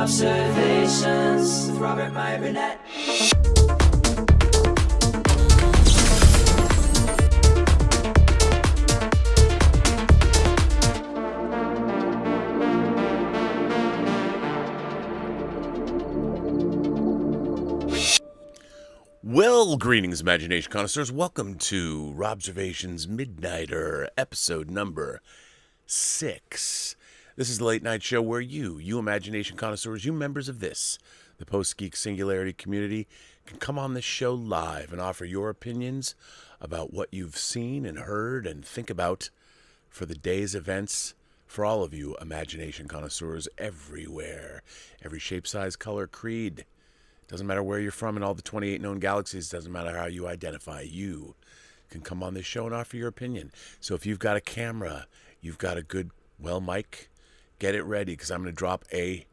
Robservations with Robert, Meyer, Burnett. Well, greetings, imagination connoisseurs. Welcome to Robservations Midnighter, episode number 6. This is the late night show where you imagination connoisseurs, you members of this, the Post-Geek Singularity community, can come on this show live and offer your opinions about what you've seen and heard and think about for the day's events for all of you imagination connoisseurs everywhere. Every shape, size, color, creed. Doesn't matter where you're from in all the 28 known galaxies. Doesn't matter how you identify. You can come on this show and offer your opinion. So if you've got a camera, you've got a good, mic, get it ready because I'm going to drop a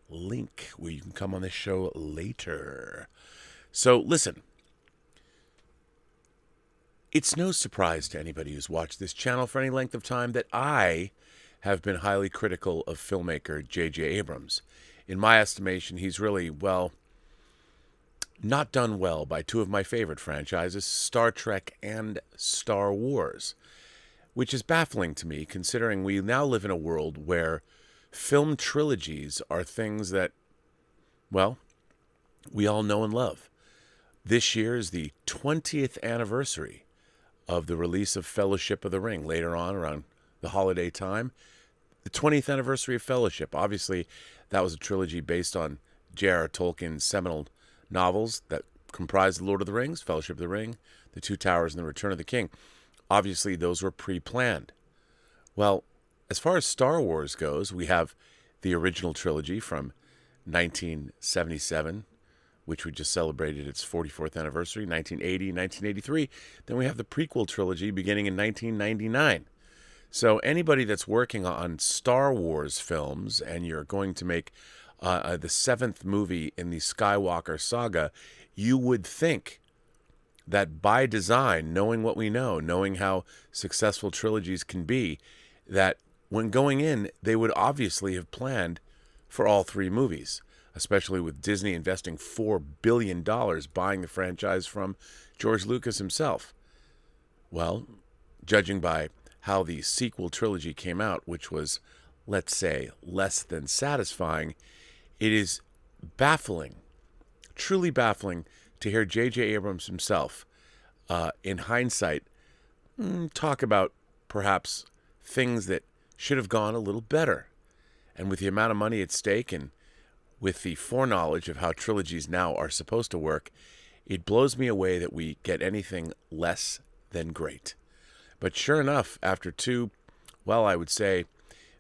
link where you can come on this show later. So listen, it's no surprise to anybody who's watched this channel for any length of time that I have been highly critical of filmmaker J.J. Abrams. In my estimation, he's really, not done well by two of my favorite franchises, Star Trek and Star Wars, which is baffling to me considering we now live in a world where film trilogies are things that, we all know and love. This year is the 20th anniversary of the release of Fellowship of the Ring. Later on, around the holiday time, the 20th anniversary of Fellowship. Obviously, that was a trilogy based on J.R.R. Tolkien's seminal novels that comprise The Lord of the Rings, Fellowship of the Ring, The Two Towers, and The Return of the King. Obviously, those were pre-planned. Well, as far as Star Wars goes, we have the original trilogy from 1977, which we just celebrated its 44th anniversary, 1980, 1983. Then we have the prequel trilogy beginning in 1999. So anybody that's working on Star Wars films and you're going to make the 7th movie in the Skywalker saga, you would think that by design, knowing what we know, knowing how successful trilogies can be, that when going in, they would obviously have planned for all 3 movies, especially with Disney investing $4 billion buying the franchise from George Lucas himself. Well, judging by how the sequel trilogy came out, which was, let's say, less than satisfying, it is baffling, truly baffling, to hear J.J. Abrams himself, in hindsight, talk about perhaps things that should have gone a little better. And with the amount of money at stake and with the foreknowledge of how trilogies now are supposed to work, it blows me away that we get anything less than great. But sure enough, after 2, I would say,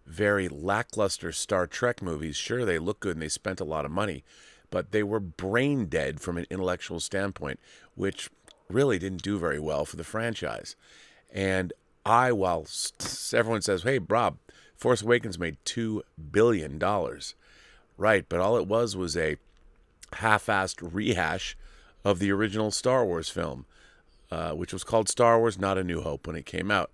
very lackluster Star Trek movies, sure, they look good and they spent a lot of money, but they were brain dead from an intellectual standpoint, which really didn't do very well for the franchise. And while everyone says, hey, Rob, Force Awakens made $2 billion. Right, but all it was a half-assed rehash of the original Star Wars film, which was called Star Wars Not a New Hope when it came out.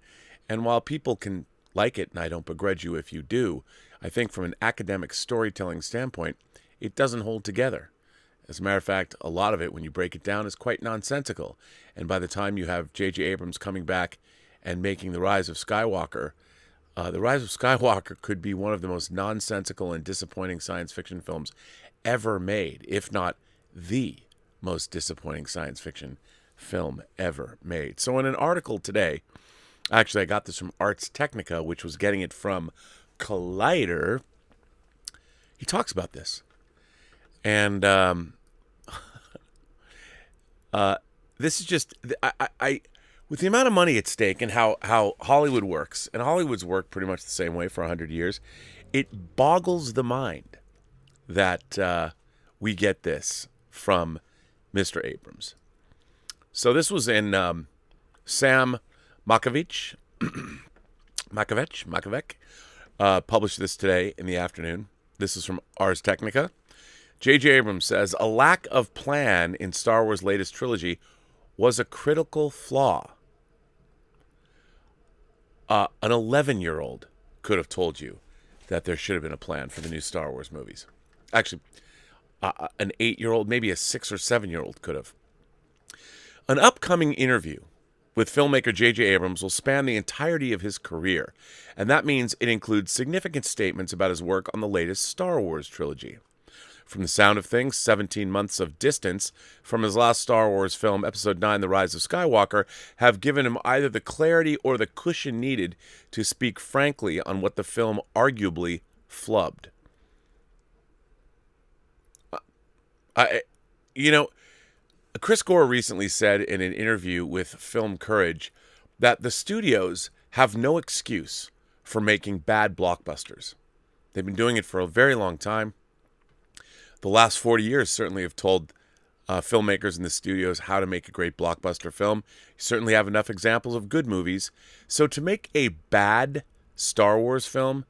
And while people can like it, and I don't begrudge you if you do, I think from an academic storytelling standpoint, it doesn't hold together. As a matter of fact, a lot of it, when you break it down, is quite nonsensical. And by the time you have J.J. Abrams coming back and making The Rise of Skywalker, The Rise of Skywalker could be one of the most nonsensical and disappointing science fiction films ever made, if not the most disappointing science fiction film ever made. So in an article today, actually I got this from Ars Technica, which was getting it from Collider, he talks about this. And this is just, I with the amount of money at stake and how Hollywood works, and Hollywood's worked pretty much the same way for 100 years, it boggles the mind that we get this from Mr. Abrams. So this was in Sam Makovec, published this today in the afternoon. This is from Ars Technica. J.J. Abrams says, a lack of plan in Star Wars' latest trilogy was a critical flaw. An 11-year-old could have told you that there should have been a plan for the new Star Wars movies. Actually, an 8-year-old, maybe a 6 or 7-year-old could have. An upcoming interview with filmmaker J.J. Abrams will span the entirety of his career, and that means it includes significant statements about his work on the latest Star Wars trilogy. From the sound of things, 17 months of distance from his last Star Wars film, Episode 9, The Rise of Skywalker, have given him either the clarity or the cushion needed to speak frankly on what the film arguably flubbed. Chris Gore recently said in an interview with Film Courage that the studios have no excuse for making bad blockbusters. They've been doing it for a very long time. The last 40 years certainly have told filmmakers in the studios how to make a great blockbuster film. You certainly have enough examples of good movies. So to make a bad Star Wars film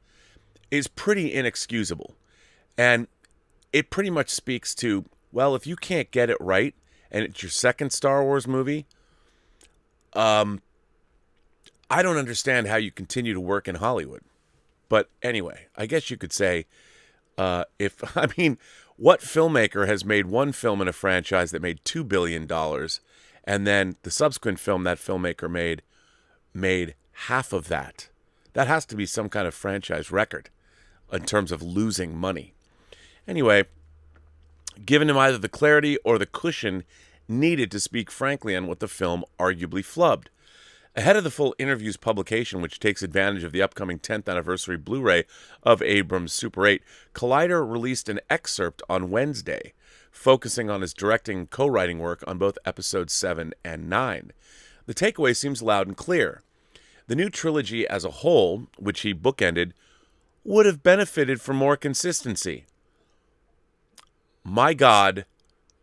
is pretty inexcusable. And it pretty much speaks to, well, if you can't get it right, and it's your second Star Wars movie, I don't understand how you continue to work in Hollywood. But anyway, I guess you could say, what filmmaker has made one film in a franchise that made $2 billion, and then the subsequent film that filmmaker made half of that? That has to be some kind of franchise record in terms of losing money. Anyway, given him either the clarity or the cushion needed to speak frankly on what the film arguably flubbed. Ahead of the full interview's publication, which takes advantage of the upcoming 10th anniversary Blu-ray of Abrams' Super 8, Collider released an excerpt on Wednesday, focusing on his directing and co-writing work on both episodes 7 and 9. The takeaway seems loud and clear. The new trilogy as a whole, which he bookended, would have benefited from more consistency. My God,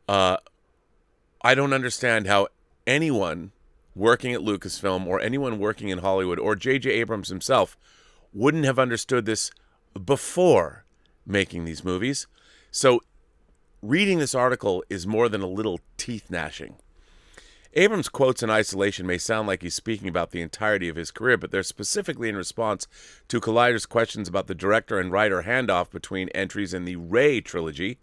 I don't understand how anyone working at Lucasfilm or anyone working in Hollywood or J.J. Abrams himself wouldn't have understood this before making these movies. So reading this article is more than a little teeth gnashing. Abrams' quotes in isolation may sound like he's speaking about the entirety of his career, but they're specifically in response to Collider's questions about the director and writer handoff between entries in the Rey trilogy.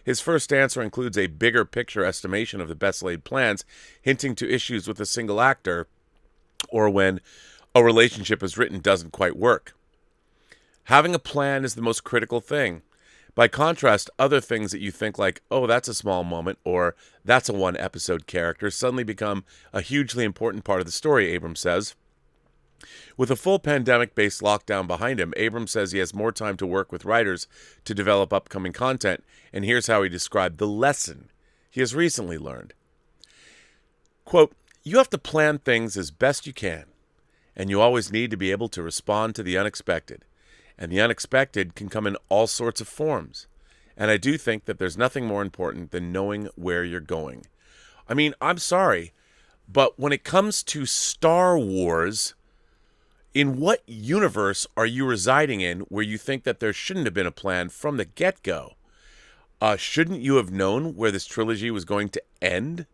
His first answer includes a bigger picture estimation of the best-laid plans, hinting to issues with a single actor or when a relationship as written doesn't quite work. Having a plan is the most critical thing. By contrast, other things that you think like, oh, that's a small moment, or that's a one-episode character, suddenly become a hugely important part of the story, Abrams says. With a full pandemic-based lockdown behind him, Abrams says he has more time to work with writers to develop upcoming content, and here's how he described the lesson he has recently learned. Quote, "You have to plan things as best you can, and you always need to be able to respond to the unexpected. And the unexpected can come in all sorts of forms. And I do think that there's nothing more important than knowing where you're going." I mean, I'm sorry, but when it comes to Star Wars, in what universe are you residing in where you think that there shouldn't have been a plan from the get-go? Shouldn't you have known where this trilogy was going to end?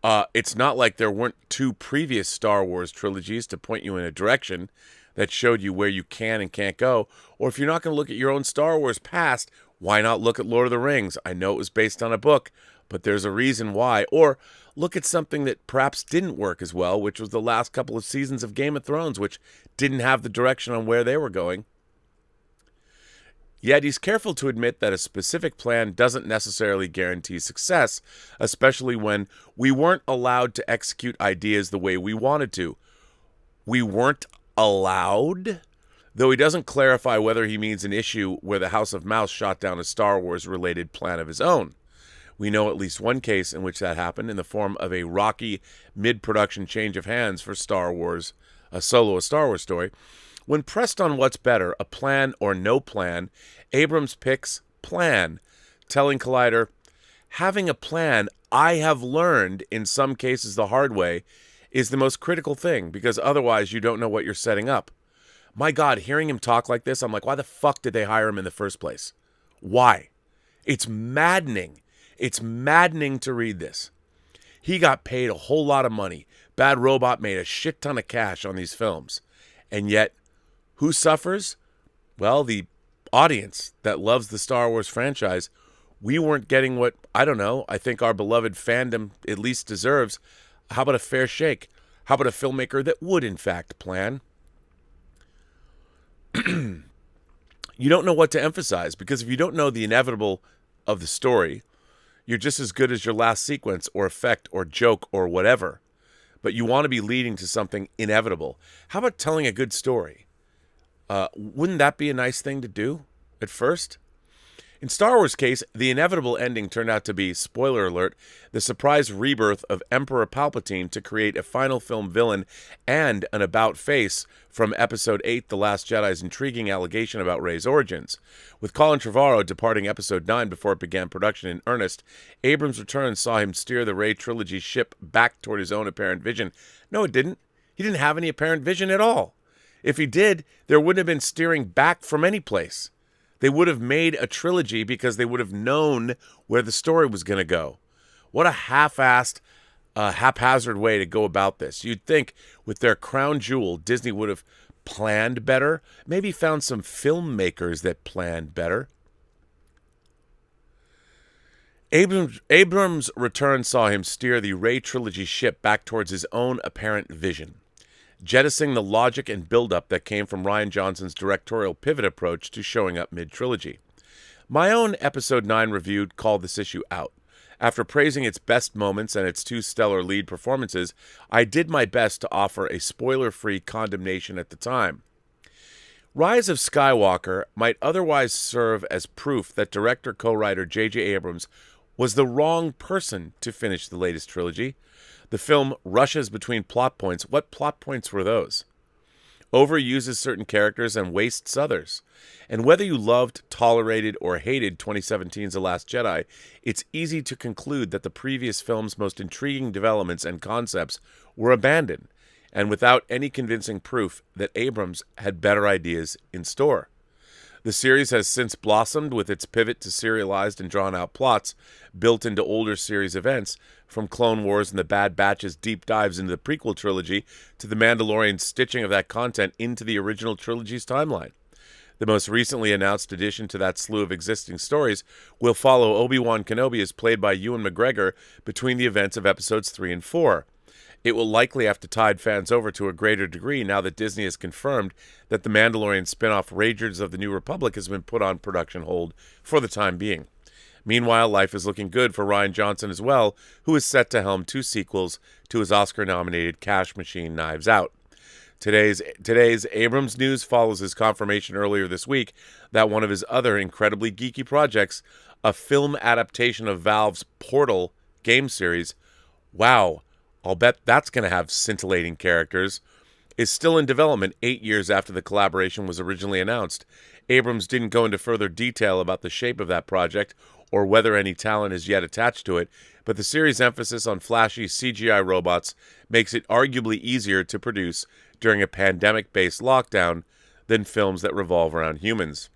It's not like there weren't two previous Star Wars trilogies to point you in a direction that showed you where you can and can't go. Or if you're not going to look at your own Star Wars past, why not look at Lord of the Rings? I know it was based on a book, but there's a reason why. Or look at something that perhaps didn't work as well, which was the last couple of seasons of Game of Thrones, which didn't have the direction on where they were going. Yet he's careful to admit that a specific plan doesn't necessarily guarantee success, especially when we weren't allowed to execute ideas the way we wanted to. We weren't allowed? Though he doesn't clarify whether he means an issue where the House of Mouse shot down a Star Wars-related plan of his own. We know at least one case in which that happened in the form of a rocky mid-production change of hands for Star Wars, a Star Wars story. When pressed on what's better, a plan or no plan, Abrams picks plan, telling Collider, "Having a plan, I have learned, in some cases the hard way, is the most critical thing, because otherwise you don't know what you're setting up." My God, hearing him talk like this, I'm like, why the fuck did they hire him in the first place? Why? It's maddening. It's maddening to read this. He got paid a whole lot of money. Bad Robot made a shit ton of cash on these films. And yet, who suffers? Well, the audience that loves the Star Wars franchise, we weren't getting what, I don't know, I think our beloved fandom at least deserves. How about a fair shake? How about a filmmaker that would, in fact, plan? You don't know what to emphasize, because if you don't know the inevitable of the story, you're just as good as your last sequence or effect or joke or whatever. But you want to be leading to something inevitable. How about telling a good story? Wouldn't that be a nice thing to do at first? In Star Wars' case, the inevitable ending turned out to be, spoiler alert, the surprise rebirth of Emperor Palpatine to create a final film villain and an about-face from Episode 8, The Last Jedi's intriguing allegation about Rey's origins. With Colin Trevorrow departing Episode 9 before it began production in earnest, Abrams' return saw him steer the Rey trilogy ship back toward his own apparent vision. No, it didn't. He didn't have any apparent vision at all. If he did, there wouldn't have been steering back from any place. They would have made a trilogy because they would have known where the story was going to go. What a half-assed, haphazard way to go about this. You'd think with their crown jewel, Disney would have planned better, maybe found some filmmakers that planned better. Abrams' return saw him steer the Rey trilogy ship back towards his own apparent vision, jettisoning the logic and build-up that came from Rian Johnson's directorial pivot approach to showing up mid-trilogy. My own Episode 9 review called this issue out. After praising its best moments and its two stellar lead performances, I did my best to offer a spoiler-free condemnation at the time. Rise of Skywalker might otherwise serve as proof that director-co-writer J.J. Abrams was the wrong person to finish the latest trilogy. The film rushes between plot points. What plot points were those? Overuses certain characters and wastes others. And whether you loved, tolerated, or hated 2017's The Last Jedi, it's easy to conclude that the previous film's most intriguing developments and concepts were abandoned, and without any convincing proof that Abrams had better ideas in store. The series has since blossomed with its pivot to serialized and drawn-out plots built into older series events, from Clone Wars and the Bad Batch's deep dives into the prequel trilogy to The Mandalorian's stitching of that content into the original trilogy's timeline. The most recently announced addition to that slew of existing stories will follow Obi-Wan Kenobi as played by Ewan McGregor between the events of Episodes 3 and 4. It will likely have to tide fans over to a greater degree now that Disney has confirmed that the Mandalorian spin-off Rangers of the New Republic has been put on production hold for the time being. Meanwhile, life is looking good for Rian Johnson as well, who is set to helm 2 sequels to his Oscar-nominated cash machine Knives Out. Today's Abrams news follows his confirmation earlier this week that one of his other incredibly geeky projects, a film adaptation of Valve's Portal game series, wow, I'll bet that's going to have scintillating characters, is still in development 8 years after the collaboration was originally announced. Abrams didn't go into further detail about the shape of that project or whether any talent is yet attached to it, but the series' emphasis on flashy CGI robots makes it arguably easier to produce during a pandemic-based lockdown than films that revolve around humans.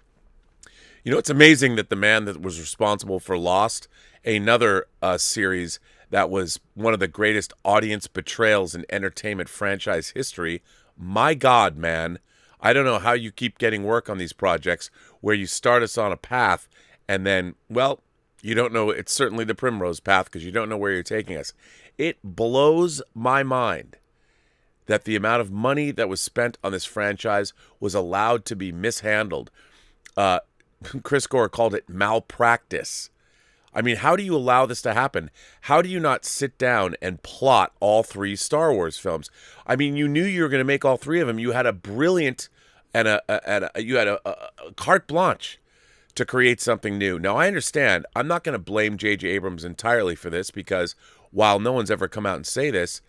You know, it's amazing that the man that was responsible for Lost, another series that was one of the greatest audience betrayals in entertainment franchise history, my God, man, I don't know how you keep getting work on these projects where you start us on a path and then, well, you don't know, it's certainly the primrose path because you don't know where you're taking us. It blows my mind that the amount of money that was spent on this franchise was allowed to be mishandled. Chris Gore called it malpractice. I mean, how do you allow this to happen? How do you not sit down and plot all 3 Star Wars films? I mean, you knew you were going to make all 3 of them. You had a brilliant and a carte blanche to create something new. Now, I understand. I'm not going to blame J.J. Abrams entirely for this because while no one's ever come out and say this,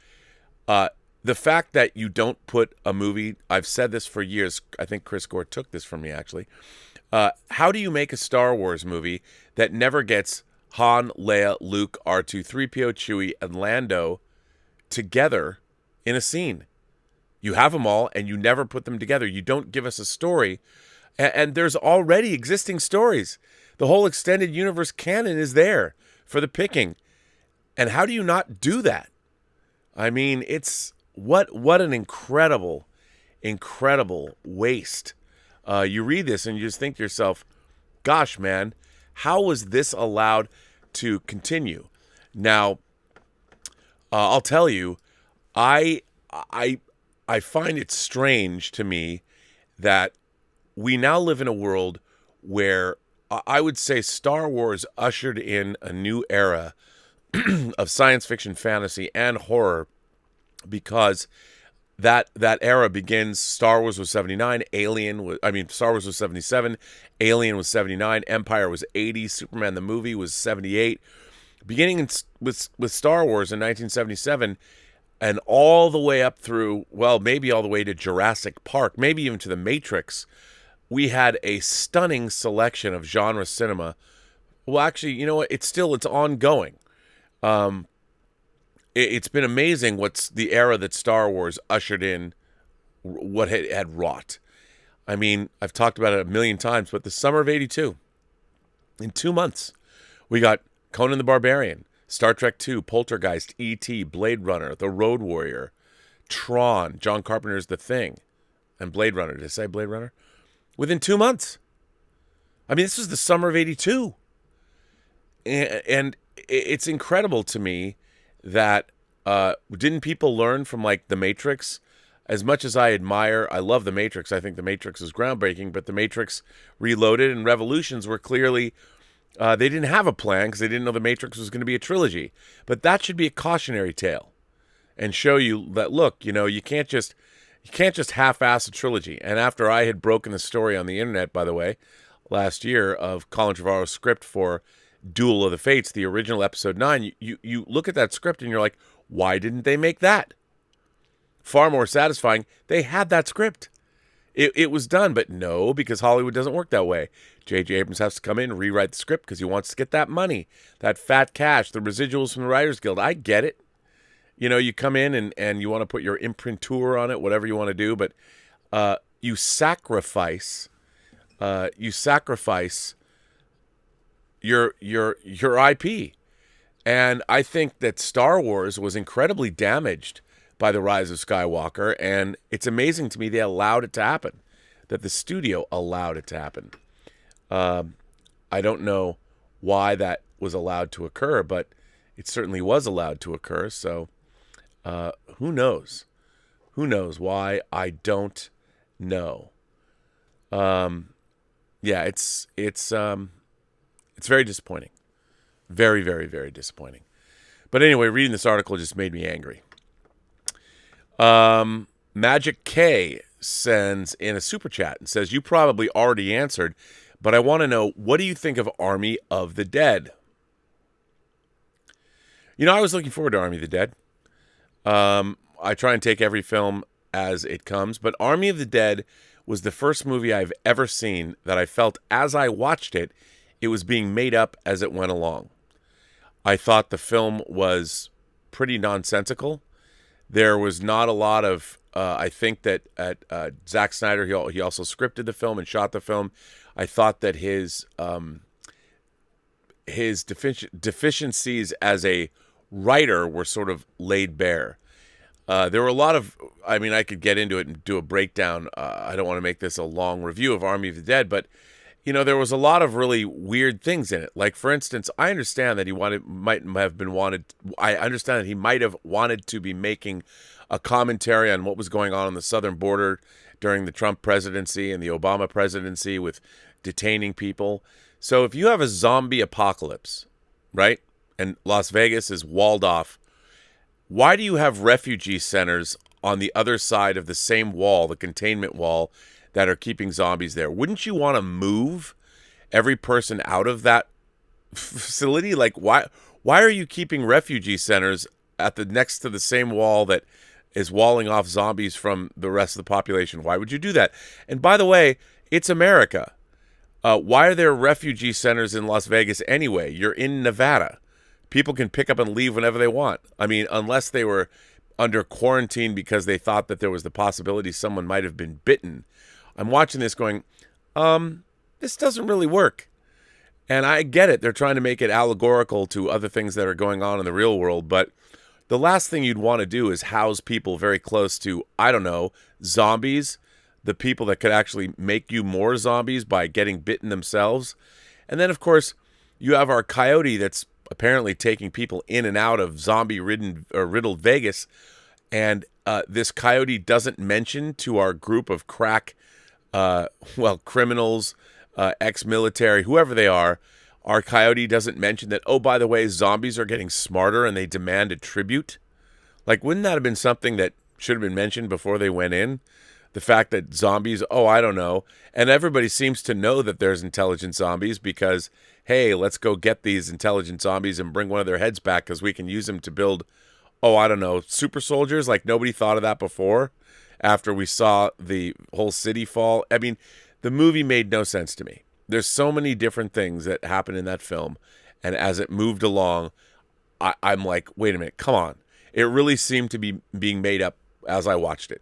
the fact that you don't put a movie, I've said this for years, I think Chris Gore took this from me actually, how do you make a Star Wars movie that never gets Han, Leia, Luke, R2, 3PO, Chewie, and Lando together in a scene? You have them all, and you never put them together. You don't give us a story. And there's already existing stories. The whole extended universe canon is there for the picking. And how do you not do that? I mean, it's what an incredible waste You read this and you just think to yourself, gosh, man, how was this allowed to continue? Now, I'll tell you, I find it strange to me that we now live in a world where I would say Star Wars ushered in a new era of science fiction, fantasy, and horror, because that era begins. Star Wars was 79, Star Wars was 77, Alien was 79, Empire was 80, Superman the movie was 78. Beginning with Star Wars in 1977, and all the way up through, well, maybe all the way to Jurassic Park, maybe even to The Matrix, we had a stunning selection of genre cinema. Well, actually, you know what? It's ongoing. It's been amazing what's the era that Star Wars ushered in, what it had wrought. I mean, I've talked about it a million times, but the summer of 82, in 2 months, we got Conan the Barbarian, Star Trek II, Poltergeist, E.T., Blade Runner, The Road Warrior, Tron, John Carpenter's The Thing, and Blade Runner. Did I say Blade Runner? Within 2 months. I mean, this was the summer of 82. And it's incredible to me that didn't people learn from, like, The Matrix? As much as I love The Matrix, I think The Matrix is groundbreaking, but The Matrix Reloaded and Revolutions were clearly, they didn't have a plan because they didn't know The Matrix was going to be a trilogy. But that should be a cautionary tale and show you that, look, you can't just half-ass a trilogy. And after I had broken the story on the internet, by the way, last year, of Colin Trevorrow's script for Duel of the Fates, the original episode 9, you look at that script and you're like, why didn't they make that? Far more satisfying, they had that script. It was done, but no, because Hollywood doesn't work that way. J.J. Abrams has to come in and rewrite the script because he wants to get that money, that fat cash, the residuals from the Writers Guild. I get it. You come in and you want to put your imprimatur on it, whatever you want to do, but you sacrifice your IP. And I think that Star Wars was incredibly damaged by the rise of Skywalker, and it's amazing to me they allowed it to happen, that the studio allowed it to happen. I don't know why that was allowed to occur, but it certainly was allowed to occur, so who knows? Who knows why? I don't know. Yeah, it's very disappointing. Very, very, very disappointing. But anyway, reading this article just made me angry. Magic K sends in a super chat and says, you probably already answered, but I want to know, what do you think of Army of the Dead? I was looking forward to Army of the Dead. I try and take every film as it comes, but Army of the Dead was the first movie I've ever seen that I felt as I watched it, it was being made up as it went along. I thought the film was pretty nonsensical. There was not a lot of, I think that Zack Snyder, he also scripted the film and shot the film. I thought that his deficiencies as a writer were sort of laid bare. There were a lot of, I could get into it and do a breakdown. I don't want to make this a long review of Army of the Dead, but there was a lot of really weird things in it. Like, for instance, I understand that he might have wanted to be making a commentary on what was going on the southern border during the Trump presidency and the Obama presidency with detaining people. So if you have a zombie apocalypse, right, and Las Vegas is walled off, why do you have refugee centers on the other side of the same wall, the containment wall, that are keeping zombies there? Wouldn't you want to move every person out of that facility? Like, why are you keeping refugee centers next to the same wall that is walling off zombies from the rest of the population? Why would you do that? And by the way, it's America. Why are there refugee centers in Las Vegas anyway? You're in Nevada. People can pick up and leave whenever they want. Unless they were under quarantine because they thought that there was the possibility someone might have been bitten. I'm watching this going, this doesn't really work. And I get it. They're trying to make it allegorical to other things that are going on in the real world. But the last thing you'd want to do is house people very close to, I don't know, zombies the people that could actually make you more zombies by getting bitten themselves. And then, of course, you have our coyote that's apparently taking people in and out of zombie-ridden or riddled Vegas. And this coyote doesn't mention to our group of crack, criminals, ex-military, whoever they are, our coyote doesn't mention that, oh, by the way, zombies are getting smarter and they demand a tribute. Like, wouldn't that have been something that should have been mentioned before they went in? The fact that zombies, oh, I don't know. And everybody seems to know that there's intelligent zombies because, hey, let's go get these intelligent zombies and bring one of their heads back because we can use them to build, oh, I don't know, super soldiers. Like, nobody thought of that before after we saw the whole city fall. I mean, the movie made no sense to me. There's so many different things that happened in that film. And as it moved along, I'm like, wait a minute, come on. It really seemed to be being made up as I watched it.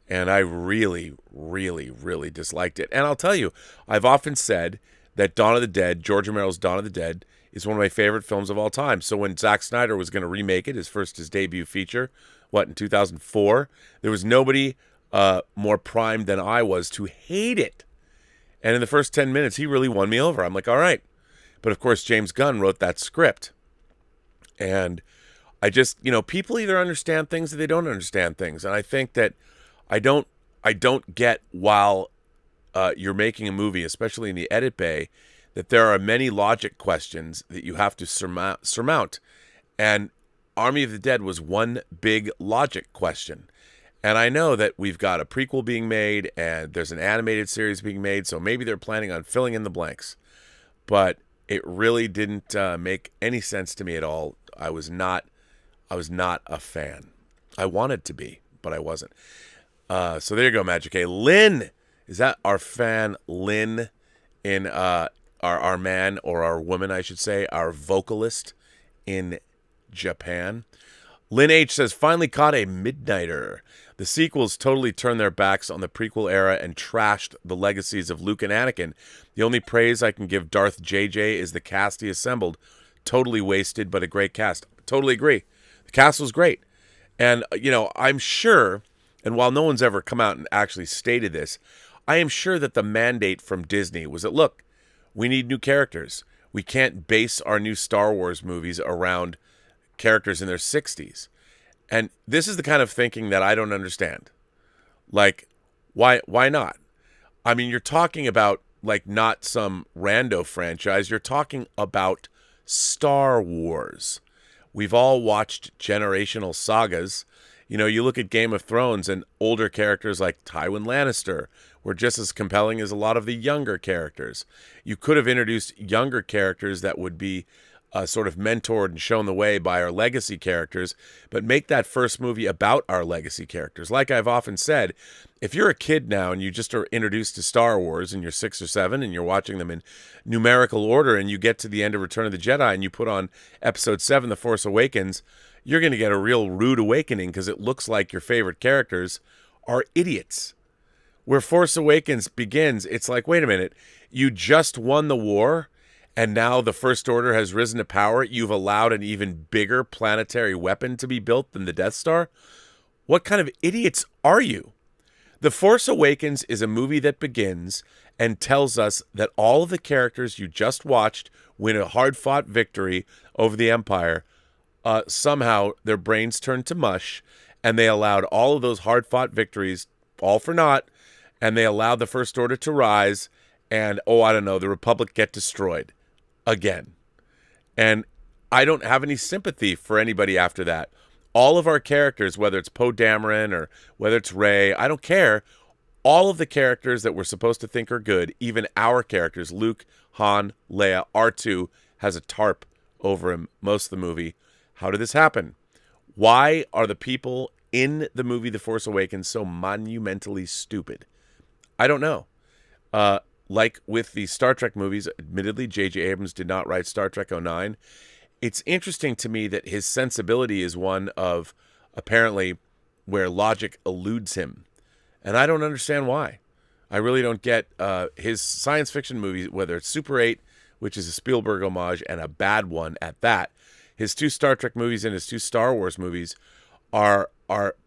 And I really, really, really disliked it. And I'll tell you, I've often said that Dawn of the Dead, George Romero's Dawn of the Dead, is one of my favorite films of all time. So when Zack Snyder was going to remake it, his debut feature, in 2004, there was nobody more primed than I was to hate it. And in the first 10 minutes, he really won me over. I'm like, all right. But of course, James Gunn wrote that script. And I just, people either understand things or they don't understand things. And I think that I don't get while you're making a movie, especially in the edit bay, that there are many logic questions that you have to surmount. And Army of the Dead was one big logic question. And I know that we've got a prequel being made and there's an animated series being made, so maybe they're planning on filling in the blanks. But it really didn't make any sense to me at all. I was not a fan. I wanted to be, but I wasn't. So there you go, Magic A. Lynn, is that our fan Lynn in our man or our woman, I should say, our vocalist in Japan? Lynn H says, finally caught a midnighter. The sequels totally turned their backs on the prequel era and trashed the legacies of Luke and Anakin. The only praise I can give Darth JJ is the cast he assembled. Totally wasted, but a great cast. Totally agree. The cast was great. And, I'm sure, and while no one's ever come out and actually stated this, I am sure that the mandate from Disney was that, look, we need new characters. We can't base our new Star Wars movies around characters in their 60s. And this is the kind of thinking that I don't understand. Like, why not? I mean, you're talking about, like, not some rando franchise. You're talking about Star Wars. We've all watched generational sagas. You look at Game of Thrones and older characters like Tywin Lannister were just as compelling as a lot of the younger characters. You could have introduced younger characters that would be sort of mentored and shown the way by our legacy characters, but make that first movie about our legacy characters. Like I've often said, if you're a kid now and you just are introduced to Star Wars and you're 6 or 7 and you're watching them in numerical order and you get to the end of Return of the Jedi and you put on Episode 7, The Force Awakens, you're going to get a real rude awakening because it looks like your favorite characters are idiots. Where Force Awakens begins, it's like, wait a minute, you just won the war and now the First Order has risen to power. You've allowed an even bigger planetary weapon to be built than the Death Star? What kind of idiots are you? The Force Awakens is a movie that begins and tells us that all of the characters you just watched win a hard-fought victory over the Empire. Somehow their brains turned to mush, and they allowed all of those hard-fought victories, all for naught, and they allowed the First Order to rise, and, the Republic get destroyed again. And I don't have any sympathy for anybody after that. All of our characters, whether it's Poe Dameron or whether it's Rey, I don't care. All of the characters that we're supposed to think are good, even our characters, Luke, Han, Leia, R2, has a tarp over him most of the movie. How did this happen? Why are the people in the movie The Force Awakens so monumentally stupid? I don't know. Like with the Star Trek movies, admittedly, J.J. Abrams did not write Star Trek '09. It's interesting to me that his sensibility is one of, apparently, where logic eludes him. And I don't understand why. I really don't get his science fiction movies, whether it's Super 8, which is a Spielberg homage, and a bad one at that. His 2 Star Trek movies and his 2 Star Wars movies are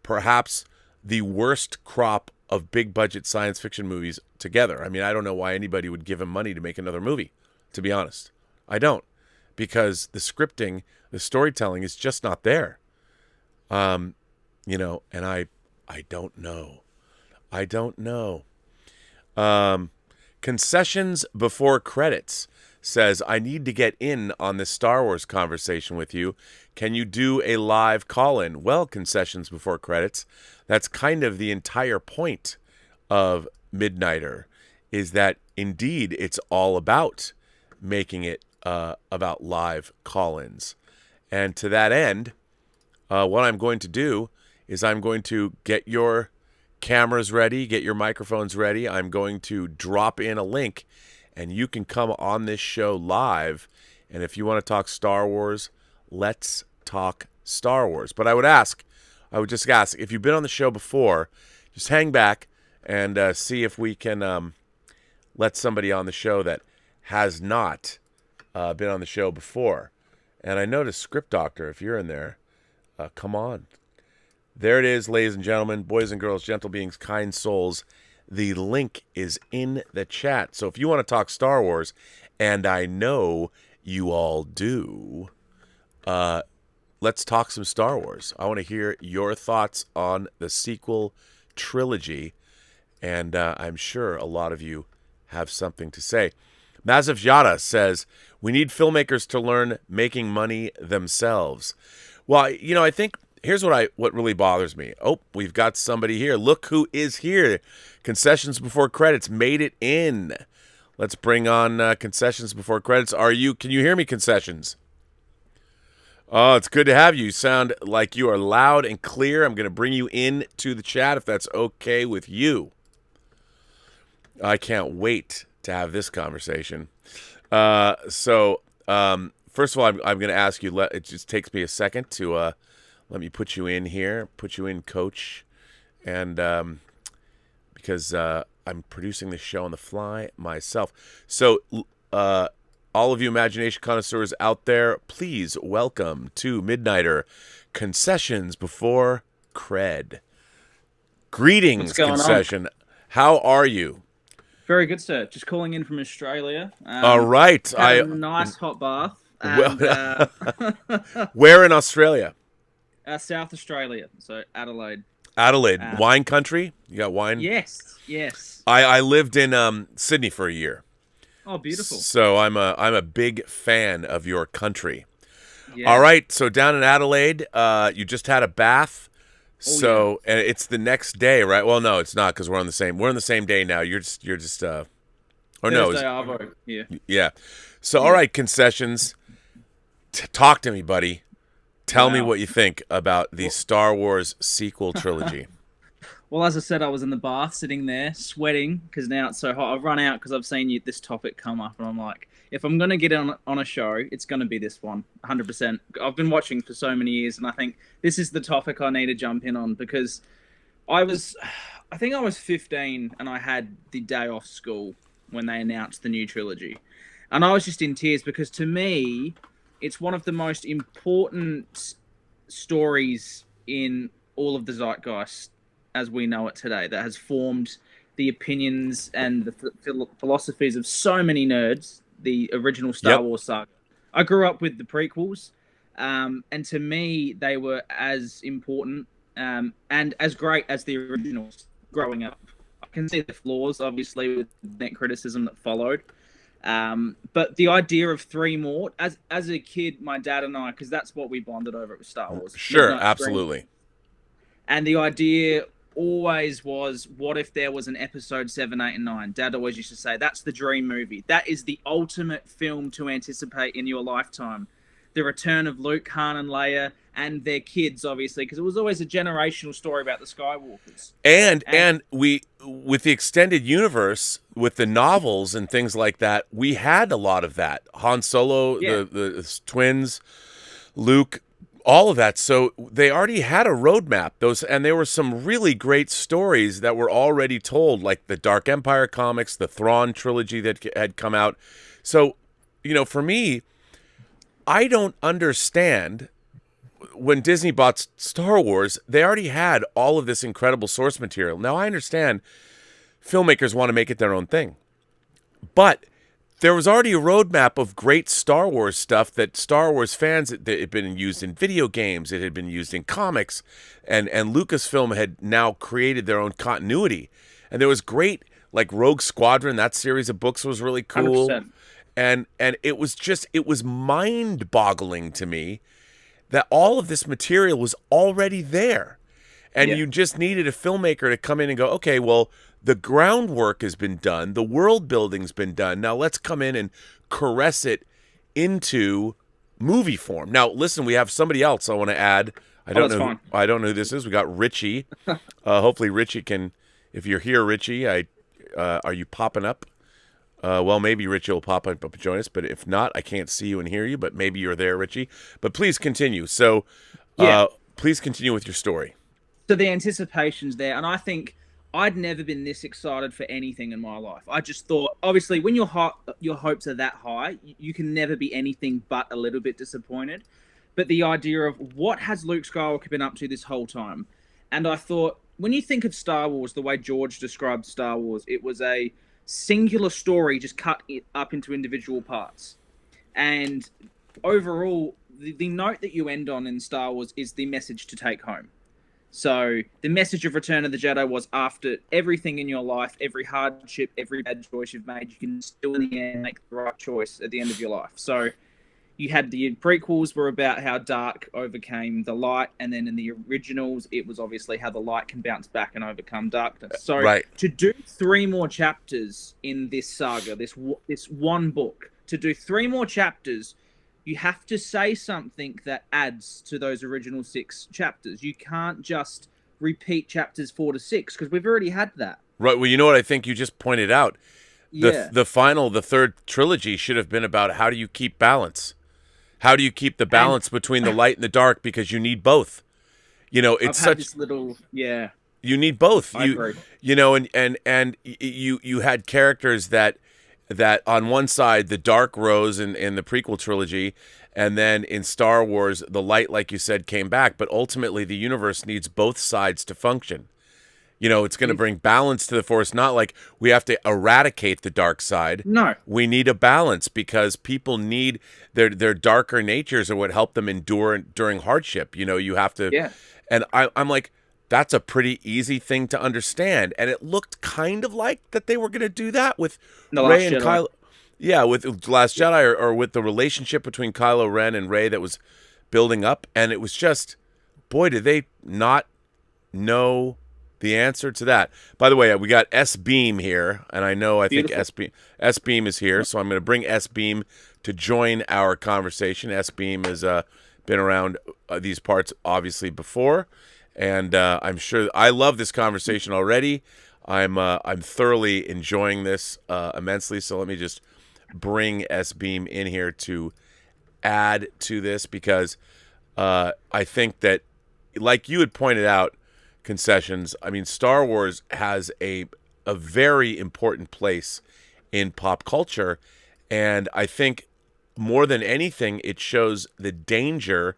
perhaps the worst crop of big budget science fiction movies together. I mean, I don't know why anybody would give him money to make another movie, to be honest. I don't, because the scripting, the storytelling is just not there. And I don't know. I don't know. Concessions before credits says, I need to get in on this Star Wars conversation with you. Can you do a live call-in? Well, Concessions before credits, that's kind of the entire point of Midnighter, is that indeed it's all about making it about live call-ins. And to that end, what I'm going to do is I'm going to get your cameras ready, get your microphones ready. I'm going to drop in a link, and you can come on this show live. And if you want to talk Star Wars, let's talk Star Wars. But I would just ask, if you've been on the show before, just hang back and see if we can let somebody on the show that has not been on the show before. And I noticed Script Doctor, if you're in there, come on. There it is, ladies and gentlemen, boys and girls, gentle beings, kind souls. The link is in the chat. So if you want to talk Star Wars, and I know you all do, let's talk some Star Wars. I want to hear your thoughts on the sequel trilogy, and I'm sure a lot of you have something to say. Maziv Yada says, we need filmmakers to learn making money themselves. Well, I think here's what really bothers me. Oh, we've got somebody here. Look who is here. Concessions before credits made it in. Let's bring on Concessions before credits. Can you hear me, Concessions? Oh, it's good to have you. You sound like you are loud and clear. I'm going to bring you in to the chat if that's okay with you. I can't wait to have this conversation. First of all, I'm going to ask you, it just takes me a second to let me put you in here, put you in, Coach, and because I'm producing this show on the fly myself. So all of you imagination connoisseurs out there, please welcome to Midnighter, Concessions before cred. Greetings, Concession. How are you? Very good, sir. Just calling in from Australia. All right. Had a nice hot bath. And, where in Australia? South Australia, so Adelaide. Adelaide, wine country? You got wine? Yes. I lived in Sydney for a year. Oh, beautiful. So I'm a big fan of your country. Yeah. All right, so down in Adelaide, you just had a bath. Yeah. And it's the next day, right? Well, no, it's not, because we're on the same day now. You're just Thursday Arvo, yeah. Yeah. So all right, Concessions, talk to me, buddy. Tell me what you think about the Star Wars sequel trilogy. Well, as I said, I was in the bath, sitting there, sweating, because now it's so hot. I've run out because I've seen this topic come up, and I'm like, if I'm going to get on a show, it's going to be this one, 100%. I've been watching for so many years, and I think this is the topic I need to jump in on, because I think I was 15, and I had the day off school when they announced the new trilogy. And I was just in tears, because to me, it's one of the most important stories in all of the zeitgeist as we know it today, that has formed the opinions and the philosophies of so many nerds, the original Star Wars saga. I grew up with the prequels, and to me, they were as important and as great as the originals growing up. I can see the flaws, obviously, with the net criticism that followed. But the idea of three more, as a kid, my dad and I, because that's what we bonded over with Star Wars. Sure, absolutely. And the idea always was, what if there was an episode 7, 8, and 9? Dad always used to say, that's the dream movie. That is the ultimate film to anticipate in your lifetime. The return of Luke, Han, and Leia, and their kids, obviously, because it was always a generational story about the Skywalkers. And we, with the extended universe, with the novels and things like that, we had a lot of that. Han Solo, the twins, Luke, all of that. So they already had a roadmap. And there were some really great stories that were already told, like the Dark Empire comics, the Thrawn trilogy that had come out. So, for me, I don't understand when Disney bought Star Wars, they already had all of this incredible source material. Now, I understand filmmakers want to make it their own thing, but there was already a roadmap of great Star Wars stuff that Star Wars fans, it had been used in video games, it had been used in comics, and Lucasfilm had now created their own continuity. And there was great, like Rogue Squadron, that series of books was really cool. 100%. And it was mind-boggling to me that all of this material was already there. And you just needed a filmmaker to come in and go, okay, well, the groundwork has been done. The world building's been done. Now let's come in and caress it into movie form. Now, listen, we have somebody else I want to add. I don't know who this is. We got Richie. Hopefully Richie can, if you're here, Richie, are you popping up? Well, maybe Richie will pop up and join us, but if not, I can't see you and hear you, but maybe you're there, Richie. But please continue. So please continue with your story. So the anticipation's there, and I think I'd never been this excited for anything in my life. I just thought, obviously, when your hopes are that high, you can never be anything but a little bit disappointed. But the idea of what has Luke Skywalker been up to this whole time? And I thought, when you think of Star Wars, the way George described Star Wars, it was a singular story just cut it up into individual parts. And overall, the note that you end on in Star Wars is the message to take home. So the message of Return of the Jedi was, after everything in your life, every hardship, every bad choice you've made, you can still in the end make the right choice at the end of your life. So you had the prequels were about how dark overcame the light, and then in the originals, it was obviously how the light can bounce back and overcome darkness. So to do 3 more chapters in this saga, this one book, to do 3 more chapters, you have to say something that adds to those original 6 chapters. You can't just repeat chapters 4 to 6 because we've already had that. Right. Well, you know what I think you just pointed out? The third trilogy should have been about how do you keep balance? How do you keep the balance between the light and the dark? Because you need both. You know, it's such this little You need both. I agree. You know, and you had characters that on one side the dark rose in the prequel trilogy, and then in Star Wars the light, like you said, came back. But ultimately the universe needs both sides to function. You know, it's going to bring balance to the Force, not like we have to eradicate the dark side. No. We need a balance because people need their darker natures are what help them endure during hardship. You know, you have to. Yeah. And I'm like, that's a pretty easy thing to understand. And it looked kind of like that they were going to do that with Rey and Kylo. Yeah, with The Last Jedi or with the relationship between Kylo Ren and Rey that was building up. And it was just, boy, did they not know the answer to that. By the way, we got S-Beam here, and I think S-Beam is here, so I'm going to bring S-Beam to join our conversation. S-Beam has been around these parts, obviously, before, and I'm sure I love this conversation already. I'm thoroughly enjoying this immensely, so let me just bring S-Beam in here to add to this, because I think that, like you had pointed out, Concessions, I mean, Star Wars has a very important place in pop culture, and I think more than anything it shows the danger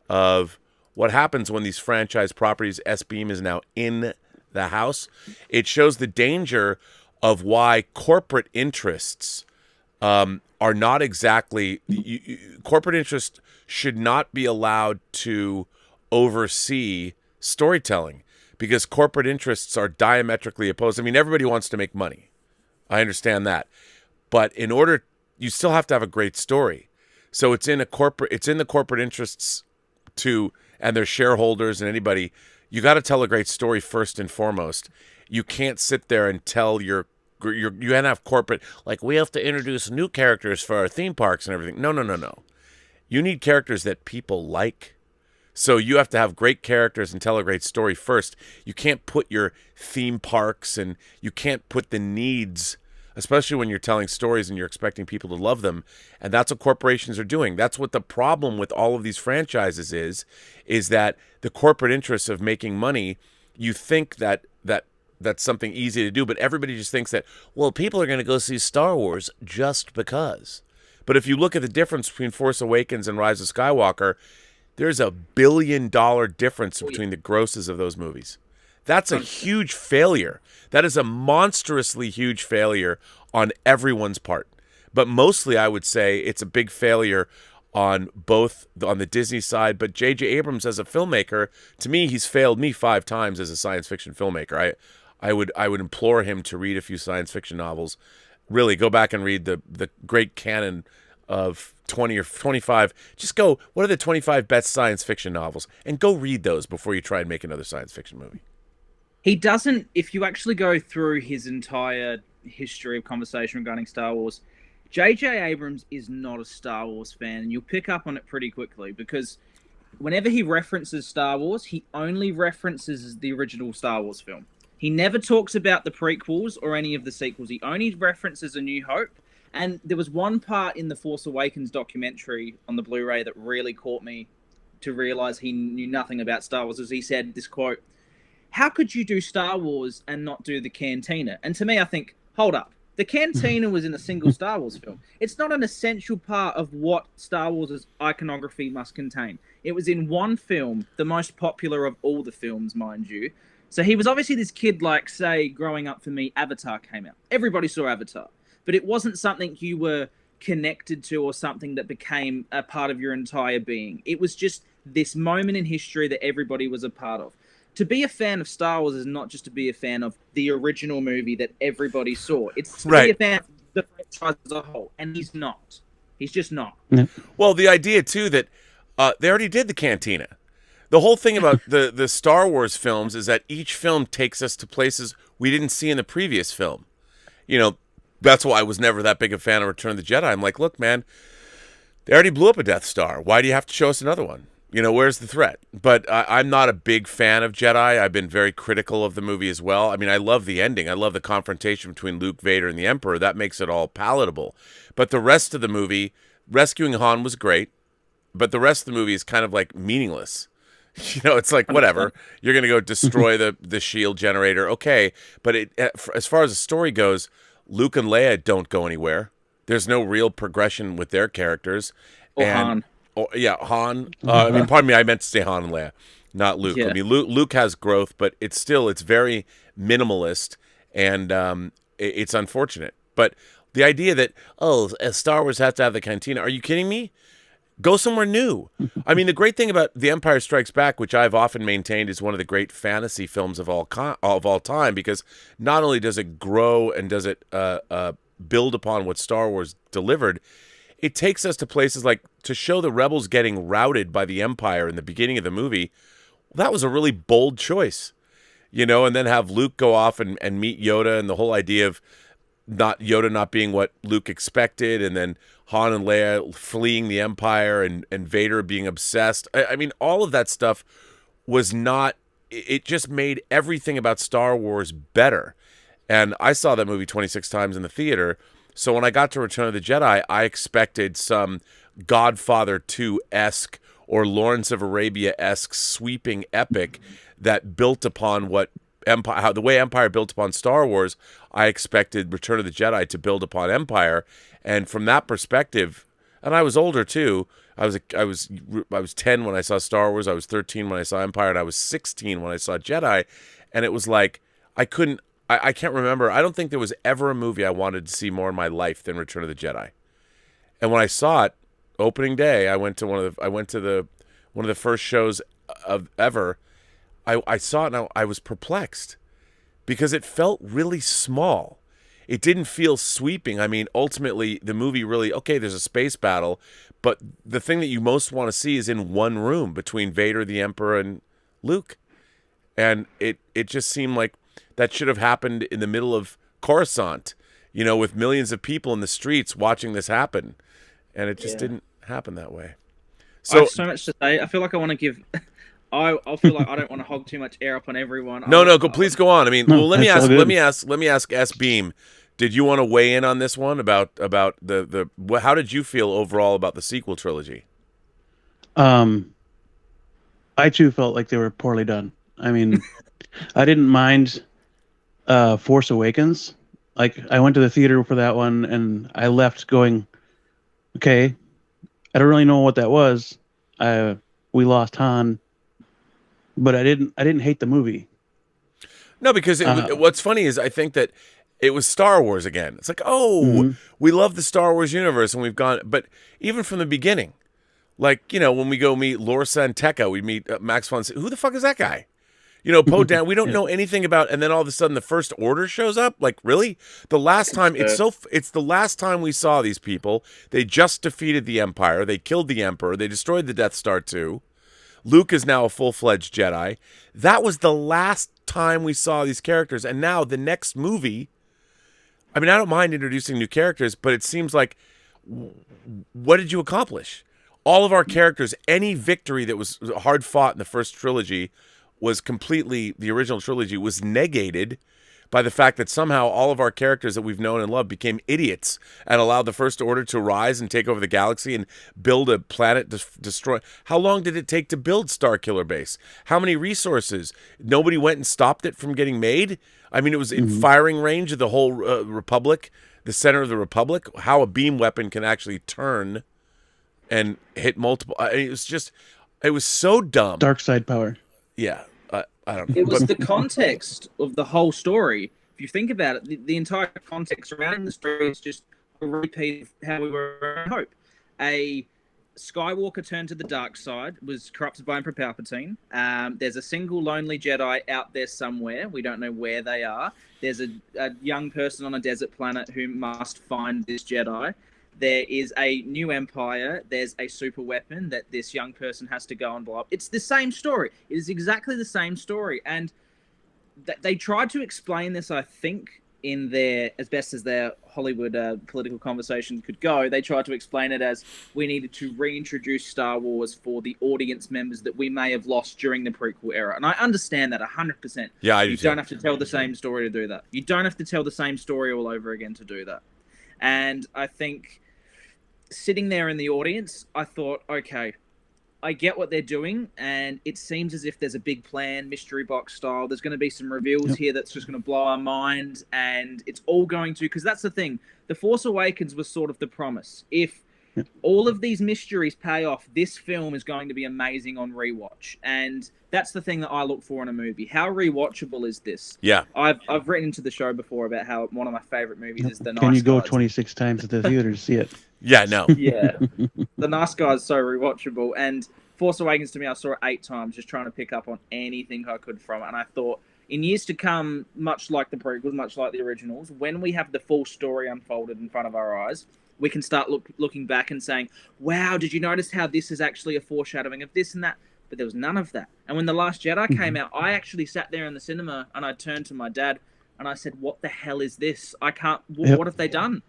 of what happens when these franchise properties, S-Beam is now in the house. It shows the danger of why corporate interests are not exactly corporate interests should not be allowed to oversee storytelling, because corporate interests are diametrically opposed. I mean, everybody wants to make money. I understand that. But in order, you still have to have a great story. So it's in the corporate interests and their shareholders and anybody, you got to tell a great story first and foremost. You can't sit there and tell you can't have corporate, like, we have to introduce new characters for our theme parks and everything. No. You need characters that people like. So you have to have great characters and tell a great story first. You can't put your theme parks and you can't put the needs, especially when you're telling stories and you're expecting people to love them. And that's what corporations are doing. That's what the problem with all of these franchises is that the corporate interests of making money, you think that that's something easy to do, but everybody just thinks that, well, people are going to go see Star Wars just because. But if you look at the difference between Force Awakens and Rise of Skywalker, there's $1 billion difference between the grosses of those movies. That's a huge failure. That is a monstrously huge failure on everyone's part. But mostly, I would say it's a big failure on the Disney side. But J.J. Abrams, as a filmmaker, to me, he's failed me 5 times as a science fiction filmmaker. I would implore him to read a few science fiction novels. Really, go back and read the great canon of 20 or 25. Just go, what are the 25 best science fiction novels? And go read those before you try and make another science fiction movie. He doesn't, if you actually go through his entire history of conversation regarding Star Wars, J.J. Abrams is not a Star Wars fan, and you'll pick up on it pretty quickly, because whenever he references Star Wars, he only references the original Star Wars film. He never talks about the prequels or any of the sequels. He only references A New Hope. And there was one part in the Force Awakens documentary on the Blu-ray that really caught me to realize he knew nothing about Star Wars, as he said this quote, "How could you do Star Wars and not do the Cantina?" And to me, I think, hold up. The Cantina was in a single Star Wars film. It's not an essential part of what Star Wars' iconography must contain. It was in one film, the most popular of all the films, mind you. So he was obviously this kid, like, say, growing up for me, Avatar came out. Everybody saw Avatar. But it wasn't something you were connected to or something that became a part of your entire being. It was just this moment in history that everybody was a part of. To be a fan of Star Wars is not just to be a fan of the original movie that everybody saw. It's to be a fan of the franchise as a whole. And he's not. He's just not. Yeah. Well, the idea, too, that they already did the Cantina. The whole thing about the Star Wars films is that each film takes us to places we didn't see in the previous film. You know, that's why I was never that big a fan of Return of the Jedi. I'm like, look, man, they already blew up a Death Star. Why do you have to show us another one? You know, where's the threat? But I'm not a big fan of Jedi. I've been very critical of the movie as well. I mean, I love the ending. I love the confrontation between Luke, Vader, and the Emperor. That makes it all palatable. But the rest of the movie, rescuing Han was great, but the rest of the movie is kind of like meaningless. You know, it's like, whatever. You're going to go destroy the shield generator. Okay. But as far as the story goes, Luke and Leia don't go anywhere. There's no real progression with their characters. Han. Han. I mean, pardon me, I meant to say Han and Leia, not Luke. Yeah. I mean, Luke has growth, but it's very minimalist, and it's unfortunate. But the idea that, Star Wars has to have the Cantina, are you kidding me? Go somewhere new. I mean, the great thing about The Empire Strikes Back, which I've often maintained is one of the great fantasy films of all time, because not only does it grow and does it build upon what Star Wars delivered, it takes us to places like, to show the rebels getting routed by the Empire in the beginning of the movie. That was a really bold choice, you know, and then have Luke go off and meet Yoda, and the whole idea of Yoda not being what Luke expected, and then Han and Leia fleeing the Empire, and Vader being obsessed. I mean, all of that stuff was not, it just made everything about Star Wars better. And I saw that movie 26 times in the theater. So when I got to Return of the Jedi, I expected some Godfather 2-esque or Lawrence of Arabia-esque sweeping epic that built upon what Empire, the way Empire built upon Star Wars. I expected Return of the Jedi to build upon Empire, and from that perspective, and I was older too. I was 10 when I saw Star Wars. I was 13 when I saw Empire, and I was 16 when I saw Jedi. And it was like I can't remember. I don't think there was ever a movie I wanted to see more in my life than Return of the Jedi. And when I saw it opening day, I went to one of the first shows of ever. I saw it and I was perplexed because it felt really small. It didn't feel sweeping. I mean, ultimately, the movie really, okay, there's a space battle, but the thing that you most want to see is in one room between Vader, the Emperor, and Luke. And it just seemed like that should have happened in the middle of Coruscant, you know, with millions of people in the streets watching this happen. And it just didn't happen that way. So, I have so much to say. I feel like I want to give... I feel like I don't want to hog too much air up on everyone. Please go on. I mean, well, let me ask S Beam, did you want to weigh in on this one about the how did you feel overall about the sequel trilogy? I too felt like they were poorly done. I mean, I didn't mind Force Awakens. Like, I went to the theater for that one and I left going, okay, I don't really know what that was. we lost Han, but I didn't hate the movie. No, because what's funny is I think that it was Star Wars again. It's like, oh, we love the Star Wars universe, and we've gone. But even from the beginning, like, you know, when we go meet Lorsa and Tekka, we meet Max von. Who the fuck is that guy? You know, Poe Dameron. We don't know anything about. And then all of a sudden, the First Order shows up. Like, really? The last time it's the last time we saw these people. They just defeated the Empire. They killed the Emperor. They destroyed the Death Star 2. Luke is now a full-fledged Jedi. That was the last time we saw these characters. And now the next movie, I mean, I don't mind introducing new characters, but it seems like, what did you accomplish? All of our characters, any victory that was hard fought in the first trilogy was completely, the original trilogy was negated by the fact that somehow all of our characters that we've known and loved became idiots and allowed the First Order to rise and take over the galaxy and build a planet destroy. How long did it take to build Starkiller Base? How many resources? Nobody went and stopped it from getting made? I mean, it was in firing range of the whole Republic, the center of the Republic, how a beam weapon can actually turn and hit multiple. It was so dumb. Dark side power. Yeah. I don't know. It was the context of the whole story. If you think about it, the entire context around the story is just a repeat of how we were in Hope. A Skywalker turned to the dark side, was corrupted by Emperor Palpatine. There's a single lonely Jedi out there somewhere. We don't know where they are. There's a young person on a desert planet who must find this Jedi. There is a new empire. There's a super weapon that this young person has to go and blow up. It's the same story. It is exactly the same story. And they tried to explain this, I think, in their, as best as their Hollywood political conversation could go, they tried to explain it as we needed to reintroduce Star Wars for the audience members that we may have lost during the prequel era. And I understand that 100%. Yeah, I do. You don't have to tell the same story to do that. You don't have to tell the same story all over again to do that. And I think sitting there in the audience, I thought, okay, I get what they're doing, and it seems as if there's a big plan, mystery box style. There's going to be some reveals here that's just going to blow our mind, and it's all going to, because that's the thing. The Force Awakens was sort of the promise. If all of these mysteries pay off, this film is going to be amazing on rewatch, and that's the thing that I look for in a movie. How rewatchable is this? Yeah. I've written into the show before about how one of my favorite movies is The Nice Guys. Can you go 26 times at the theater to see it? Yeah, no. Yeah. The Nice Guys is so rewatchable. And Force Awakens, to me, I saw it 8 times just trying to pick up on anything I could from it. And I thought, in years to come, much like the prequels, much like the originals, when we have the full story unfolded in front of our eyes, we can start looking back and saying, wow, did you notice how this is actually a foreshadowing of this and that? But there was none of that. And when The Last Jedi came out, I actually sat there in the cinema and I turned to my dad and I said, what the hell is this? I can't, what have they done?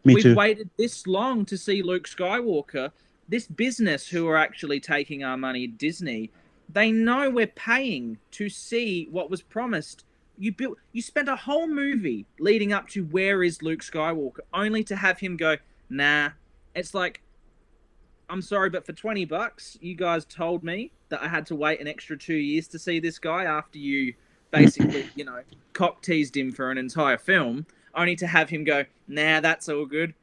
We've waited this long to see Luke Skywalker. This business who are actually taking our money, Disney, they know we're paying to see what was promised. You spent a whole movie leading up to where is Luke Skywalker, only to have him go, nah. It's like, I'm sorry, but for $20, you guys told me that I had to wait an extra 2 years to see this guy after you basically, cock teased him for an entire film, only to have him go, nah, that's all good.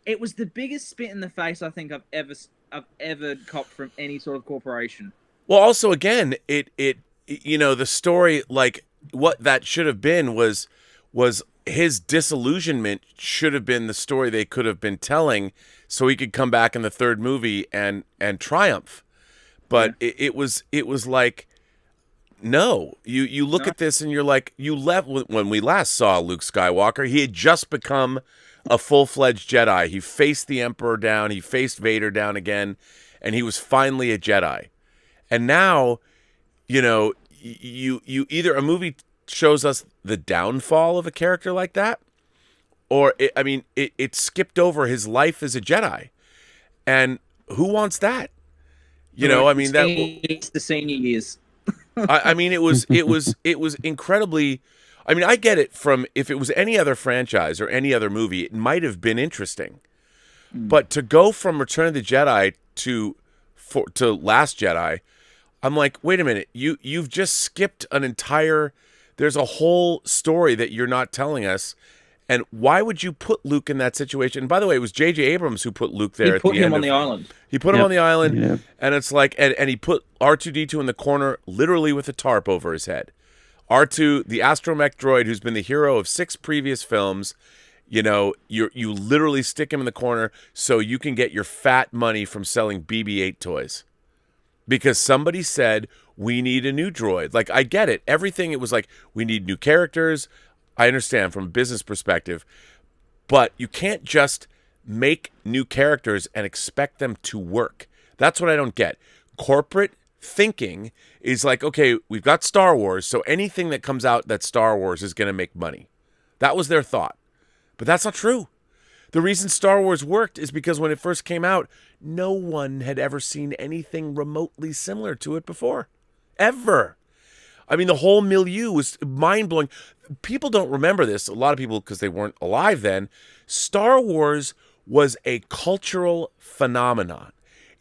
It was the biggest spit in the face I think I've ever copped from any sort of corporation. Well, also, again, it the story, like, what that should have been was his disillusionment should have been the story they could have been telling so he could come back in the third movie and triumph. But it was like, no, you look at this and you're like, you left when we last saw Luke Skywalker, he had just become a full-fledged Jedi. He faced the Emperor down, he faced Vader down again, and he was finally a Jedi. And now, you either a movie shows us the downfall of a character like that, or it skipped over his life as a Jedi, and who wants that? It's the senior years. It was incredibly. I mean, I get it from if it was any other franchise or any other movie, it might have been interesting, but to go from Return of the Jedi to Last Jedi, I'm like, wait a minute, you've just skipped an entire. There's a whole story that you're not telling us, And why would you put Luke in that situation? And by the way, it was J.J. Abrams who put Luke there He at put the him end on the island. He put him on the island, Yep. and it's like, and he put R2-D2 in the corner, literally with a tarp over his head. R2, the astromech droid, who's been the hero of 6 previous films, you know, you literally stick him in the corner so you can get your fat money from selling BB-8 toys. Because somebody said, we need a new droid. Like, I get it. Everything, it was like, we need new characters. I understand from a business perspective. But you can't just make new characters and expect them to work. That's what I don't get. Corporate thinking is like, okay, we've got Star Wars, so anything that comes out that's Star Wars is going to make money. That was their thought. But that's not true. The reason Star Wars worked is because when it first came out, no one had ever seen anything remotely similar to it before. Ever. I mean, the whole milieu was mind-blowing. People don't remember this. A lot of people, because they weren't alive then. Star Wars was a cultural phenomenon.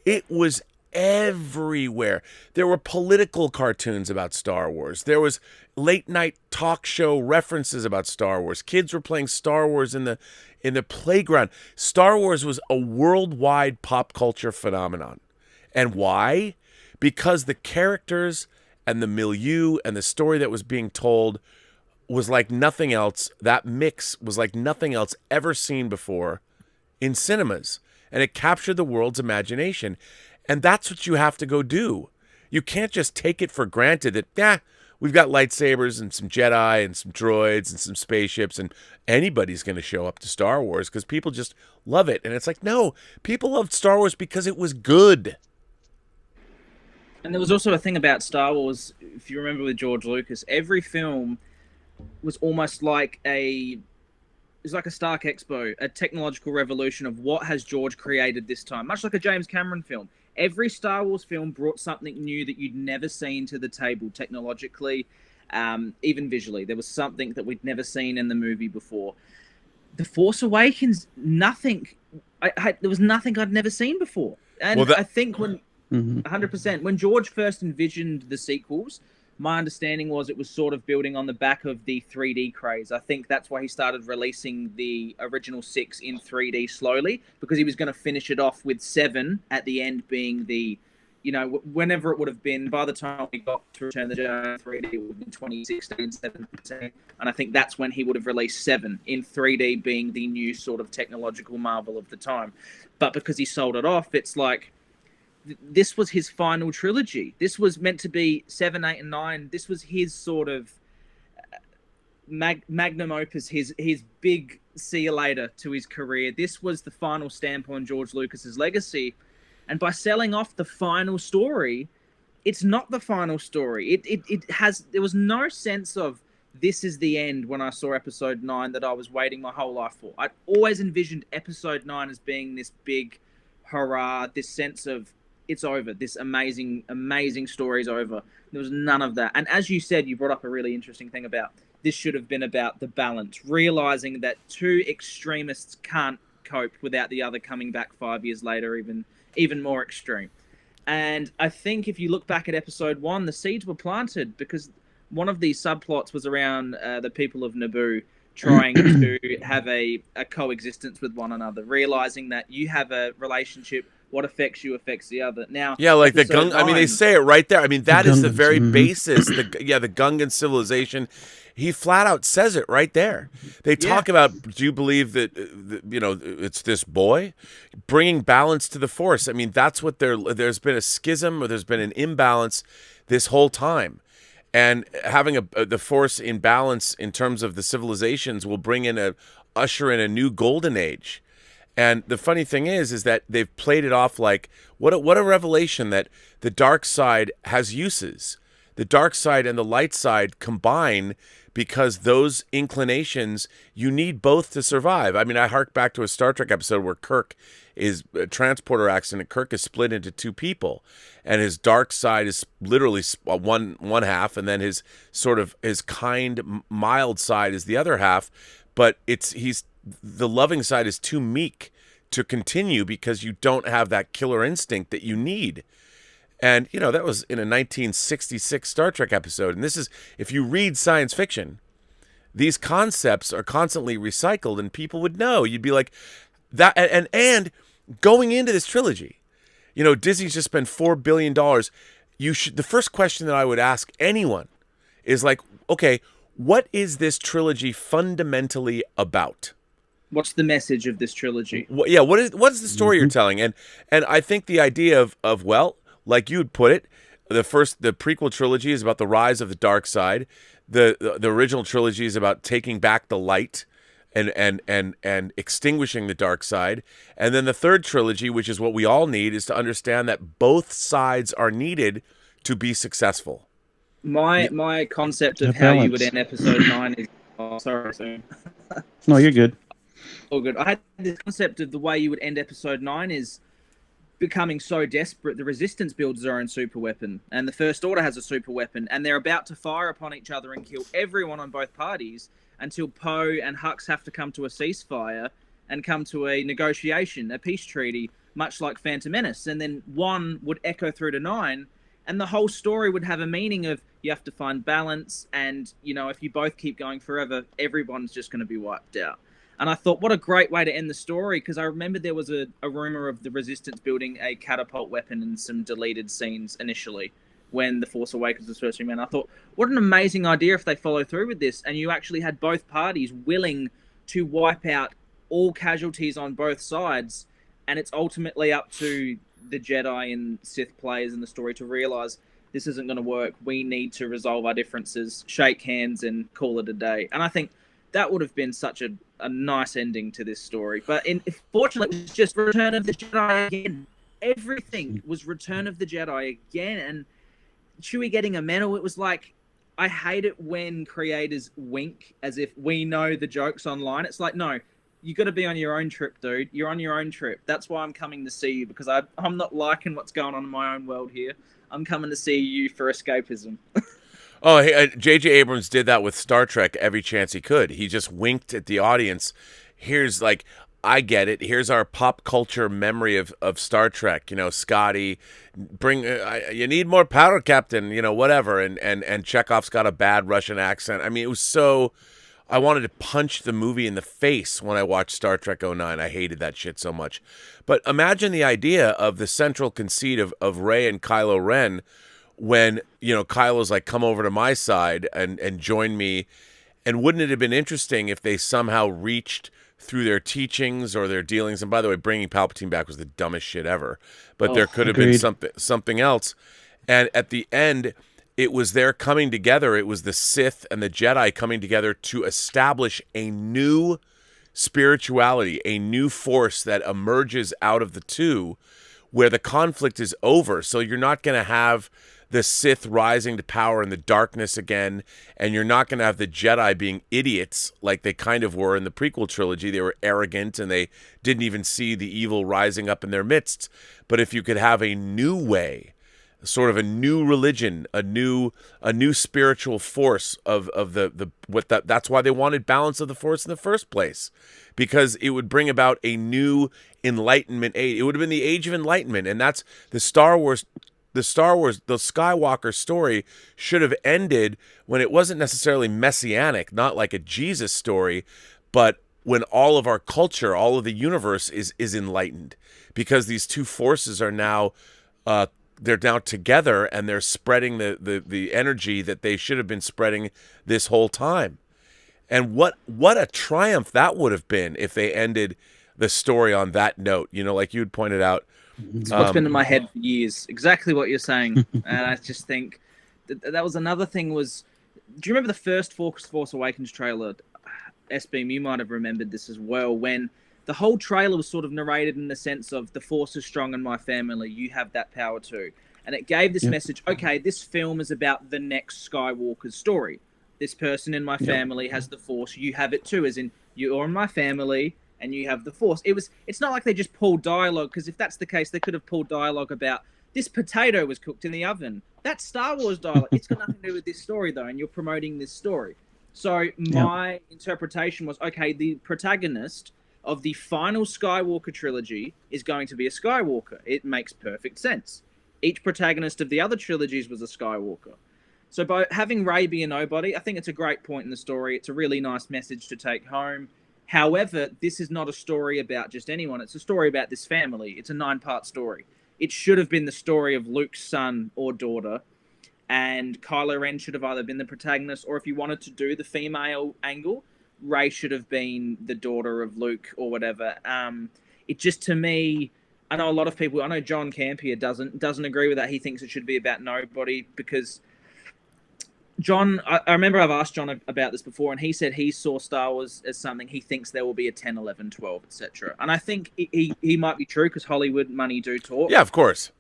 It was everywhere. There were political cartoons about Star Wars. There was late-night talk show references about Star Wars. Kids were playing Star Wars in the playground. Star Wars was a worldwide pop culture phenomenon. And why? Because the characters and the milieu and the story that was being told was like nothing else. That mix was like nothing else ever seen before in cinemas. And it captured the world's imagination. And that's what you have to go do. You can't just take it for granted that, we've got lightsabers and some Jedi and some droids and some spaceships and anybody's going to show up to Star Wars because people just love it. And it's like, no, people loved Star Wars because it was good. And there was also a thing about Star Wars, if you remember with George Lucas, every film was almost like a Stark Expo, a technological revolution of what has George created this time, much like a James Cameron film. Every Star Wars film brought something new that you'd never seen to the table technologically, even visually. There was something that we'd never seen in the movie before. The Force Awakens, nothing. There was nothing I'd never seen before. And I think when 100%, when George first envisioned the sequels, my understanding was it was sort of building on the back of the 3D craze. I think that's why he started releasing the original 6 in 3D slowly, because he was going to finish it off with 7 at the end being the, whenever it would have been, by the time we got to Return of the Jedi 3D, it would have been 2016, 17. And I think that's when he would have released 7 in 3D being the new sort of technological marvel of the time. But because he sold it off, it's like, this was his final trilogy. This was meant to be 7, 8, and 9. This was his sort of magnum opus, his big see you later to his career. This was the final stamp on George Lucas's legacy. And by selling off the final story, it's not the final story. There was no sense of this is the end when I saw episode 9 that I was waiting my whole life for. I'd always envisioned episode 9 as being this big hurrah, this sense of it's over. This amazing, amazing story is over. There was none of that. And as you said, you brought up a really interesting thing about this should have been about the balance, realizing that 2 extremists can't cope without the other coming back 5 years later, even more extreme. And I think if you look back at episode 1, the seeds were planted because one of these subplots was around the people of Naboo trying to have a coexistence with one another, realizing that you have a relationship. What affects you affects the other. Now, yeah, like the Gung. I mean, they say it right there. I mean, that is the very basis. The Gungan civilization. He flat out says it right there. They talk about. Do you believe that it's this boy bringing balance to the Force? I mean, that's what there's been a schism or there's been an imbalance this whole time, and having the Force in balance in terms of the civilizations will usher in a new golden age. And the funny thing is that they've played it off like, what a revelation that the dark side has uses. The dark side and the light side combine because those inclinations, you need both to survive. I mean, I hark back to a Star Trek episode where Kirk is a transporter accident. Kirk is split into 2 people, and his dark side is literally one half, and then his kind, mild side is the other half. But the loving side is too meek to continue because you don't have that killer instinct that you need. And, that was in a 1966 Star Trek episode. And this is, if you read science fiction, these concepts are constantly recycled, and people would know. You'd be like that, and going into this trilogy, you know, Disney's just spent $4 billion. The first question that I would ask anyone is like, okay, what is this trilogy fundamentally about? What's the message of this trilogy? What is the story you're telling? And I think the idea of well, like you'd put it, the prequel trilogy is about the rise of the dark side. The original trilogy is about taking back the light and extinguishing the dark side. And then the third trilogy, which is what we all need, is to understand that both sides are needed to be successful. My concept of how you would end episode 9 is... Oh, sorry. No, you're good. All good. I had this concept of the way you would end episode 9 is becoming so desperate, the Resistance builds their own super weapon, and the First Order has a super weapon, and they're about to fire upon each other and kill everyone on both parties until Poe and Hux have to come to a ceasefire and come to a negotiation, a peace treaty, much like Phantom Menace. And then 1 would echo through to 9, and the whole story would have a meaning of you have to find balance, and, you know, if you both keep going forever, everyone's just going to be wiped out. And I thought, what a great way to end the story, because I remember there was a rumor of the Resistance building a catapult weapon and some deleted scenes initially when The Force Awakens was first remade. I thought, what an amazing idea if they follow through with this, and you actually had both parties willing to wipe out all casualties on both sides, and it's ultimately up to the Jedi and Sith players in the story to realize this isn't going to work. We need to resolve our differences, shake hands, and call it a day. And I think that would have been such a nice ending to this story. But fortunately, it was just Return of the Jedi again. Everything was Return of the Jedi again. And Chewie getting a medal, it was like, I hate it when creators wink as if we know the jokes online. It's like, no, you got to be on your own trip, dude. You're on your own trip. That's why I'm coming to see you, because I'm not liking what's going on in my own world here. I'm coming to see you for escapism. Oh, hey, J.J. Abrams did that with Star Trek every chance he could. He just winked at the audience. Here's like, I get it. Here's our pop culture memory of Star Trek. You know, Scotty, bring you need more powder, Captain. You know, whatever. And Chekhov's got a bad Russian accent. I mean, it was so. I wanted to punch the movie in the face when I watched Star Trek '09. I hated that shit so much. But imagine the idea of the central conceit of Rey and Kylo Ren. When, you know, Kylo's like, come over to my side and join me. And wouldn't it have been interesting if they somehow reached through their teachings or their dealings? And by the way, bringing Palpatine back was the dumbest shit ever. But there could have been something else. And at the end, it was their coming together. It was the Sith and the Jedi coming together to establish a new spirituality, a new force that emerges out of the two, where the conflict is over. So you're not going to have the Sith rising to power in the darkness again, and you're not going to have the Jedi being idiots like they kind of were in the prequel trilogy. They were arrogant, and they didn't even see the evil rising up in their midst. But if you could have a new way, sort of a new religion, a new spiritual force of that's why they wanted balance of the Force in the first place, because it would bring about a new Enlightenment age. It would have been the Age of Enlightenment, and that's the Skywalker story should have ended when it wasn't necessarily messianic, not like a Jesus story, but when all of our culture, all of the universe is enlightened, because these two forces are now they're now together, and they're spreading the energy that they should have been spreading this whole time. And what a triumph that would have been if they ended the story on that note. You know, like you had pointed out. It's what's been in my head for years. Exactly what you're saying. And I just think that was another thing was, do you remember the first Force Awakens trailer? S-Beam, you might have remembered this as well, when the whole trailer was sort of narrated in the sense of the Force is strong in my family. You have that power too. And it gave this message, okay, this film is about the next Skywalker's story. This person in my family has the Force. You have it too, as in you're in my family and you have the Force. It's not like they just pulled dialogue, because if that's the case, they could have pulled dialogue about this potato was cooked in the oven. That's Star Wars dialogue. It's got nothing to do with this story, though, and you're promoting this story. So my interpretation was, okay, the protagonist of the final Skywalker trilogy is going to be a Skywalker. It makes perfect sense. Each protagonist of the other trilogies was a Skywalker. So by having Ray be a nobody, I think it's a great point in the story. It's a really nice message to take home. However, this is not a story about just anyone. It's a story about this family. It's a 9-part story. It should have been the story of Luke's son or daughter, and Kylo Ren should have either been the protagonist, or if you wanted to do the female angle, Rey should have been the daughter of Luke or whatever. It just, to me, I know a lot of people, I know John Campier doesn't agree with that. He thinks it should be about nobody because John, I remember I've asked John about this before, and he said he saw Star Wars as something he thinks there will be a 10, 11, 12, etc. And I think he might be true because Hollywood money do talk. Yeah, of course.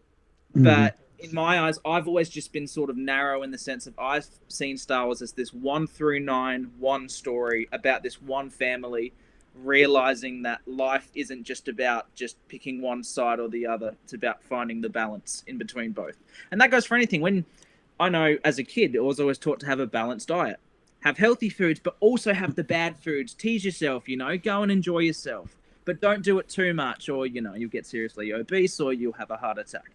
But in my eyes, I've always just been sort of narrow in the sense of I've seen Star Wars as this 1 through 9, one story about this one family, realizing that life isn't just about just picking one side or the other. It's about finding the balance in between both. And that goes for anything. When I know as a kid, I was always taught to have a balanced diet. Have healthy foods, but also have the bad foods. Tease yourself, go and enjoy yourself. But don't do it too much or, you'll get seriously obese or you'll have a heart attack.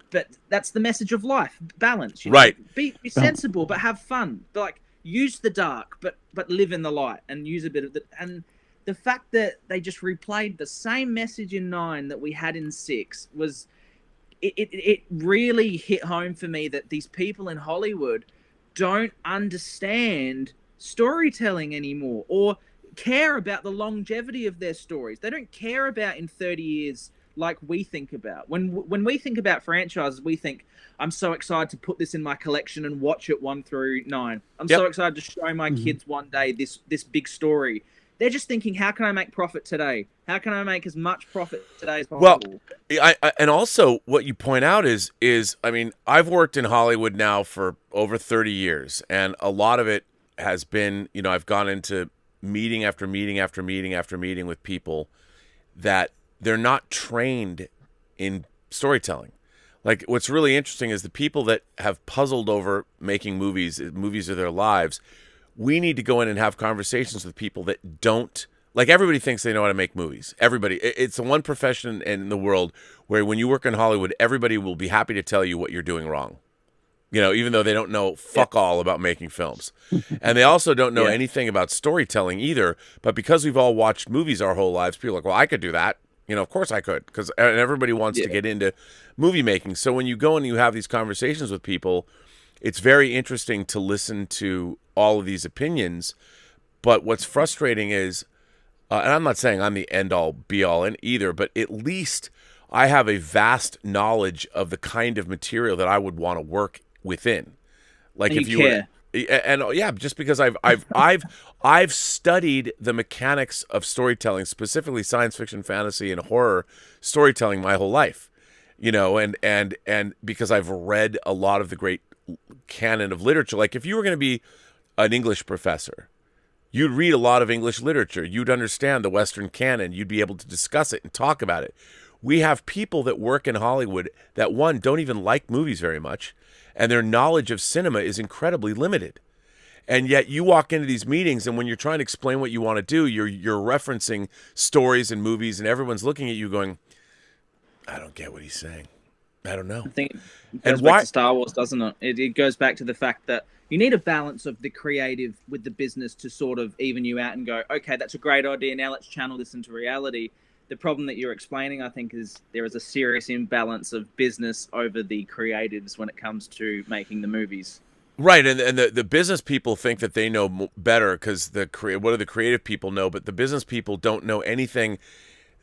But that's the message of life, balance. Right. Be sensible, but have fun. Like, use the dark, but live in the light and use a bit of the... And the fact that they just replayed the same message in 9 that we had in 6 was... It really hit home for me that these people in Hollywood don't understand storytelling anymore or care about the longevity of their stories. They don't care about in 30 years like we think about. When we think about franchises, we think, I'm so excited to put this in my collection and watch it 1 through 9. I'm so excited to show my kids one day this big story. They're just thinking, how can I make profit today? How can I make as much profit today as possible? Well, and also what you point out is I mean, I've worked in Hollywood now for over 30 years, and a lot of it has been, I've gone into meeting after meeting after meeting after meeting with people that they're not trained in storytelling. Like, what's really interesting is the people that have puzzled over making movies are their lives. We need to go in and have conversations with people that don't, like, everybody thinks they know how to make movies. Everybody. It's the one profession in the world where when you work in Hollywood, everybody will be happy to tell you what you're doing wrong. Even though they don't know fuck all about making films. And they also don't know anything about storytelling either. But because we've all watched movies our whole lives, people are like, well, I could do that. Of course I could. Because everybody wants to get into movie making. So when you go and you have these conversations with people, it's very interesting to listen to all of these opinions. But what's frustrating is, and I'm not saying I'm the end-all, be-all in either, but at least I have a vast knowledge of the kind of material that I would want to work within. Like, and if you you care. And yeah, just because I've studied the mechanics of storytelling, specifically science fiction, fantasy, and horror storytelling my whole life. And because I've read a lot of the great canon of literature. Like, if you were going to be an English professor, you'd read a lot of English literature. You'd understand the Western canon. You'd be able to discuss it and talk about it. We have people that work in Hollywood that, one, don't even like movies very much, and their knowledge of cinema is incredibly limited. And yet you walk into these meetings, and when you're trying to explain what you want to do, you're referencing stories and movies, and everyone's looking at you going, I don't get what he's saying. I don't know. I think it goes back to Star Wars, doesn't it? It goes back to the fact that you need a balance of the creative with the business to sort of even you out and go, okay, that's a great idea. Now let's channel this into reality. The problem that you're explaining, I think, is there is a serious imbalance of business over the creatives when it comes to making the movies. Right, and the business people think that they know better because what do the creative people know? But the business people don't know anything.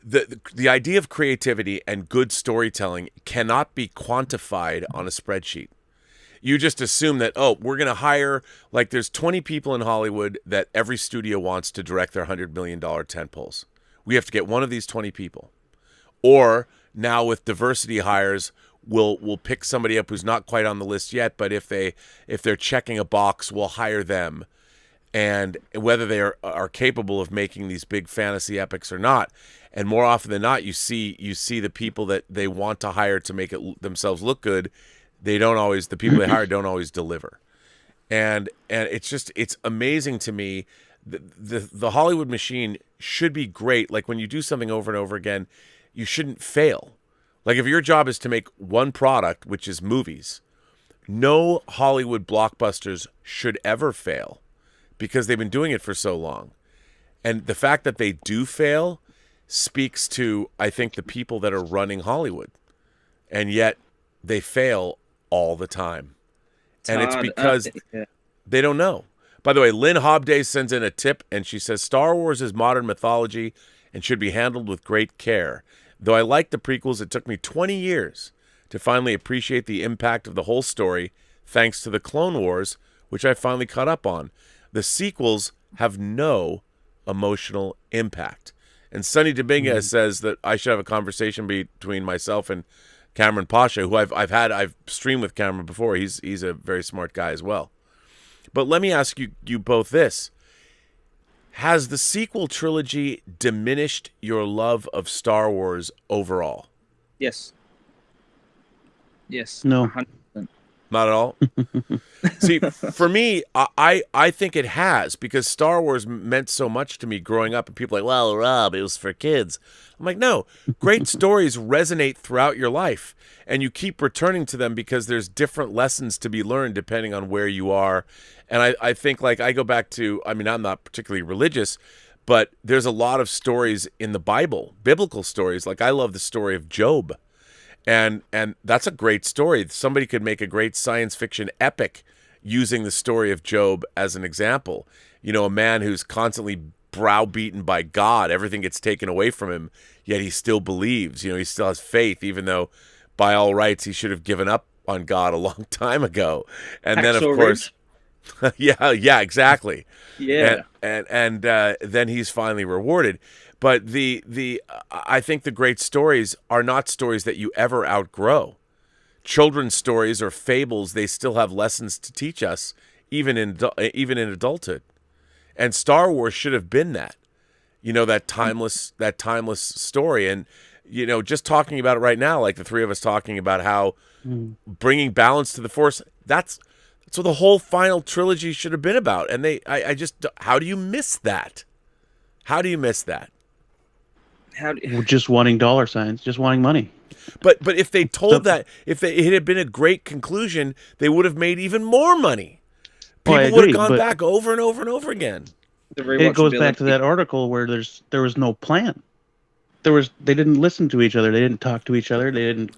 The idea of creativity and good storytelling cannot be quantified on a spreadsheet. You just assume that, we're going to hire, like, there's 20 people in Hollywood that every studio wants to direct their $100 million tentpoles. We have to get one of these 20 people. Or now with diversity hires, we'll pick somebody up who's not quite on the list yet, but if they're checking a box, we'll hire them. And whether they are capable of making these big fantasy epics or not. And more often than not, you see the people that they want to hire to make it themselves look good. The people they hire don't always deliver. And it's amazing to me. The Hollywood machine should be great. Like, when you do something over and over again, you shouldn't fail. Like, if your job is to make one product, which is movies, no Hollywood blockbusters should ever fail because they've been doing it for so long. And the fact that they do fail speaks to, I think, the people that are running Hollywood. And yet they fail all the time. And it's because they don't know. By the way, Lynn Hobday sends in a tip, and she says, Star Wars is modern mythology and should be handled with great care. Though I like the prequels, it took me 20 years to finally appreciate the impact of the whole story, thanks to the Clone Wars, which I finally caught up on. The sequels have no emotional impact. And Sonny Dominguez says that I should have a conversation between myself and Cameron Pasha, who I've streamed with Cameron before. He's a very smart guy as well. But let me ask you both this. Has the sequel trilogy diminished your love of Star Wars overall? Yes. Yes. No. 100%. Not at all? See, for me, I think it has, because Star Wars meant so much to me growing up, and people are like, well, Rob, it was for kids. I'm like, no, great stories resonate throughout your life, and you keep returning to them because there's different lessons to be learned depending on where you are. And I think, like, I go back to, I mean, I'm not particularly religious, but there's a lot of stories in the Bible, biblical stories. Like, I love the story of Job. And that's a great story. Somebody could make a great science fiction epic using the story of Job as an example. You know, a man who's constantly browbeaten by God. Everything gets taken away from him, yet he still believes. You know, he still has faith, even though by all rights he should have given up on God a long time ago. And then, of course, yeah, exactly. Yeah. And then he's finally rewarded. But I think the great stories are not stories that you ever outgrow. Children's stories or fables, they still have lessons to teach us, even in adulthood. And Star Wars should have been that, you know, that timeless story. And, you know, just talking about it right now, like the three of us talking about how bringing balance to the Force, that's what the whole final trilogy should have been about. And I just, how do you miss that? How do you miss that? Just wanting dollar signs, just wanting money. But if they told that, it had been a great conclusion, they would have made even more money. People would have gone back over and over and over again. It goes back to that article where there was no plan. They didn't listen to each other. They didn't talk to each other. They didn't.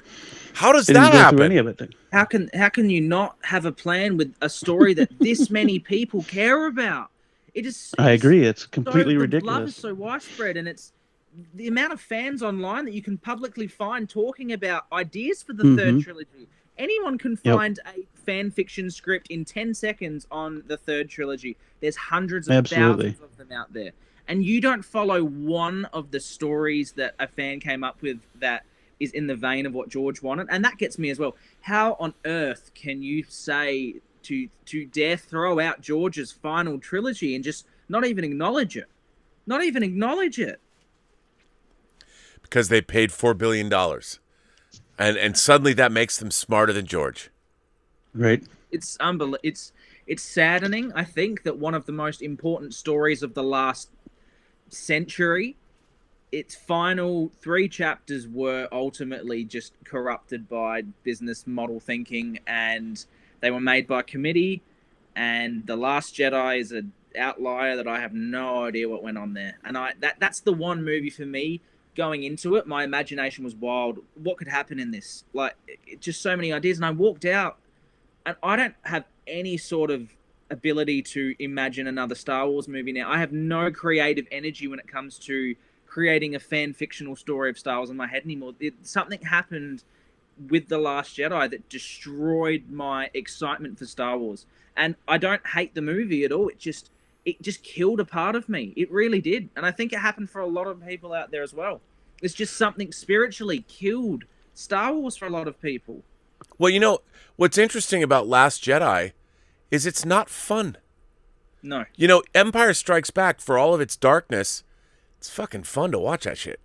How does that happen? Go through any of it. How can you not have a plan with a story that this many people care about? I agree. It's completely ridiculous. The love is so widespread, and it's the amount of fans online that you can publicly find talking about ideas for the third trilogy. Anyone can find a fan fiction script in 10 seconds on the third trilogy. There's hundreds of thousands of them out there. And you don't follow one of the stories that a fan came up with that is in the vein of what George wanted. And that gets me as well. How on earth can you say to dare throw out George's final trilogy and just not even acknowledge it? Not even acknowledge it. Because they paid $4 billion. And suddenly that makes them smarter than George. Right. It's unbelievable. It's saddening, I think, that one of the most important stories of the last century, its final 3 chapters were ultimately just corrupted by business model thinking, and they were made by committee, and The Last Jedi is an outlier that I have no idea what went on there. And that's the one movie for me. Going into it, my imagination was wild. What could happen in this? Like, just so many ideas. And I walked out, and I don't have any sort of ability to imagine another Star Wars movie now. I have no creative energy when it comes to creating a fan fictional story of Star Wars in my head anymore. Something happened with The Last Jedi that destroyed my excitement for Star Wars. And I don't hate the movie at all. It just killed a part of me. It really did. And I think it happened for a lot of people out there as well. It's just something spiritually killed Star Wars for a lot of people. Well, you know, what's interesting about Last Jedi is it's not fun. No. You know, Empire Strikes Back, for all of its darkness, it's fucking fun to watch that shit.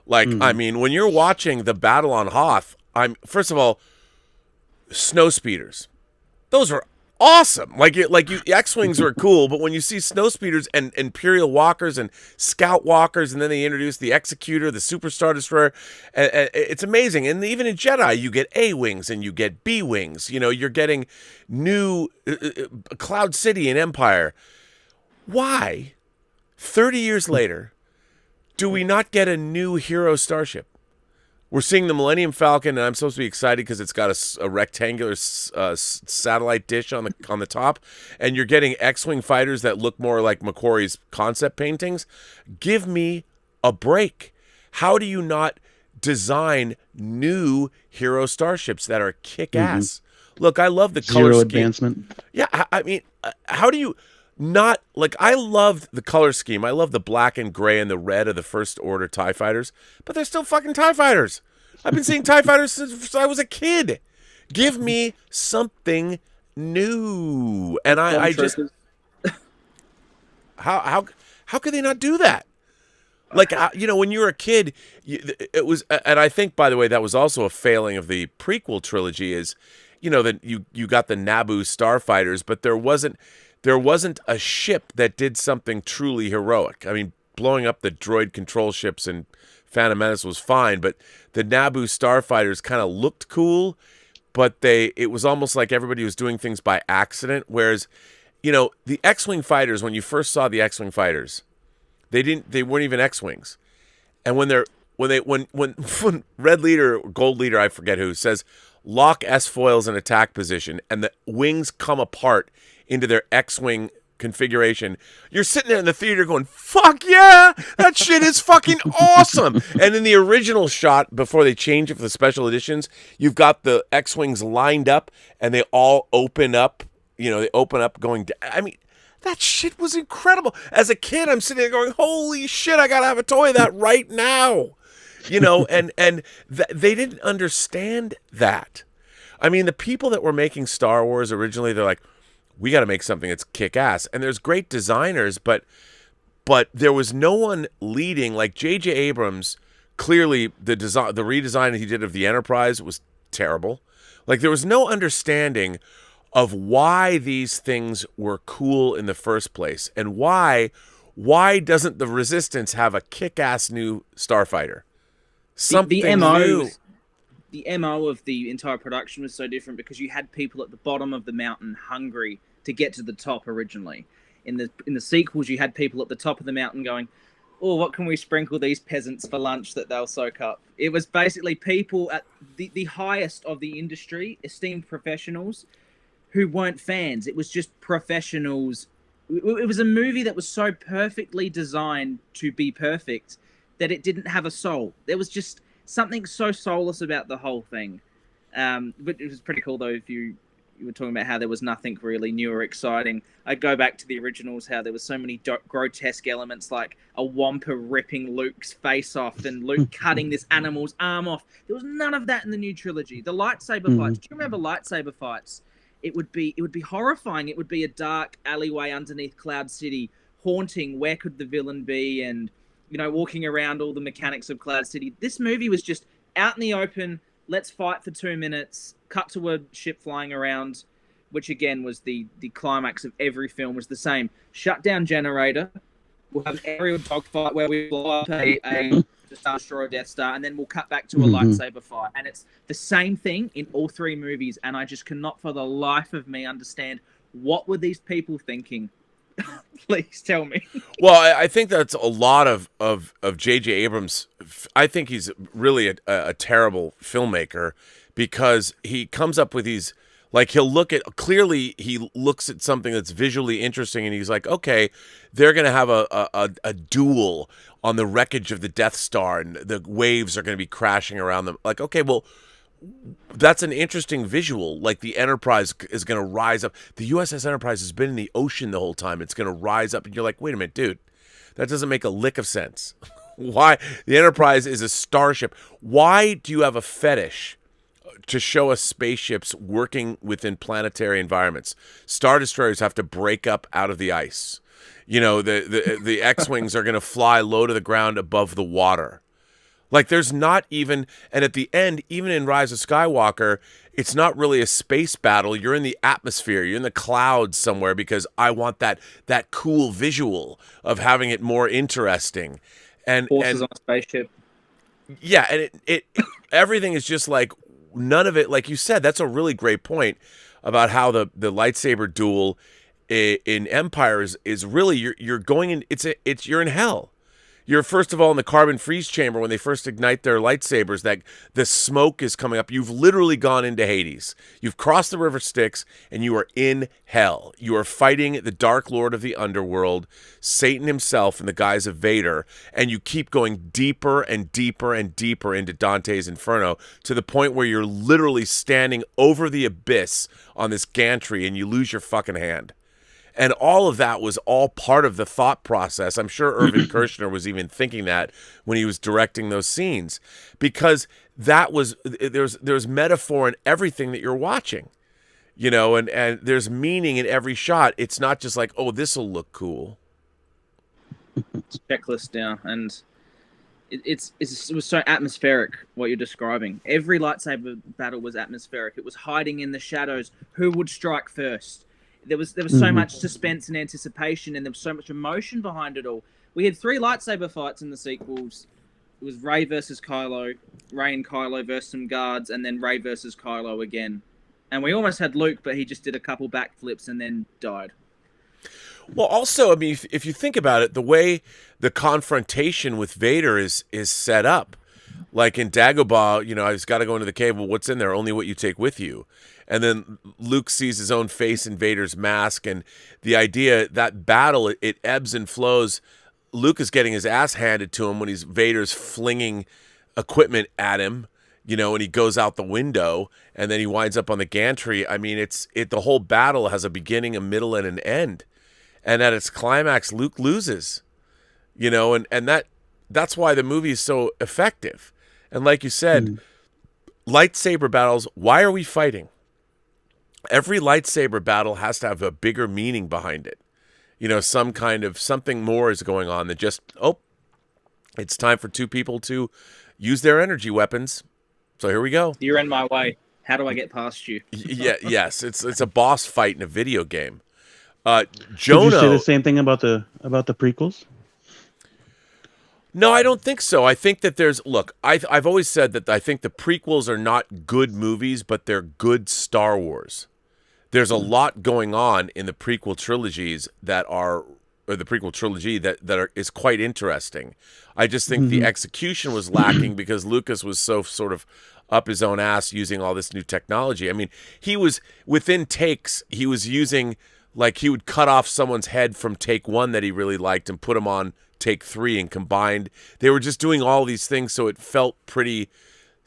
Like, I mean, when you're watching the battle on Hoth, first of all, snow speeders. Those are awesome. X-wings are cool, but when you see snowspeeders and Imperial walkers and Scout walkers, and then they introduce the Executor, the Super Star Destroyer, it's amazing. And even in Jedi, you get A-wings and you get B-wings. You know, you're getting new Cloud City and Empire. Why, 30 years later, do we not get a new hero starship? We're seeing the Millennium Falcon, and I'm supposed to be excited because it's got a rectangular satellite dish on the top, and you're getting X-wing fighters that look more like McQuarrie's concept paintings. Give me a break. How do you not design new hero starships that are kick-ass? Look, I love the color scheme. Advancement. Yeah, I mean, how do you not, like, I loved the color scheme. I love the black and gray and the red of the First Order TIE fighters, but they're still fucking TIE fighters. I've been seeing TIE fighters since I was a kid. Give me something new. And I just, how could they not do that? Like, you know, when you were a kid, it was, and I think, by the way, that was also a failing of the prequel trilogy is, you know, that you got the Naboo starfighters, but there wasn't a ship that did something truly heroic. I mean, blowing up the droid control ships in Phantom Menace was fine, but the Naboo starfighters kind of looked cool, but it was almost like everybody was doing things by accident. Whereas, you know, the X-wing fighters, when you first saw the X-wing fighters, they weren't even X-wings, and when Red Leader, Gold Leader, I forget who, says lock S-foils in attack position, and the wings come apart into their X-wing configuration, you're sitting there in the theater going, fuck yeah, that shit is fucking awesome. And in the original shot, before they change it for the special editions, you've got the X-wings lined up and they all open up, you know, they open up going down. I mean, that shit was incredible. As a kid, I'm sitting there going, holy shit, I gotta have a toy of that right now. You know, and they didn't understand that. I mean, the people that were making Star Wars originally, they're like, we got to make something that's kick-ass. And there's great designers, but there was no one leading. Like J.J. Abrams, clearly the redesign he did of the Enterprise was terrible. Like there was no understanding of why these things were cool in the first place, and why doesn't the Resistance have a kick-ass new starfighter? Something new. The MO of the entire production was so different because you had people at the bottom of the mountain hungry to get to the top originally. In the sequels, you had people at the top of the mountain going, oh, what can we sprinkle these peasants for lunch that they'll soak up? It was basically people at the highest of the industry, esteemed professionals, who weren't fans. It was just professionals. It was a movie that was so perfectly designed to be perfect that it didn't have a soul. There was just something so soulless about the whole thing. But it was pretty cool, though, if you were talking about how there was nothing really new or exciting. I'd go back to the originals, how there was so many grotesque elements, like a Wampa ripping Luke's face off and Luke cutting this animal's arm off. There was none of that in the new trilogy. The lightsaber fights. Do you remember lightsaber fights? It would be horrifying. It would be a dark alleyway underneath Cloud City, haunting where could the villain be, and you know, walking around all the mechanics of Cloud City. This movie was just out in the open. Let's fight for 2 minutes. Cut to a ship flying around, which again was the climax of every film was the same. Shut down generator. We'll have an aerial dogfight where we blow up a Star Destroyer Death Star, and then we'll cut back to a lightsaber fight. And it's the same thing in all three movies. And I just cannot for the life of me understand what were these people thinking. Please tell me. Well, I think that's a lot of J.J. Abrams. I think he's really a terrible filmmaker because he comes up with these, like he looks at something that's visually interesting and he's like, okay, they're going to have a duel on the wreckage of the Death Star and the waves are going to be crashing around them. Like, okay, well, that's an interesting visual. Like the Enterprise is going to rise up. The USS Enterprise has been in the ocean the whole time. It's going to rise up. And you're like, wait a minute, dude, that doesn't make a lick of sense. Why? The Enterprise is a starship. Why do you have a fetish to show us spaceships working within planetary environments? Star Destroyers have to break up out of the ice. You know, the X-Wings are going to fly low to the ground above the water. Like there's not even, and at the end, even in Rise of Skywalker, it's not really a space battle. You're in the atmosphere. You're in the clouds somewhere because I want that cool visual of having it more interesting. And Horses on a spaceship. yeah, and it everything is just like none of it. Like you said, that's a really great point about how the lightsaber duel in Empire is really you're going in. You're in hell. You're first of all in the carbon freeze chamber when they first ignite their lightsabers, that the smoke is coming up. You've literally gone into Hades. You've crossed the river Styx and you are in hell. You are fighting the Dark Lord of the Underworld, Satan himself in the guise of Vader, and you keep going deeper and deeper and deeper into Dante's Inferno to the point where you're literally standing over the abyss on this gantry and you lose your fucking hand. And all of that was all part of the thought process. I'm sure Irvin Kershner was even thinking that when he was directing those scenes, because that was there's metaphor in everything that you're watching, you know, and there's meaning in every shot. It's not just like, oh, this will look cool. It's checklist now, and it was so atmospheric what you're describing. Every lightsaber battle was atmospheric. It was hiding in the shadows. Who would strike first? There was so much suspense and anticipation, and there was so much emotion behind it all. We had 3 lightsaber fights in the sequels. It was Rey versus Kylo, Rey and Kylo versus some guards, and then Rey versus Kylo again. And we almost had Luke, but he just did a couple backflips and then died. Well, also, I mean, if you think about it, the way the confrontation with Vader is set up, like in Dagobah, you know, he's got to go into the cave. Well, what's in there? Only what you take with you. And then Luke sees his own face in Vader's mask, and the idea that battle, it ebbs and flows. Luke is getting his ass handed to him when Vader's flinging equipment at him, you know, and he goes out the window, and then he winds up on the gantry. I mean, the whole battle has a beginning, a middle, and an end. And at its climax, Luke loses, you know, and that's why the movie is so effective. And like you said, lightsaber battles, why are we fighting? Every lightsaber battle has to have a bigger meaning behind it. You know, some kind of something more is going on than just, oh, it's time for 2 people to use their energy weapons. So here we go. You're in my way. How do I get past you? Yes, it's a boss fight in a video game. Did Jono, you say the same thing about the prequels? No, I don't think so. I think that I've always said that I think the prequels are not good movies, but they're good Star Wars. There's a lot going on in the prequel trilogies is quite interesting. I just think the execution was lacking because Lucas was so sort of up his own ass using all this new technology. I mean, he was within takes, he was using, like, he would cut off someone's head from take 1 that he really liked and put him on take 3 and combined. They were just doing all these things, so it felt pretty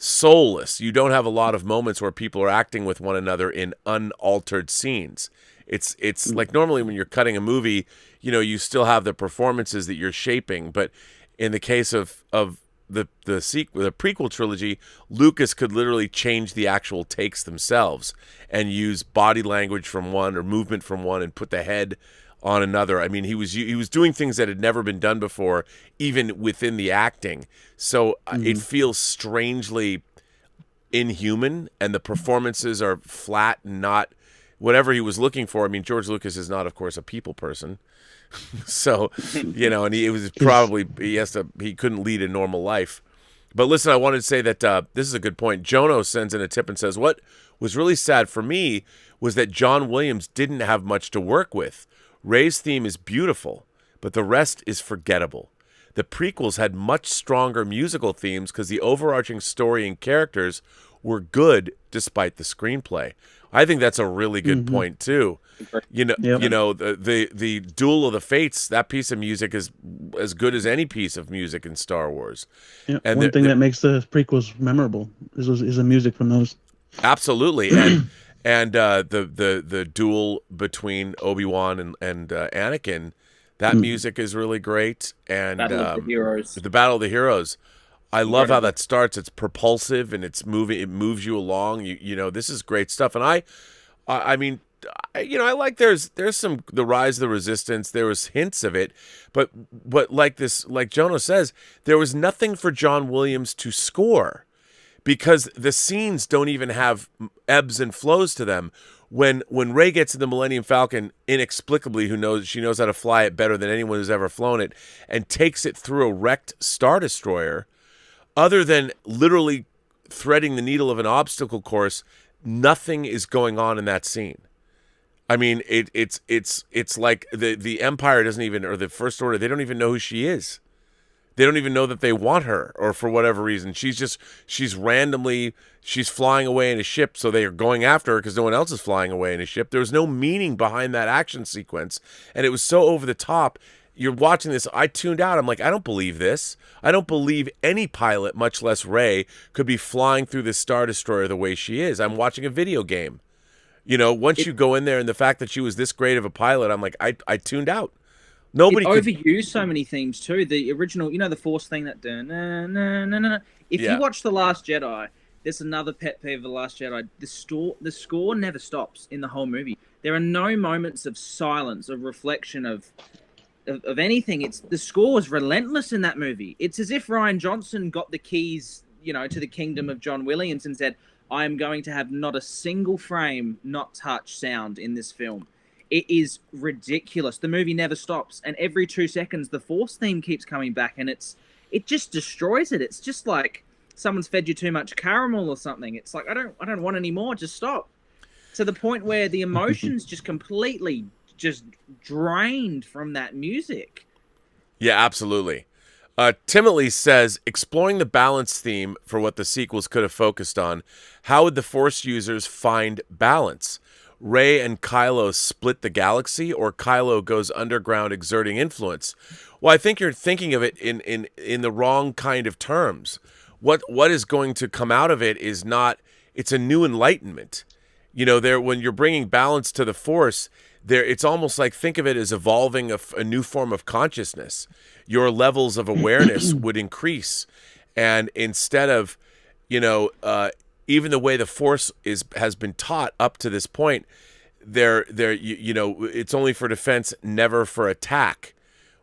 soulless. You don't have a lot of moments where people are acting with one another in unaltered scenes. It's like normally when you're cutting a movie, you know, you still have the performances that you're shaping, but in the case of the prequel trilogy, Lucas could literally change the actual takes themselves and use body language from one or movement from one and put the head on another. I mean, he was doing things that had never been done before, even within the acting. So it feels strangely inhuman, and the performances are flat and not whatever he was looking for. I mean, George Lucas is not, of course, a people person. So, you know, and he couldn't lead a normal life. But listen, I wanted to say that this is a good point. Jono sends in a tip and says, what was really sad for me was that John Williams didn't have much to work with. Rey's theme is beautiful, but the rest is forgettable. The prequels had much stronger musical themes because the overarching story and characters were good despite the screenplay. I think that's a really good point too. You know, the Duel of the Fates, that piece of music is as good as any piece of music in Star Wars. Yeah, and one thing that makes the prequels memorable is the music from those. Absolutely, and the duel between Obi-Wan and Anakin, that music is really great. And Battle of the Heroes. The Battle of the Heroes. I love how that starts. It's propulsive and it's moving. It moves you along. You know, this is great stuff. And I mean, I like there's some the Rise of the Resistance. There was hints of it, but like Jono says, there was nothing for John Williams to score because the scenes don't even have ebbs and flows to them. When Rey gets in the Millennium Falcon, inexplicably, she knows how to fly it better than anyone who's ever flown it, and takes it through a wrecked Star Destroyer, other than literally threading the needle of an obstacle course, nothing is going on in that scene. I mean, it's like the Empire doesn't even, or the First Order, they don't even know who she is. They don't even know that they want her, or for whatever reason. She's flying away in a ship, so they are going after her because no one else is flying away in a ship. There was no meaning behind that action sequence, and it was so over the top. You're watching this, I tuned out. I'm like, I don't believe this. I don't believe any pilot, much less Rey, could be flying through this Star Destroyer the way she is. I'm watching a video game. Once you go in there and the fact that she was this great of a pilot, I'm like, I tuned out. Nobody could overused so many themes too. The original, the Force thing that if you watch The Last Jedi, there's another pet peeve of The Last Jedi. The score never stops in the whole movie. There are no moments of silence, of reflection, of anything. The score is relentless in that movie. It's as if Rian Johnson got the keys, to the kingdom of John Williams and said, I am going to have not a single frame, not touch sound in this film. It is ridiculous. The movie never stops, and every 2 seconds the Force theme keeps coming back, and it just destroys it. It's just like someone's fed you too much caramel or something. It's like I don't want any more. Just stop. To the point where the emotions just completely just drained from that music. Yeah, absolutely. Timothy says, exploring the balance theme for what the sequels could have focused on, how would the Force users find balance? Rey and Kylo split the galaxy, or Kylo goes underground exerting influence? Well, I think you're thinking of it in the wrong kind of terms. What is going to come out of it is not, it's a new enlightenment. When you're bringing balance to the Force, it's almost like, think of it as evolving a new form of consciousness. Your levels of awareness would increase, and instead of, even the way the Force has been taught up to this point, it's only for defense, never for attack.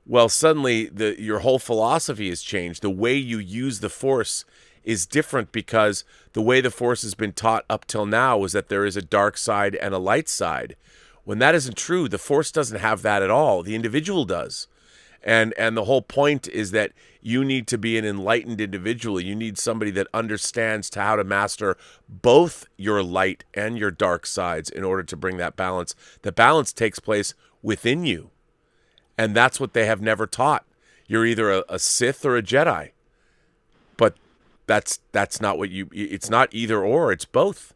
Well, suddenly your whole philosophy has changed. The way you use the Force is different because the way the Force has been taught up till now is that there is a dark side and a light side. When that isn't true, the Force doesn't have that at all. The individual does. And the whole point is that you need to be an enlightened individual. You need somebody that understands how to master both your light and your dark sides in order to bring that balance. The balance takes place within you. And that's what they have never taught. You're either a Sith or a Jedi. But that's not what it's not either or, it's both.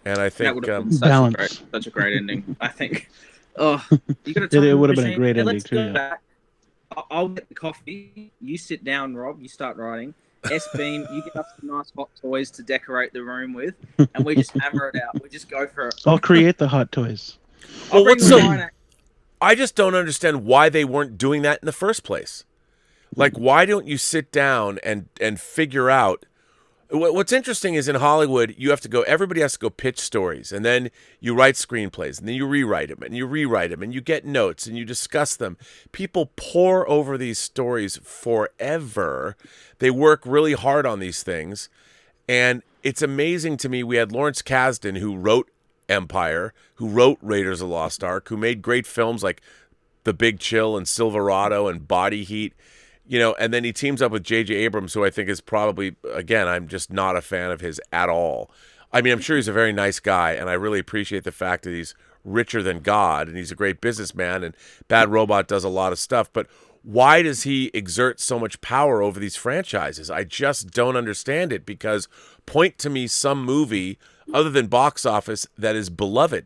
And I think that would have been such a great ending. I think. Oh, you got to it would have been a great ending let's too. Go back. I'll get the coffee. You sit down, Rob. You start writing. S-Beam, you get us some nice hot toys to decorate the room with, and we just hammer it out. We just go for it. I'll create the hot toys. Well, I just don't understand why they weren't doing that in the first place. Like, why don't you sit down and figure out? What's interesting is in Hollywood, everybody has to go pitch stories, and then you write screenplays, and then you rewrite them, and you get notes, and you discuss them. People pore over these stories forever. They work really hard on these things, and it's amazing to me. We had Lawrence Kasdan, who wrote Empire, who wrote Raiders of the Lost Ark, who made great films like The Big Chill and Silverado and Body Heat. And then he teams up with J.J. Abrams, who I think is probably, again, I'm just not a fan of his at all. I mean, I'm sure he's a very nice guy, and I really appreciate the fact that he's richer than God, and he's a great businessman, and Bad Robot does a lot of stuff. But why does he exert so much power over these franchises? I just don't understand it, because point to me some movie, other than box office, that is beloved,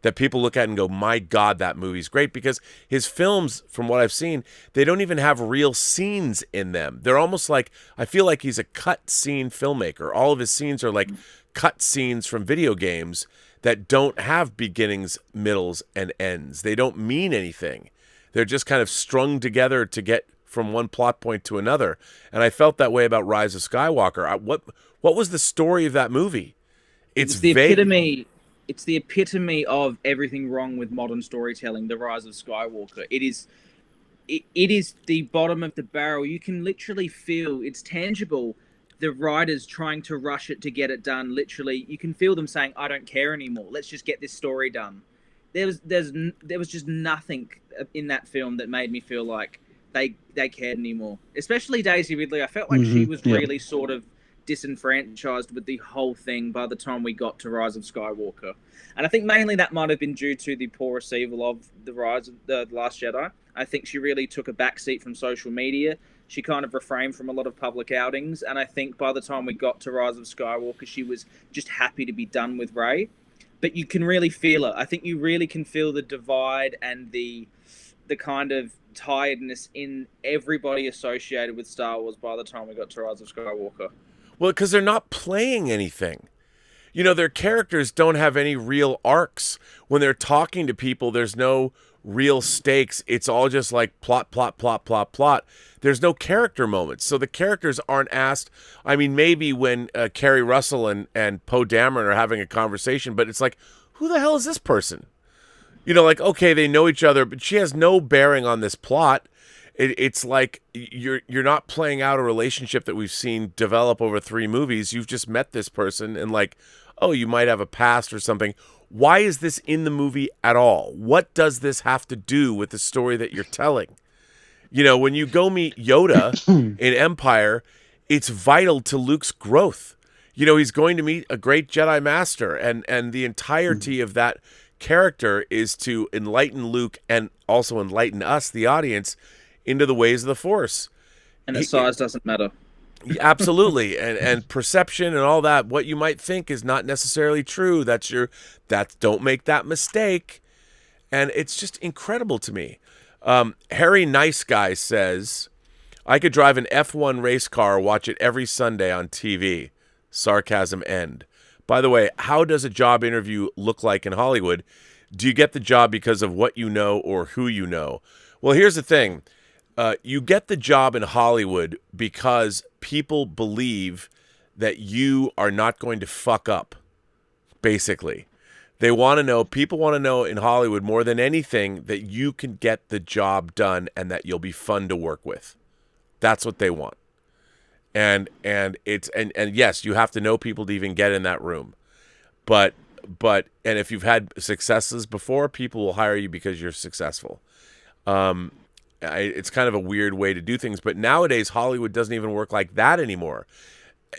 that people look at and go, my God, that movie's great. Because his films, from what I've seen, they don't even have real scenes in them. They're almost like, I feel like he's a cut scene filmmaker. All of his scenes are like cut scenes from video games that don't have beginnings, middles, and ends. They don't mean anything. They're just kind of strung together to get from one plot point to another. And I felt that way about Rise of Skywalker. What was the story of that movie? It's the vague. epitome. it's the epitome of everything wrong with modern storytelling. The Rise of Skywalker. It is the bottom of the barrel. You can literally feel, it's tangible, the writers trying to rush it to get it done. Literally, you can feel them saying, "I don't care anymore. Let's just get this story done." There was just nothing in that film that made me feel like they cared anymore. Especially Daisy Ridley. I felt like she was really sort of disenfranchised with the whole thing by the time we got to Rise of Skywalker. And I think mainly that might have been due to the poor receival of the Rise of the Last Jedi. I think she really took a backseat from social media. She kind of refrained from a lot of public outings. And I think by the time we got to Rise of Skywalker, she was just happy to be done with Rey. But you can really feel it. I think you really can feel the divide and the kind of tiredness in everybody associated with Star Wars by the time we got to Rise of Skywalker. Well, because they're not playing anything. You know, their characters don't have any real arcs. When they're talking to people, there's no real stakes. It's all just like plot, plot, plot, plot, plot. There's no character moments. So the characters aren't asked. I mean, maybe when Kerry Russell and Poe Dameron are having a conversation, but it's like, who the hell is this person? You know, like, okay, they know each other, but she has no bearing on this plot. It's like you're not playing out a relationship that we've seen develop over 3 movies. You've just met this person and like, oh, you might have a past or something. Why is this in the movie at all? What does this have to do with the story that you're telling? You know, when you go meet Yoda in Empire, it's vital to Luke's growth. You know, he's going to meet a great Jedi Master, and the entirety of that character is to enlighten Luke and also enlighten us, the audience, into the ways of the Force. And the size doesn't matter. Absolutely. And perception and all that, what you might think is not necessarily true. Don't make that mistake. And it's just incredible to me. Harry Nice Guy says, I could drive an F1 race car, watch it every Sunday on TV. Sarcasm end. By the way, how does a job interview look like in Hollywood? Do you get the job because of what you know or who you know? Well, here's the thing. You get the job in Hollywood because people believe that you are not going to fuck up, basically. People want to know in Hollywood more than anything that you can get the job done and that you'll be fun to work with. That's what they want. And yes, you have to know people to even get in that room. But if you've had successes before, people will hire you because you're successful. It's kind of a weird way to do things, but nowadays Hollywood doesn't even work like that anymore.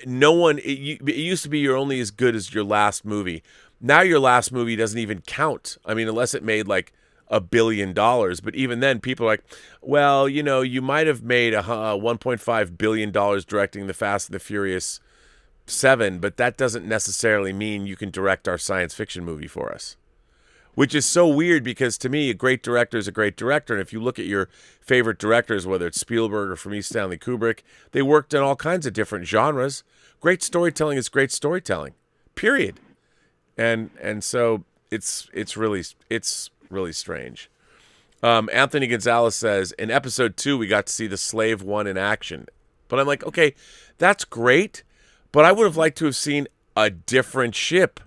It used to be you're only as good as your last movie. Now your last movie doesn't even count. I mean, unless it made like $1 billion, but even then people are like, well, you know, you might have made $1.5 billion directing the Fast and the Furious 7, but that doesn't necessarily mean you can direct our science fiction movie for us. Which is so weird because to me, a great director is a great director. And if you look at your favorite directors, whether it's Spielberg or for me, Stanley Kubrick, they worked in all kinds of different genres. Great storytelling is great storytelling, period. And so it's really strange. Anthony Gonzalez says, in episode 2, we got to see the Slave One in action. But I'm like, okay, that's great. But I would have liked to have seen a different ship.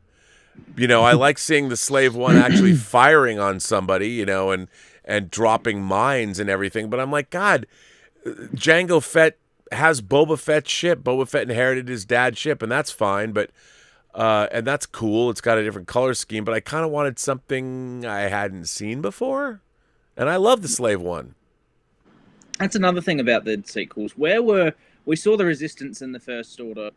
You know, I like seeing the Slave One actually firing on somebody, you know, and dropping mines and everything. But I'm like, God, Jango Fett has Boba Fett's ship. Boba Fett inherited his dad's ship, and that's fine. But and that's cool. It's got a different color scheme. But I kind of wanted something I hadn't seen before. And I love the Slave One. That's another thing about the sequels. We saw the Resistance in the First Order.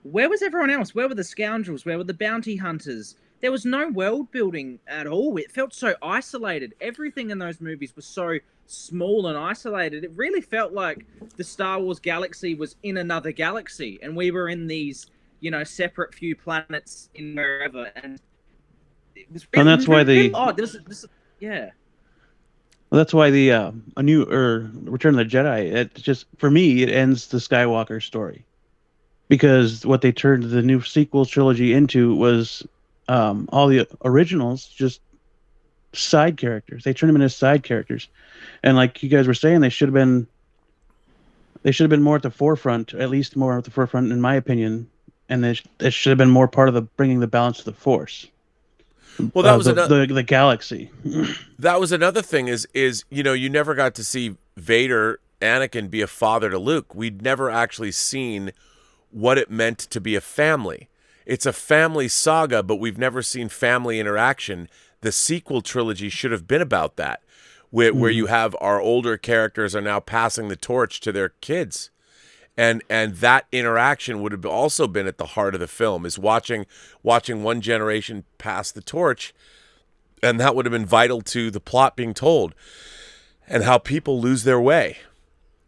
Where was everyone else? Where were the scoundrels? Where were the bounty hunters? There was no world building at all. It felt so isolated. Everything in those movies was so small and isolated. It really felt like the Star Wars galaxy was in another galaxy, and we were in these, you know, separate few planets in wherever. And it was really, and that's why really odd. Yeah. Well, that's why the Return of the Jedi. It just, for me, it ends the Skywalker story. Because what they turned the new sequel trilogy into was all the originals just side characters. They turned them into side characters, and like you guys were saying, they should have been more at the forefront, at least more at the forefront, in my opinion. And it should have been more part of the bringing the balance to the Force. Well, that was another. the galaxy. That was another thing. Is you never got to see Vader, Anakin be a father to Luke. We'd never actually seen what it meant to be a family. It's a family saga, but we've never seen family interaction. The sequel trilogy should have been about that, where you have our older characters are now passing the torch to their kids. And that interaction would have also been at the heart of the film, is watching one generation pass the torch, and that would have been vital to the plot being told and how people lose their way,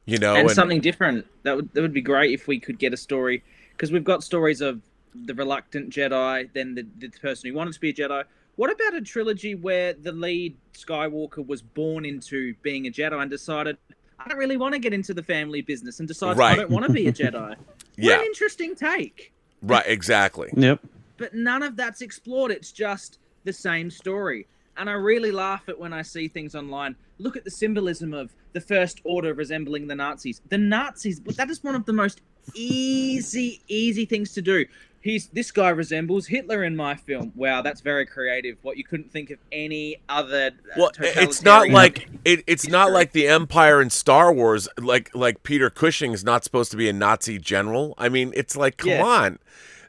and something different. That would be great if we could get a story, because we've got stories of the reluctant Jedi, then the person who wanted to be a Jedi. What about a trilogy where the lead Skywalker was born into being a Jedi and decided, I don't really want to get into the family business, and decides, I don't want to be a Jedi? What an interesting take. Right, exactly. Yep. But none of that's explored. It's just the same story. And I really laugh at when I see things online. Look at the symbolism of the First Order resembling the Nazis. The Nazis, but that is one of the most easy things to do. This guy resembles Hitler in my film. Wow, that's very creative. What, you couldn't think of any other it's not like it's not like the Empire in Star Wars, like Peter Cushing's not supposed to be a Nazi general. I mean, it's like, come on.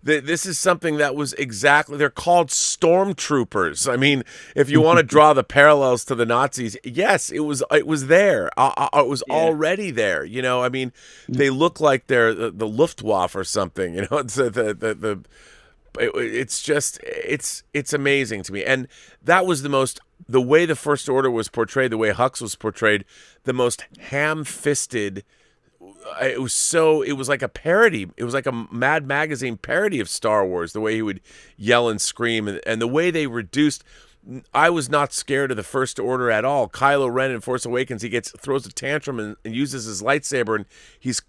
This is something that was exactly, they're called stormtroopers. I mean, if you want to draw the parallels to the Nazis, yes, it was there. It was already there. I mean, they look like they're the Luftwaffe or something. It's it's amazing to me. And that was the way the First Order was portrayed, the way Hux was portrayed, the most ham-fisted. It was like a parody. It was like a Mad Magazine parody of Star Wars, the way he would yell and scream, and the way they reduced. I was not scared of the First Order at all. Kylo Ren in Force Awakens, he throws a tantrum and uses his lightsaber, and he's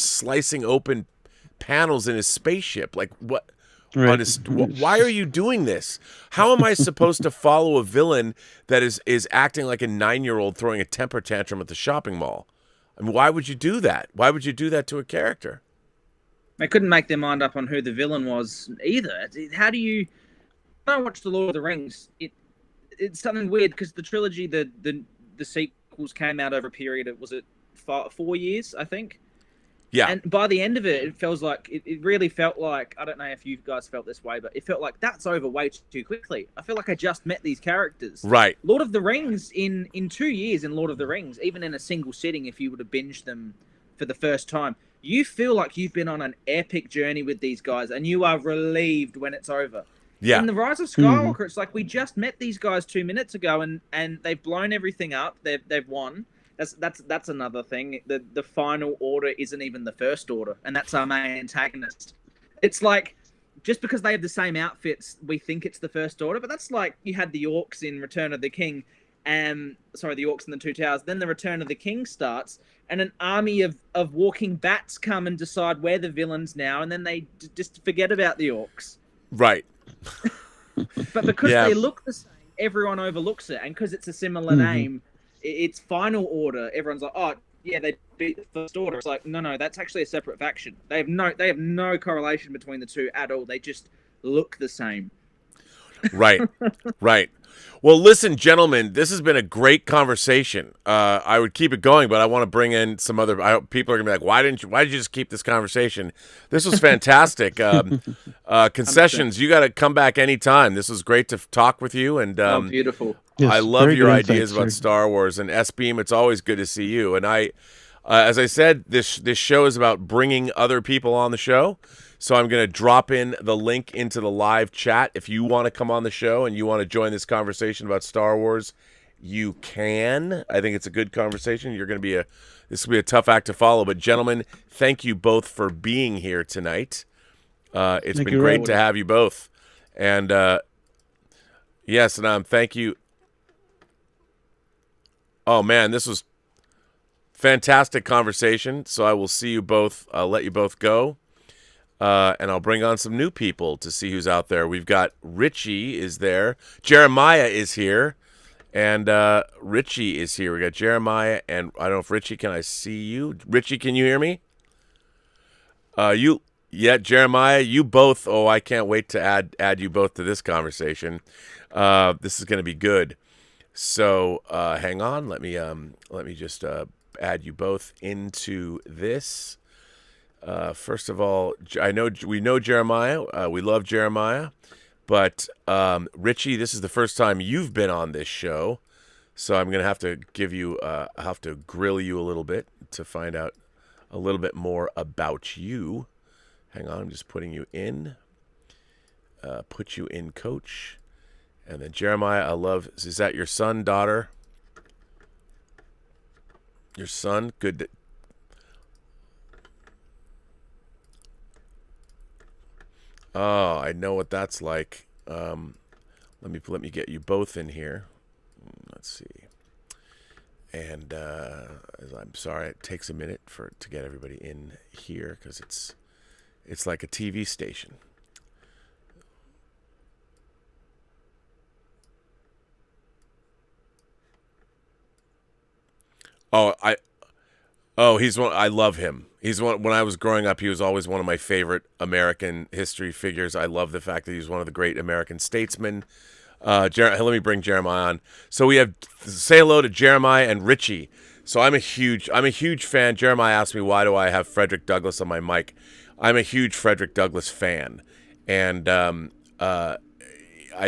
slicing open panels in his spaceship. Like, what? Right. Why are you doing this? How am I supposed to follow a villain that is acting like a 9-year-old throwing a temper tantrum at the shopping mall? I mean, why would you do that? Why would you do that to a character? They couldn't make their mind up on who the villain was either. How do you... When I watched The Lord of the Rings, it's something weird, because the trilogy, the sequels came out over a period of, was it 4 years, I think? Yeah. And by the end of it, it really felt like, I don't know if you guys felt this way, but it felt like that's over way too quickly. I feel like I just met these characters. Right. Lord of the Rings, in 2 years in Lord of the Rings, even in a single sitting, if you would have binged them for the first time, you feel like you've been on an epic journey with these guys, and you are relieved when it's over. Yeah. In The Rise of Skywalker, it's like, we just met these guys 2 minutes ago, and they've blown everything up. They've won. That's another thing. The final order isn't even the First Order, and that's our main antagonist. It's like, just because they have the same outfits, we think it's the First Order, but that's like you had the Orcs in Return of the King, the Orcs in the Two Towers. Then the Return of the King starts, and an army of walking bats come and decide we're the villains now, and then they just forget about the Orcs. Right. But because they look the same, everyone overlooks it, and because it's a similar name, it's Final Order. Everyone's like, oh yeah, they beat the First Order. It's like, no, that's actually a separate faction. They have no correlation between the two at all. They just look the same. Right. Well, listen, gentlemen, this has been a great conversation. I would keep it going, but I want to bring in some other. People are gonna be like, why did you just keep this conversation? This was fantastic. Concessions, you got to come back anytime. This was great to talk with you, and beautiful. Yes, I love your great ideas insights, about sir. Star Wars, and S-Beam, it's always good to see you. And as I said, this show is about bringing other people on the show. So I'm going to drop in the link into the live chat. If you want to come on the show and you want to join this conversation about Star Wars, you can. I think it's a good conversation. This will be a tough act to follow. But gentlemen, thank you both for being here tonight. It's been great to have you both. And yes, and thank you. Oh man, this was fantastic conversation. So I will see you both. I'll let you both go. And I'll bring on some new people to see who's out there. We've got Richie is there. Jeremiah is here. And Richie is here. We got Jeremiah, and I don't know if Richie, can I see you? Richie, can you hear me? Yeah, Jeremiah, you both. Oh, I can't wait to add you both to this conversation. This is going to be good. So hang on. Let me just add you both into this. First of all, I know we know Jeremiah. We love Jeremiah, but Richie, this is the first time you've been on this show, so I'm gonna have to give you, have to grill you a little bit to find out a little bit more about you. Hang on, I'm just putting you in. Put you in, Coach, and then Jeremiah. I love. Is that your son, daughter? Your son, good. Oh, I know what that's like. Let me get you both in here. Let's see. And I'm sorry, it takes a minute to get everybody in here because it's like a TV station. He's one. I love him. He's one. When I was growing up, he was always one of my favorite American history figures. I love the fact that he was one of the great American statesmen. Let me bring Jeremiah on. So we have say hello to Jeremiah and Richie. So I'm a huge fan. Jeremiah asked me why do I have Frederick Douglass on my mic. I'm a huge Frederick Douglass fan, and I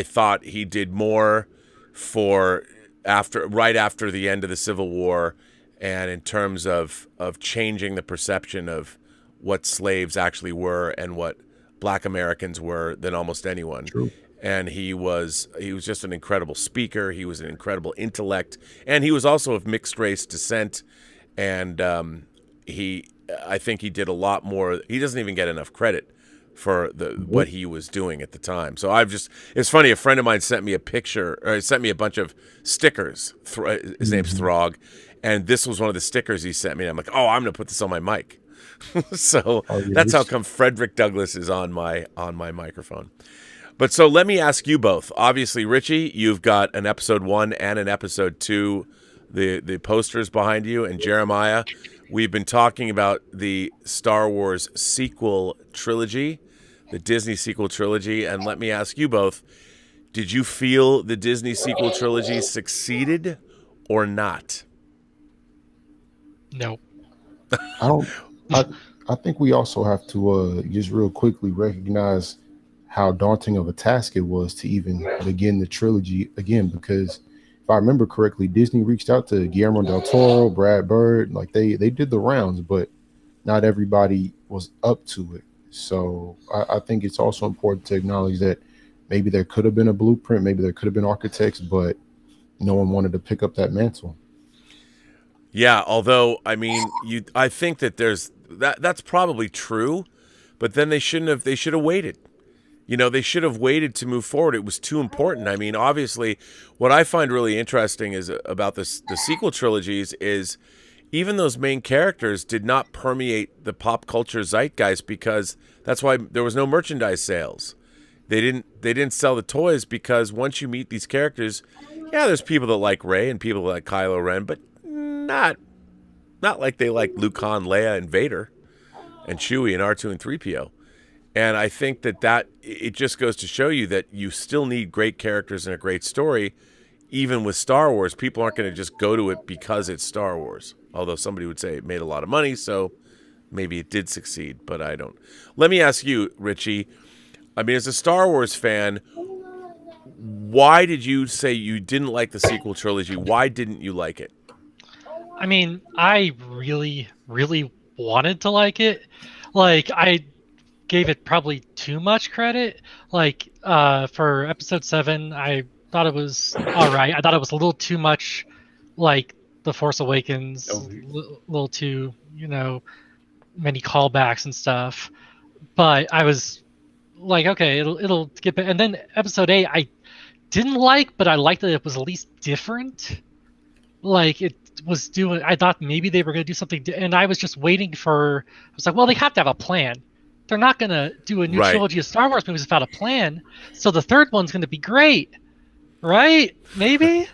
thought he did more for right after the end of the Civil War. And in terms of changing the perception of what slaves actually were and what Black Americans were than almost anyone. True. And he was just an incredible speaker. He was an incredible intellect, and he was also of mixed race descent. And I think he did a lot more. He doesn't even get enough credit for what he was doing at the time. So it's funny. A friend of mine sent me a picture, or he sent me a bunch of stickers. His name's Throg. And this was one of the stickers he sent me. And I'm like, oh, I'm going to put this on my mic. So that's how come Frederick Douglass is on my microphone. But so let me ask you both. Obviously, Richie, you've got an episode 1 and an episode 2, the posters behind you. And Jeremiah, we've been talking about the Star Wars sequel trilogy, the Disney sequel trilogy. And let me ask you both, did you feel the Disney sequel trilogy succeeded or not? No. I think we also have to just real quickly recognize how daunting of a task it was to even begin the trilogy again, because if I remember correctly, Disney reached out to Guillermo del Toro, Brad Bird, like they did the rounds, but not everybody was up to it. So I think it's also important to acknowledge that maybe there could have been a blueprint, maybe there could have been architects, but no one wanted to pick up that mantle. Yeah, although I think that that's probably true, but then they should have waited. They should have waited to move forward. It was too important. I mean, obviously, what I find really interesting is about the sequel trilogies is even those main characters did not permeate the pop culture zeitgeist, because that's why there was no merchandise sales. They didn't sell the toys, because once you meet these characters, yeah, there's people that like Rey and people that like Kylo Ren, but not like they like Luke, Han, Leia, and Vader, and Chewie and R2 and 3PO. And I think that it just goes to show you that you still need great characters and a great story. Even with Star Wars, people aren't going to just go to it because it's Star Wars. Although somebody would say it made a lot of money, so maybe it did succeed, but I don't. Let me ask you, Richie. I mean, as a Star Wars fan, why did you say you didn't like the sequel trilogy? Why didn't you like it? I mean, I really, really wanted to like it. Like, I gave it probably too much credit. Like, for episode 7, I thought it was all right. I thought it was a little too much like The Force Awakens, a little too, many callbacks and stuff. But I was like, okay, it'll get better. And then episode 8, I didn't like, but I liked that it was at least different. Like, it was doing, I thought maybe they were going to do something, and I was just waiting for, I was like, well, they have to have a plan. They're not going to do a new trilogy of Star Wars movies without a plan. So the third one's going to be great, right? Maybe?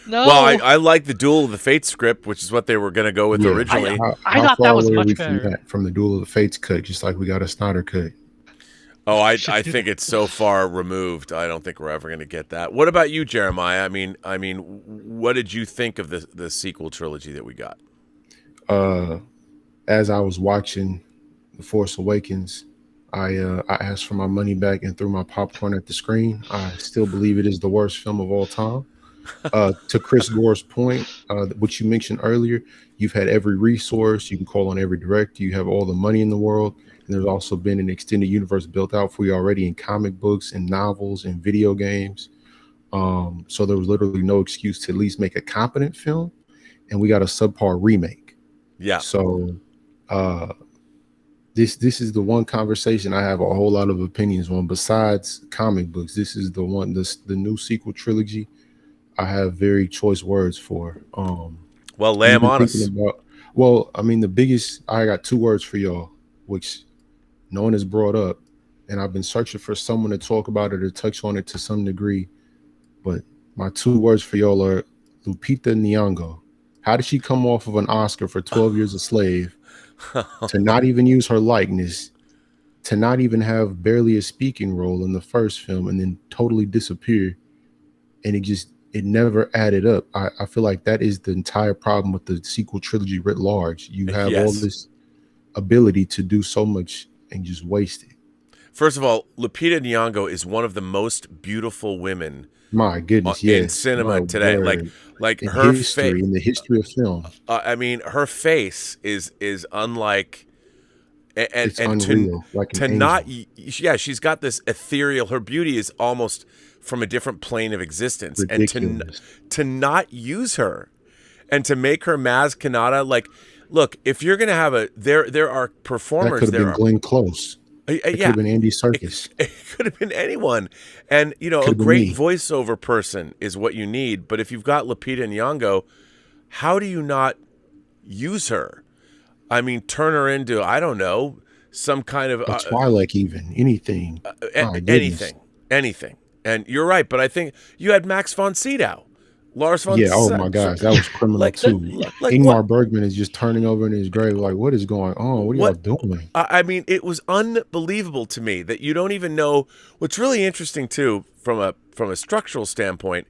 No. Well, I like the Duel of the Fates script, which is what they were going to go with originally. I thought that was much from better. from the Duel of the Fates cut, just like we got a Snyder cut. Oh, I think it's so far removed. I don't think we're ever going to get that. What about you, Jeremiah? I mean, what did you think of the sequel trilogy that we got? As I was watching The Force Awakens, I asked for my money back and threw my popcorn at the screen. I still believe it is the worst film of all time. To Chris Gore's point, which you mentioned earlier, you've had every resource. You can call on every director. You have all the money in the world. And there's also been an extended universe built out for you already in comic books and novels and video games. So there was literally no excuse to at least make a competent film. And we got a subpar remake. Yeah. So this is the one conversation I have a whole lot of opinions on. Besides comic books, this is the one, the new sequel trilogy I have very choice words for. Well, lay them on us. I got two words for y'all, which no one has brought up, and I've been searching for someone to talk about it or touch on it to some degree. But my two words for y'all are Lupita Nyong'o. How did she come off of an Oscar for 12 Years a Slave to not even use her likeness, to not even have barely a speaking role in the first film, and then totally disappear? And it never added up. I feel like that is the entire problem with the sequel trilogy writ large. You have all this ability to do so much and just waste it. First of all, Lupita Nyong'o is one of the most beautiful women. My goodness, in cinema today, like her face in the history of film. I mean, her face is unlike, and it's unreal. She's got this ethereal. Her beauty is almost from a different plane of existence. Ridiculous. And to not use her, and to make her Maz Kanata, like, look, if you're gonna have there are performers. That could have been Glenn Close. It could have been Andy Serkis. It could have been anyone. And, a great voiceover person is what you need. But if you've got Lupita Nyong'o, how do you not use her? I mean, turn her into, I don't know, some kind of... Twilight even. Anything. Anything. And you're right, but I think you had Max von Sydow. Lars von Sydow. Oh my gosh, that was criminal too. Ingmar Bergman is just turning over in his grave like, what is going on? What are y'all doing? I mean, it was unbelievable to me that you don't even know. What's really interesting too, from a structural standpoint,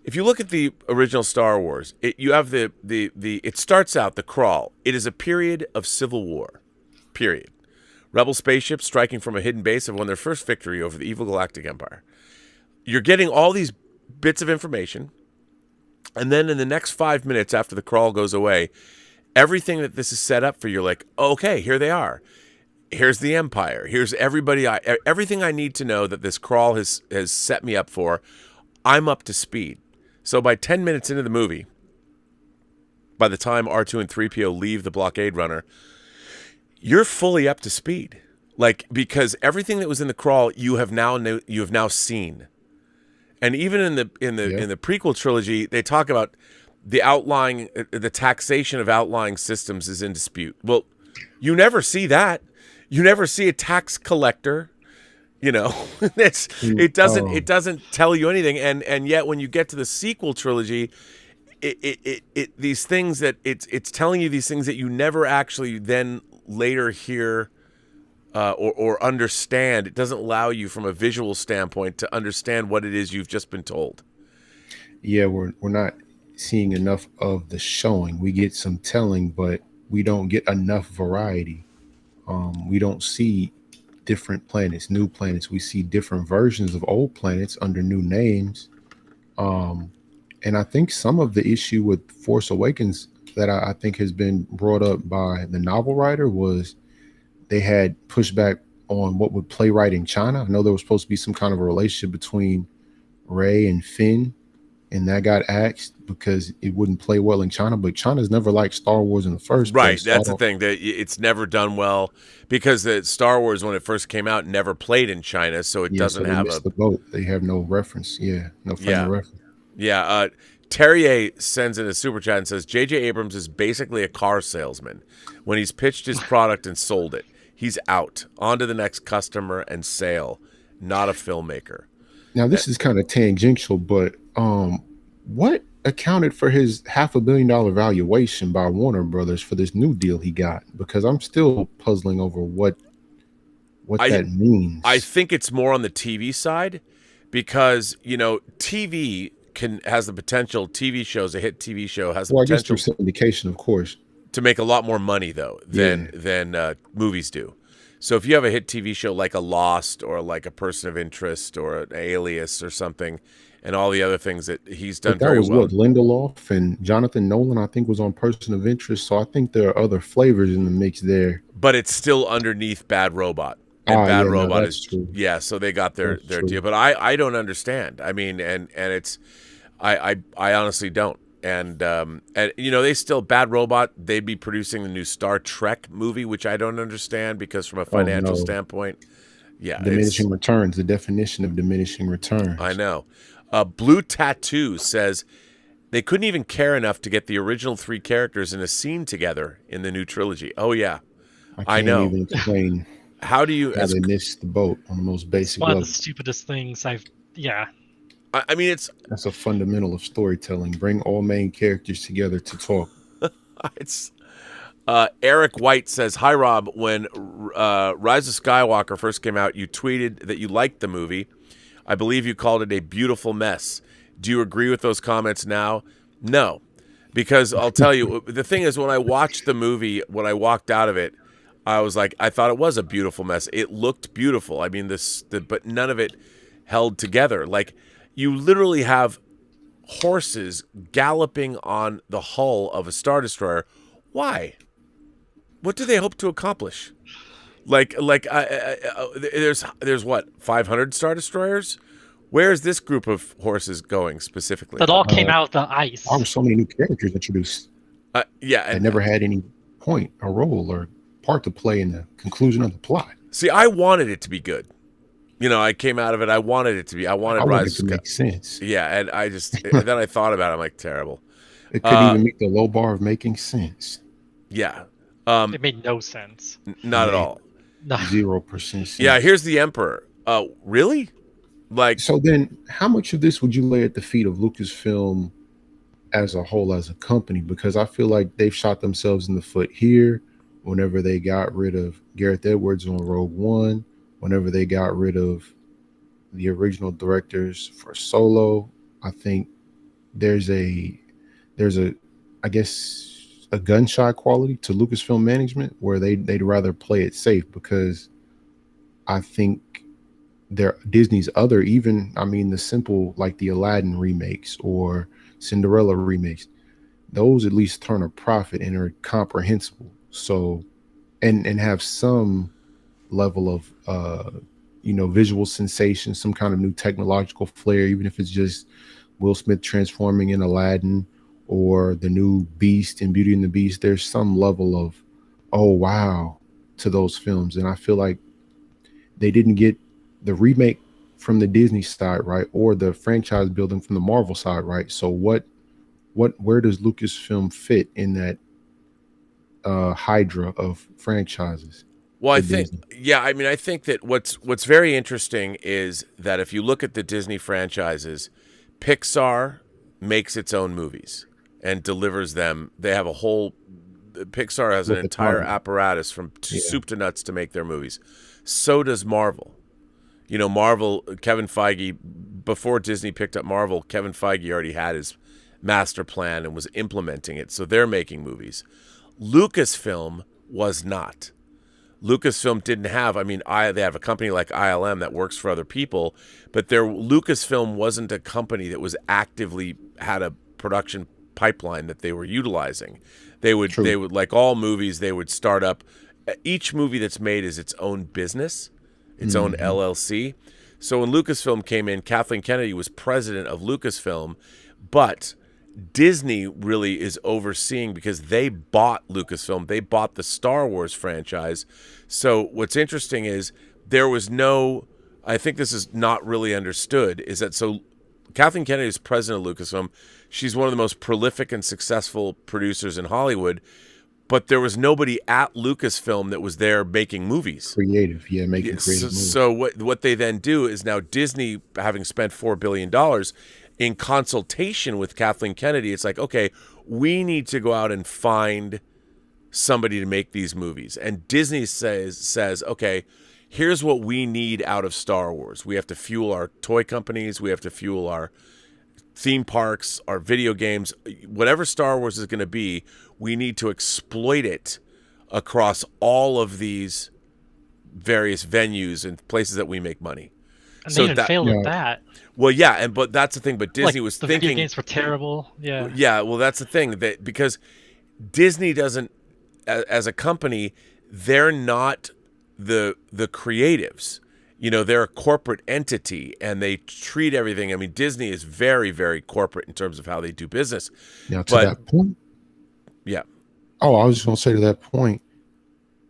if you look at the original Star Wars, you have it starts out, the crawl. It is a period of civil war, period. Rebel spaceships striking from a hidden base have won their first victory over the evil Galactic Empire. You're getting all these bits of information. And then in the next 5 minutes after the crawl goes away, everything that this is set up for, you're like, okay, here they are. Here's the Empire. Here's everybody. Everything I need to know that this crawl has set me up for. I'm up to speed. So by 10 minutes into the movie, by the time R2 and 3PO leave the blockade runner, you're fully up to speed. Like, because everything that was in the crawl, you have now seen. And even in the prequel trilogy, they talk about the taxation of outlying systems is in dispute. Well, you never see that. You never see a tax collector. It doesn't tell you anything. And yet when you get to the sequel trilogy, these things that it's telling you these things that you never actually then later hear. Or understand. It doesn't allow you from a visual standpoint to understand what it is you've just been told. Yeah, we're not seeing enough of the showing. We get some telling, but we don't get enough variety. We don't see different planets, new planets. We see different versions of old planets under new names. And I think some of the issue with Force Awakens that I think has been brought up by the novel writer was they had pushback on what would play right in China. I know there was supposed to be some kind of a relationship between Rey and Finn, and that got axed because it wouldn't play well in China. But China's never liked Star Wars in the first place. Right, that's the thing. It's never done well because the Star Wars, when it first came out, never played in China, so it doesn't have the boat. They have no reference. No frame of reference. Yeah. Terrier sends in a super chat and says, J.J. Abrams is basically a car salesman. When he's pitched his product and sold it, he's out. On to the next customer and sale, not a filmmaker. Now, this is kind of tangential, but what accounted for his $500 million valuation by Warner Brothers for this new deal he got? Because I'm still puzzling over what that means. I think it's more on the TV side because, TV has the potential, TV shows, a hit TV show has the Well, I guess potential through syndication, of course. to make a lot more money though than movies do. So if you have a hit TV show like a Lost or like a Person of Interest or an Alias or something, and all the other things that he's done But that very was well. what Lindelof and Jonathan Nolan, I think, was on Person of Interest. So I think there are other flavors in the mix there. But it's still underneath Bad Robot. And Bad Robot is true. Yeah, so they got their true. deal. But I don't understand. I mean, and it's I honestly don't. And they still Bad Robot, they'd be producing the new Star Trek movie, which I don't understand because from a financial standpoint, diminishing returns, the definition of diminishing returns. I know. Blue Tattoo says they couldn't even care enough to get the original 3 characters in a scene together in the new trilogy. Oh yeah, I know. Can't even explain how do you? How they missed the boat on the most basic One level. of the stupidest things I've. Yeah. I mean, that's a fundamental of storytelling. Bring all main characters together to talk. It's. Eric White says, "Hi Rob. When Rise of Skywalker first came out, you tweeted that you liked the movie. I believe you called it a beautiful mess. Do you agree with those comments now?" No, because I'll tell you, the thing is, when I watched the movie, when I walked out of it, I was like, I thought it was a beautiful mess. It looked beautiful. I mean, but none of it held together. Like, you literally have horses galloping on the hull of a Star Destroyer. Why? What do they hope to accomplish? There's what, 500 Star Destroyers? Where is this group of horses going specifically? That all came out of the ice. There were so many new characters introduced. And never had any point, a role, or part to play in the conclusion of the plot. See, I wanted it to be good. I came out of it. I wanted it to be. I wanted Rise to make sense. Yeah, and I just and then I thought about it. I'm like, terrible. It couldn't even meet the low bar of making sense. Yeah. It made no sense. Not at all. 0% sense. Yeah, here's the Emperor. Really? So then how much of this would you lay at the feet of Lucasfilm as a whole, as a company? Because I feel like they've shot themselves in the foot here whenever they got rid of Gareth Edwards on Rogue One, whenever they got rid of the original directors for Solo. I think there's a I guess a gun-shy quality to Lucasfilm management where they'd rather play it safe, because I think Disney's other, the simple, like the Aladdin remakes or Cinderella remakes, those at least turn a profit and are comprehensible. So, and have some level of visual sensation, some kind of new technological flair, even if it's just Will Smith transforming in Aladdin or the new Beast in Beauty and the Beast. There's some level of, oh wow, to those films. And I feel like they didn't get the remake from the Disney side right, or the franchise building from the Marvel side right. So where does Lucasfilm fit in that hydra of franchises? Well, I think that what's very interesting is that if you look at the Disney franchises, Pixar makes its own movies and delivers them. They have Pixar has an entire apparatus from soup to nuts to make their movies. So does Marvel. Marvel, Kevin Feige, before Disney picked up Marvel, Kevin Feige already had his master plan and was implementing it. So they're making movies. Lucasfilm was not. Lucasfilm didn't have, they have a company like ILM that works for other people, but Lucasfilm wasn't a company that was actively had a production pipeline that they were utilizing. They would, like all movies, they would start up. Each movie that's made is its own business, its own LLC. So when Lucasfilm came in, Kathleen Kennedy was president of Lucasfilm, but Disney really is overseeing because they bought Lucasfilm. They bought the Star Wars franchise. So what's interesting is I think this is not really understood, is that Kathleen Kennedy is president of Lucasfilm. She's one of the most prolific and successful producers in Hollywood, but there was nobody at Lucasfilm that was there making movies. Making creative movies. So what they then do is now Disney, having spent $4 billion, in consultation with Kathleen Kennedy, it's like, okay, we need to go out and find somebody to make these movies. And Disney says, okay, here's what we need out of Star Wars. We have to fuel our toy companies. We have to fuel our theme parks, our video games. Whatever Star Wars is going to be, we need to exploit it across all of these various venues and places that we make money. And they even failed at that. Well, yeah, but that's the thing. But Disney was the thinking video games were terrible. Yeah. Yeah, well, that's the thing, that because Disney doesn't, as a company, they're not the creatives. You know, they're a corporate entity, and they treat everything. I mean, Disney is very, very corporate in terms of how they do business. Now, to that point. Yeah. Oh, I was just going to say to that point,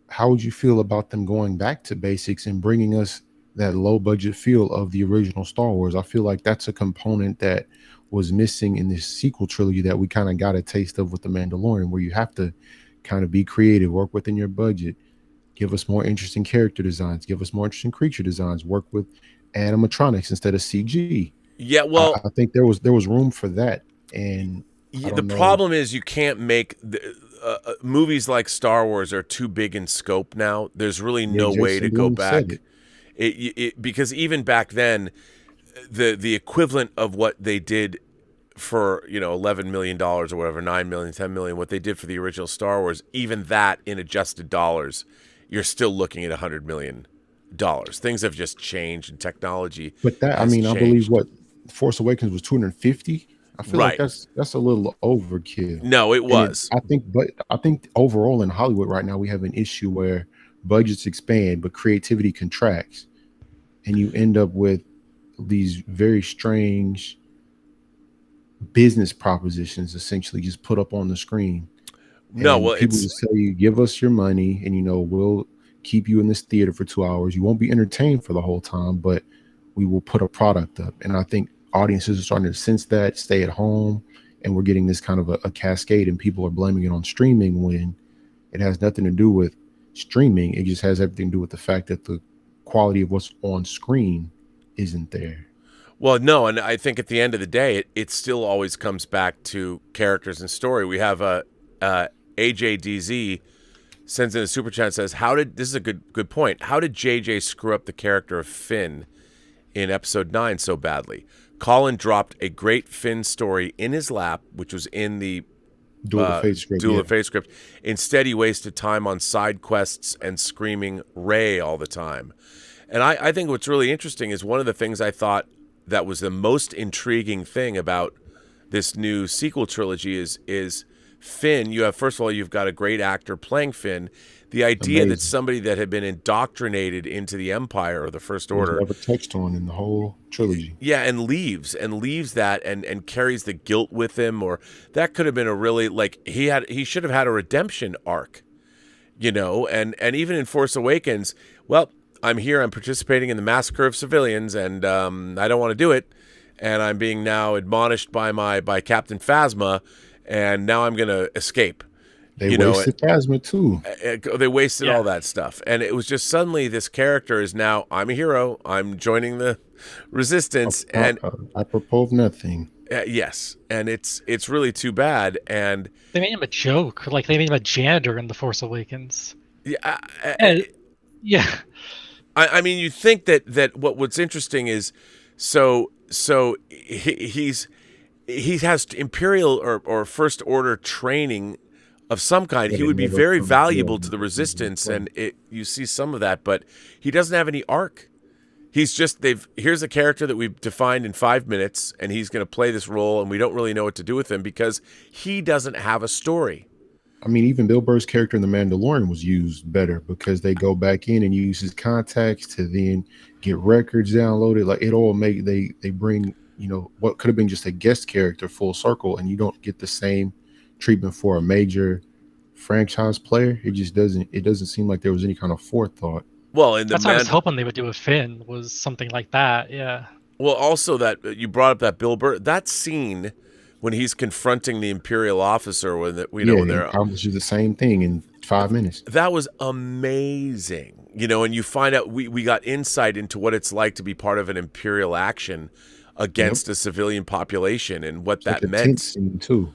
how would you feel about them going back to basics and bringing us that low budget feel of the original Star Wars? I feel like that's a component that was missing in this sequel trilogy that we kind of got a taste of with The Mandalorian, where you have to kind of be creative, work within your budget, give us more interesting character designs, give us more interesting creature designs, work with animatronics instead of CG. Yeah, well, I think there was room for that. And the problem is you can't make movies like Star Wars are too big in scope now. There's really no way to go back. Because even back then, the equivalent of what they did for, you know, $11 million or whatever, 9 million, 10 million, what they did for the original Star Wars, even that in adjusted dollars, you're still looking at $100 million. Things have just changed in technology. But that, I mean, changed. I believe what Force Awakens was 250. I feel like that's a little overkill. No, it was. I think overall in Hollywood right now we have an issue where budgets expand, but creativity contracts, and you end up with these very strange business propositions essentially just put up on the screen. No, well, people just tell you, give us your money, and, you know, we'll keep you in this theater for 2 hours. You won't be entertained for the whole time, but we will put a product up. And I think audiences are starting to sense that, stay at home, and we're getting this kind of a cascade, and people are blaming it on streaming when it has nothing to do with streaming. It just has everything to do with the fact that the quality of what's on screen isn't there. Well, no, and I think at the end of the day, it still always comes back to characters and story. We have AJDZ sends in a super chat and says, this is a good point. How did JJ screw up the character of Finn in episode 9 so badly? CallIn dropped a great Finn story in his lap, which was in the Duel of Fate script. Instead, he wasted time on side quests and screaming Rey all the time. And I think what's really interesting is one of the things I thought that was the most intriguing thing about this new sequel trilogy is Finn. First of all, you've got a great actor playing Finn. The idea that somebody that had been indoctrinated into the Empire or the First Order never touched on in the whole trilogy. Yeah, and leaves that and carries the guilt with him, or that could have been a really, like, he should have had a redemption arc, you know, and even in Force Awakens, well, I'm here, I'm participating in the massacre of civilians, and I don't want to do it, and I'm being now admonished by Captain Phasma, and now I'm going to escape. They wasted Phasma too. They wasted all that stuff. And it was just suddenly this character is now, I'm a hero. I'm joining the resistance. And I propose nothing. Yes. And it's really too bad. And they made him a joke. Like they made him a janitor in The Force Awakens. Yeah. Yeah. I mean, you think that what's interesting is so he has Imperial or First Order training of some kind. He would be very valuable to the Resistance, and you see some of that, but he doesn't have any arc. He's just here's a character that we've defined in 5 minutes, and he's going to play this role, and we don't really know what to do with him because he doesn't have a story. I mean, even Bill Burr's character in The Mandalorian was used better because they go back in and use his contacts to then get records downloaded. Like it all they bring, you know, what could have been just a guest character full circle, and you don't get the same treatment for a major franchise player. It just doesn't seem like there was any kind of forethought. Well, that's what I was hoping they would do with Finn, was something like that. Yeah. Well, also that you brought up that Bill Burr, that scene when he's confronting the Imperial officer when they're accomplishes the same thing in 5 minutes. That was amazing. You know, and you find out we got insight into what it's like to be part of an Imperial action against a civilian population and what It's that like a meant. tent scene too.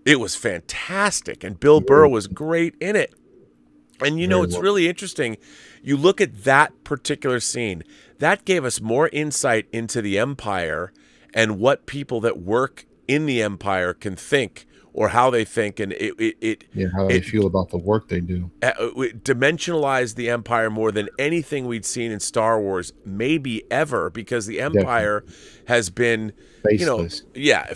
It was fantastic, and Bill Burr was great in it. And Very it's well. really interesting. You look at that particular scene, that gave us more insight into the Empire and what people that work in the Empire can think or how they think, and How they feel about the work they do. it dimensionalized the Empire more than anything we'd seen in Star Wars, maybe ever, because the Empire has been, Faceless.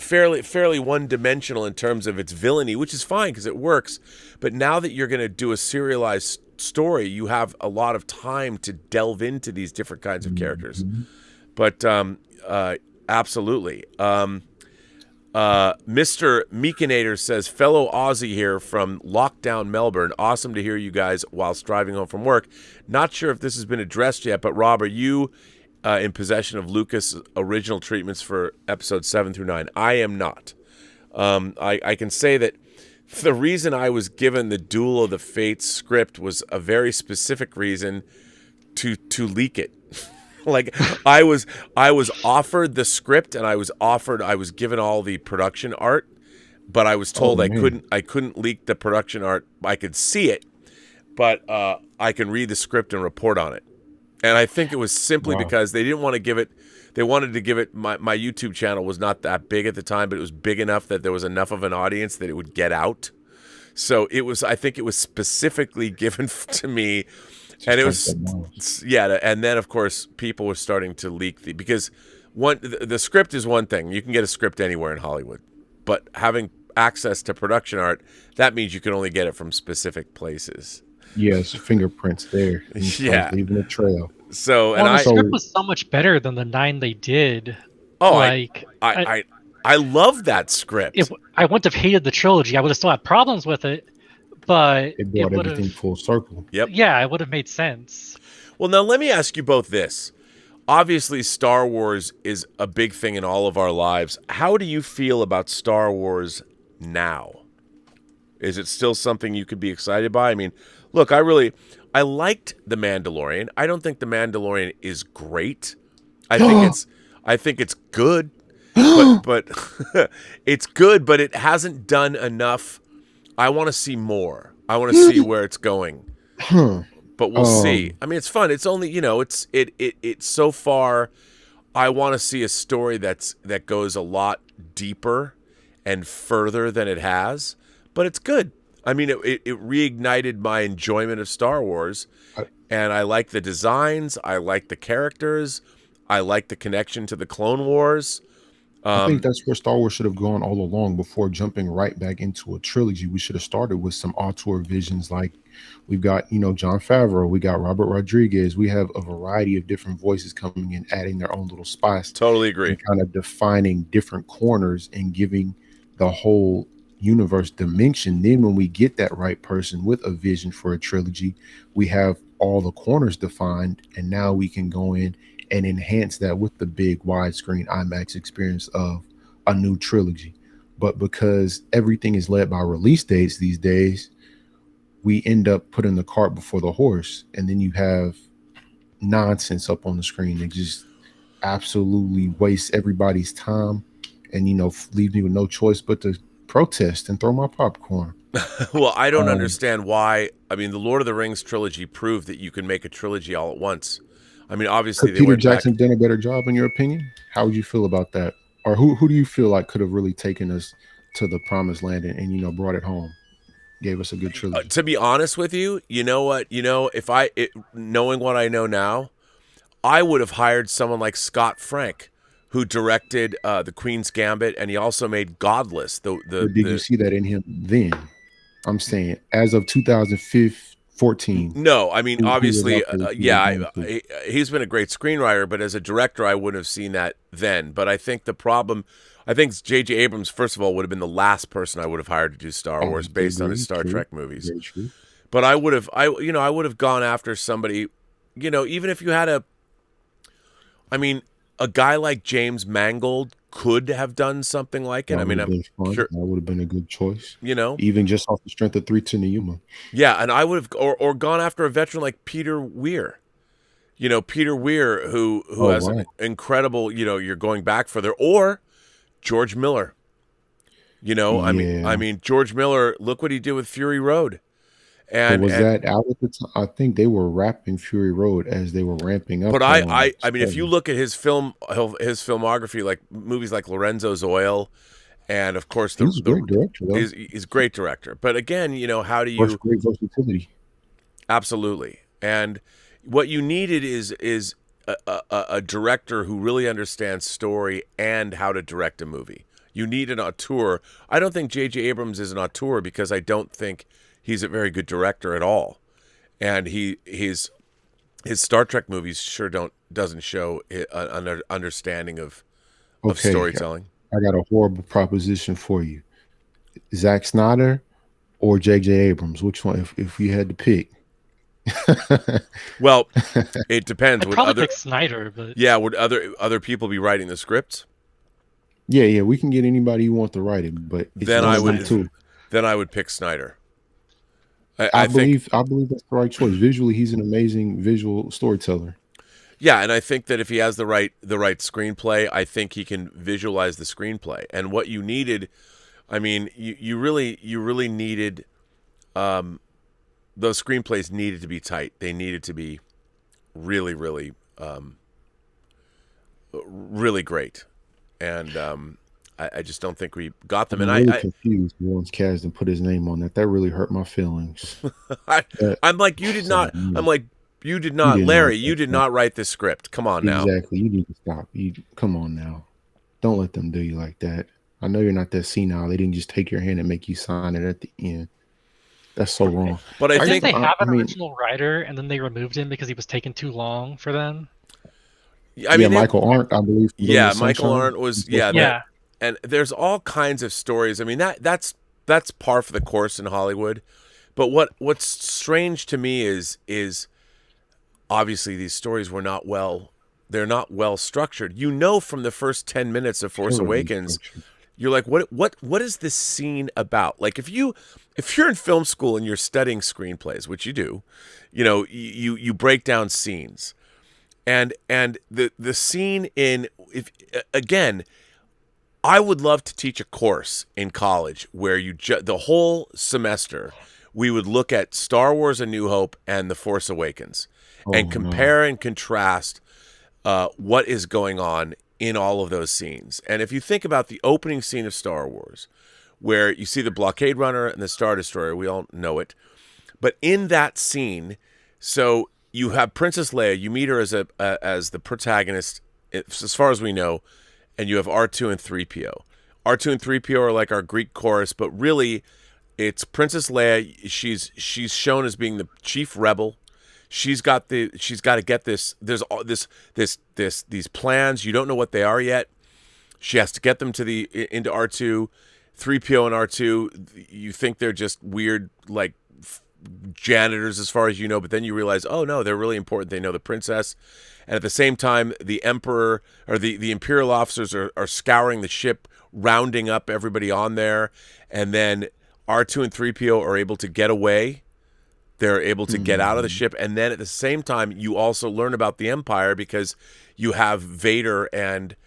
fairly one-dimensional in terms of its villainy, which is fine because it works. But now that you're going to do a serialized story, you have a lot of time to delve into these different kinds of characters. But absolutely. Mr. Meekinator says, fellow Aussie here from lockdown Melbourne. Awesome to hear you guys whilst driving home from work. Not sure if this has been addressed yet, but Rob, are you in possession of Lucas' original treatments for episodes 7 through 9? I am not. I can say that the reason I was given the Duel of the Fates script was a very specific reason to leak it. Like I was offered the script and I was given all the production art, but I was told I couldn't leak the production art. I could see it, but I can read the script and report on it. And I think it was simply because they didn't want to give it. They wanted to give it. My YouTube channel was not that big at the time, but it was big enough that there was enough of an audience that it would get out. So it was. I think it was specifically given to me. And it was, and then of course people were starting to leak because the script is one thing. You can get a script anywhere in Hollywood, but having access to production art, that means you can only get it from specific places. Yes, fingerprints there. Leaving a trail. So the script was so much better than the 9 they did. Oh, I love that script. I wouldn't have hated the trilogy. I would have still had problems with it. But it brought everything full circle. Yep. Yeah, it would have made sense. Well, now let me ask you both this. Obviously, Star Wars is a big thing in all of our lives. How do you feel about Star Wars now? Is it still something you could be excited by? I mean, look, I liked The Mandalorian. I don't think The Mandalorian is great. I think it's good. but it's good, but it hasn't done enough. I want to see more. I want to see where it's going. But we'll see. I mean, it's fun. It's only, it's so far. I want to see a story that goes a lot deeper and further than it has. But it's good. I mean, it reignited my enjoyment of Star Wars. And I like the designs. I like the characters. I like the connection to the Clone Wars. I think that's where Star Wars should have gone all along before jumping right back into a trilogy. We should have started with some auteur visions. Like we've got, Jon Favreau, we got Robert Rodriguez. We have a variety of different voices coming in, adding their own little spice. Totally agree. And kind of defining different corners and giving the whole universe dimension. Then when we get that right person with a vision for a trilogy, we have all the corners defined. And now we can go in and enhance that with the big widescreen IMAX experience of a new trilogy. But because everything is led by release dates these days, we end up putting the cart before the horse, and then you have nonsense up on the screen that just absolutely wastes everybody's time and, leaves me with no choice but to protest and throw my popcorn. Well, I don't understand why. I mean, the Lord of the Rings trilogy proved that you can make a trilogy all at once. I mean, obviously, Peter Jackson done a better job, in your opinion? How would you feel about that? Or who do you feel like could have really taken us to the promised land and brought it home, gave us a good trilogy? To be honest with you, you know what? Knowing what I know now, I would have hired someone like Scott Frank, who directed The Queen's Gambit, and he also made Godless. Did you see that in him then? I'm saying, as of 2014. No, I mean, obviously, he's been a great screenwriter, but as a director, I wouldn't have seen that then. But I think J.J. Abrams, first of all, would have been the last person I would have hired to do Star Wars based on his Star Trek movies. But I would have gone after somebody, even if you had a guy like James Mangold could have done something like it. I'm sure that would have been a good choice. Even just off the strength of 3:10 to Yuma. Yeah, and I would have or gone after a veteran like Peter Weir. Peter Weir, who Oh, has wow. an incredible, you're going back further, or George Miller. I Yeah. mean, George Miller. Look what he did with Fury Road, But and was and that out at the time? I think they were wrapping Fury Road as they were ramping up but on I mean, if you 7. look at his filmography, like movies like Lorenzo's Oil, and of course He was a great director, though. he's a great director. But again, how do you Great versatility. absolutely? And what you needed is a director who really understands story and how to direct a movie. You need an auteur. I don't think J.J. Abrams is an auteur because I don't think he's a very good director at all. And his Star Trek movies sure doesn't show an understanding of Okay, storytelling. I got a horrible proposition for you. Zack Snyder or J.J. Abrams? Which one? If you had to pick. Well, it depends. I'd probably pick Snyder, but Would other people be writing the scripts? Yeah, we can get anybody you want to write it, but it's Then I one of the would two. then I would pick Snyder. I think believe that's the right choice. Visually, he's an amazing visual storyteller. yeah, and I think that if he has the right screenplay, I think he can visualize the screenplay. And what you needed, I mean, you really needed those screenplays needed to be tight. They needed to be really, really, really great. And I just don't think we got them. I'm And really confused once Kasdan put his name on that. That really hurt my feelings. I'm like, you did not. I'm like, you did not, did Larry. not. You did not write this script. Come on now. Exactly. You need to stop. Come on now. Don't let them do you like that. I know you're not that senile. They didn't just take your hand and make you sign it at the end. That's so wrong. But I didn't think they have an original writer and then they removed him because he was taking too long for them? I mean, Michael Arndt, I believe. from Yeah, Little Michael Sunshine. Arndt was Yeah. and there's all kinds of stories. I mean, that's par for the course in Hollywood. But what's strange to me is obviously these stories were not they're not well structured. From the first 10 minutes of Force Terribly Awakens, structured. you're like, what is this scene about? Like if you're in film school and you're studying screenplays, which you do, you break down scenes. And the scene again, I would love to teach a course in college where the whole semester we would look at Star Wars: A New Hope and The Force Awakens and compare and contrast what is going on in all of those scenes. And if you think about the opening scene of Star Wars, where you see the blockade runner and the Star Destroyer, we all know it, but in that scene, so you have Princess Leia. You meet her as the protagonist, as far as we know, and you have R2 and 3PO. R2 and 3PO are like our Greek chorus, but really, it's Princess Leia. She's shown as being the chief rebel. She's got to get this. There's all these plans. You don't know what they are yet. She has to get them into R2, 3PO and R2. You think they're just weird like janitors as far as you know, but then you realize, oh no, they're really important. They know the princess. And at the same time, the emperor or the imperial officers are scouring the ship, rounding up everybody on there. And then R2 and 3PO are able to get away. They're able to get out of the ship. And then at the same time, you also learn about the Empire because you have Vader and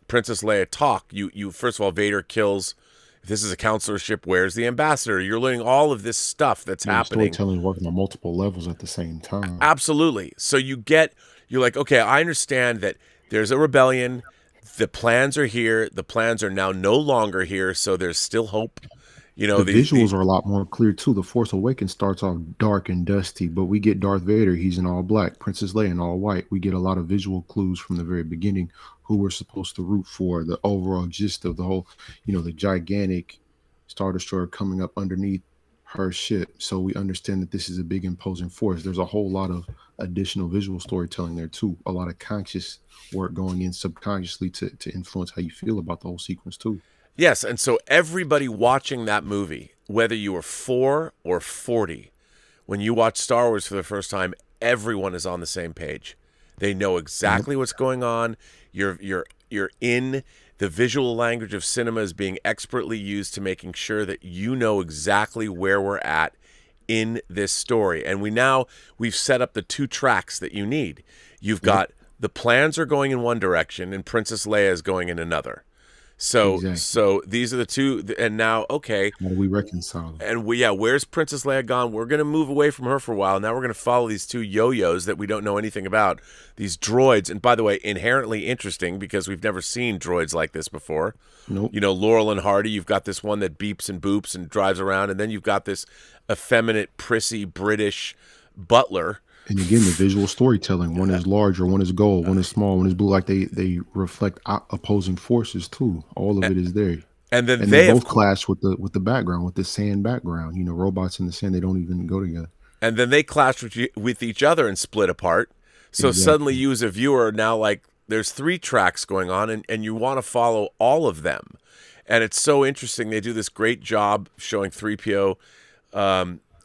Princess Leia talk. You first of all, Vader kills, if this is a counselor ship, where's the ambassador? You're learning all of this stuff that's happening. Storytelling working on multiple levels at the same time. Absolutely. So you're like, okay, I understand that there's a rebellion. The plans are here. The plans are now no longer here. So there's still hope. The visuals are a lot more clear too. The Force Awakens starts off dark and dusty, but we get Darth Vader. He's in all black. Princess Leia in all white. We get a lot of visual clues from the very beginning who we're supposed to root for. The overall gist of the whole, the gigantic Star Destroyer coming up underneath her ship. So we understand that this is a big imposing force. There's a whole lot of additional visual storytelling there too. A lot of conscious work going in subconsciously to influence how you feel about the whole sequence too. Yes, and so everybody watching that movie, whether you were 4 or 40, when you watch Star Wars for the first time, everyone is on the same page. They know exactly what's going on. You're in the visual language of cinema is being expertly used to making sure that you know exactly where we're at in this story. And we've set up the 2 tracks that you need. You've got the plans are going in one direction and Princess Leia is going in another. So these are the 2, and now, okay. How do we reconcile them? And where's Princess Leia gone? We're going to move away from her for a while. Now we're going to follow these 2 yo-yos that we don't know anything about, these droids. And by the way, inherently interesting because we've never seen droids like this before. Nope. You know, Laurel and Hardy, you've got this one that beeps and boops and drives around, and then you've got this effeminate, prissy British butler. And again, the visual storytelling. One is larger, one is gold, one is small, one is blue. Like they reflect opposing forces too. All of it is there. And then they both clash with the background, with the sand background. You know, robots in the sand, they don't even go together. And then they clash with each other and split apart. So suddenly you as a viewer are now like, there's 3 tracks going on, and you want to follow all of them. And it's so interesting. They do this great job showing 3PO.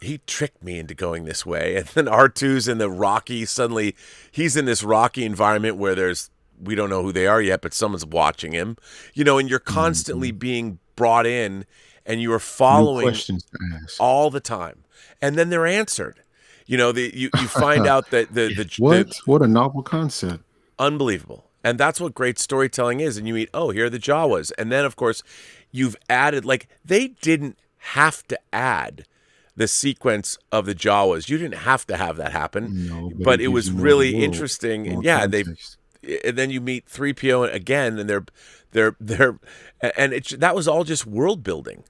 He tricked me into going this way. And then R2's in the rocky, suddenly he's in this rocky environment where we don't know who they are yet, but someone's watching him, you know, and you're constantly being brought in and you are following questions to ask all the time. And then they're answered. You know, you find out that what a novel concept. Unbelievable. And that's what great storytelling is. And you meet, here are the Jawas. And then, of course, you've added, like, they didn't have to add the sequence of the Jawas. You didn't have to have that happen. No, but it was really interesting. And and then you meet 3PO again, and that was all just world building.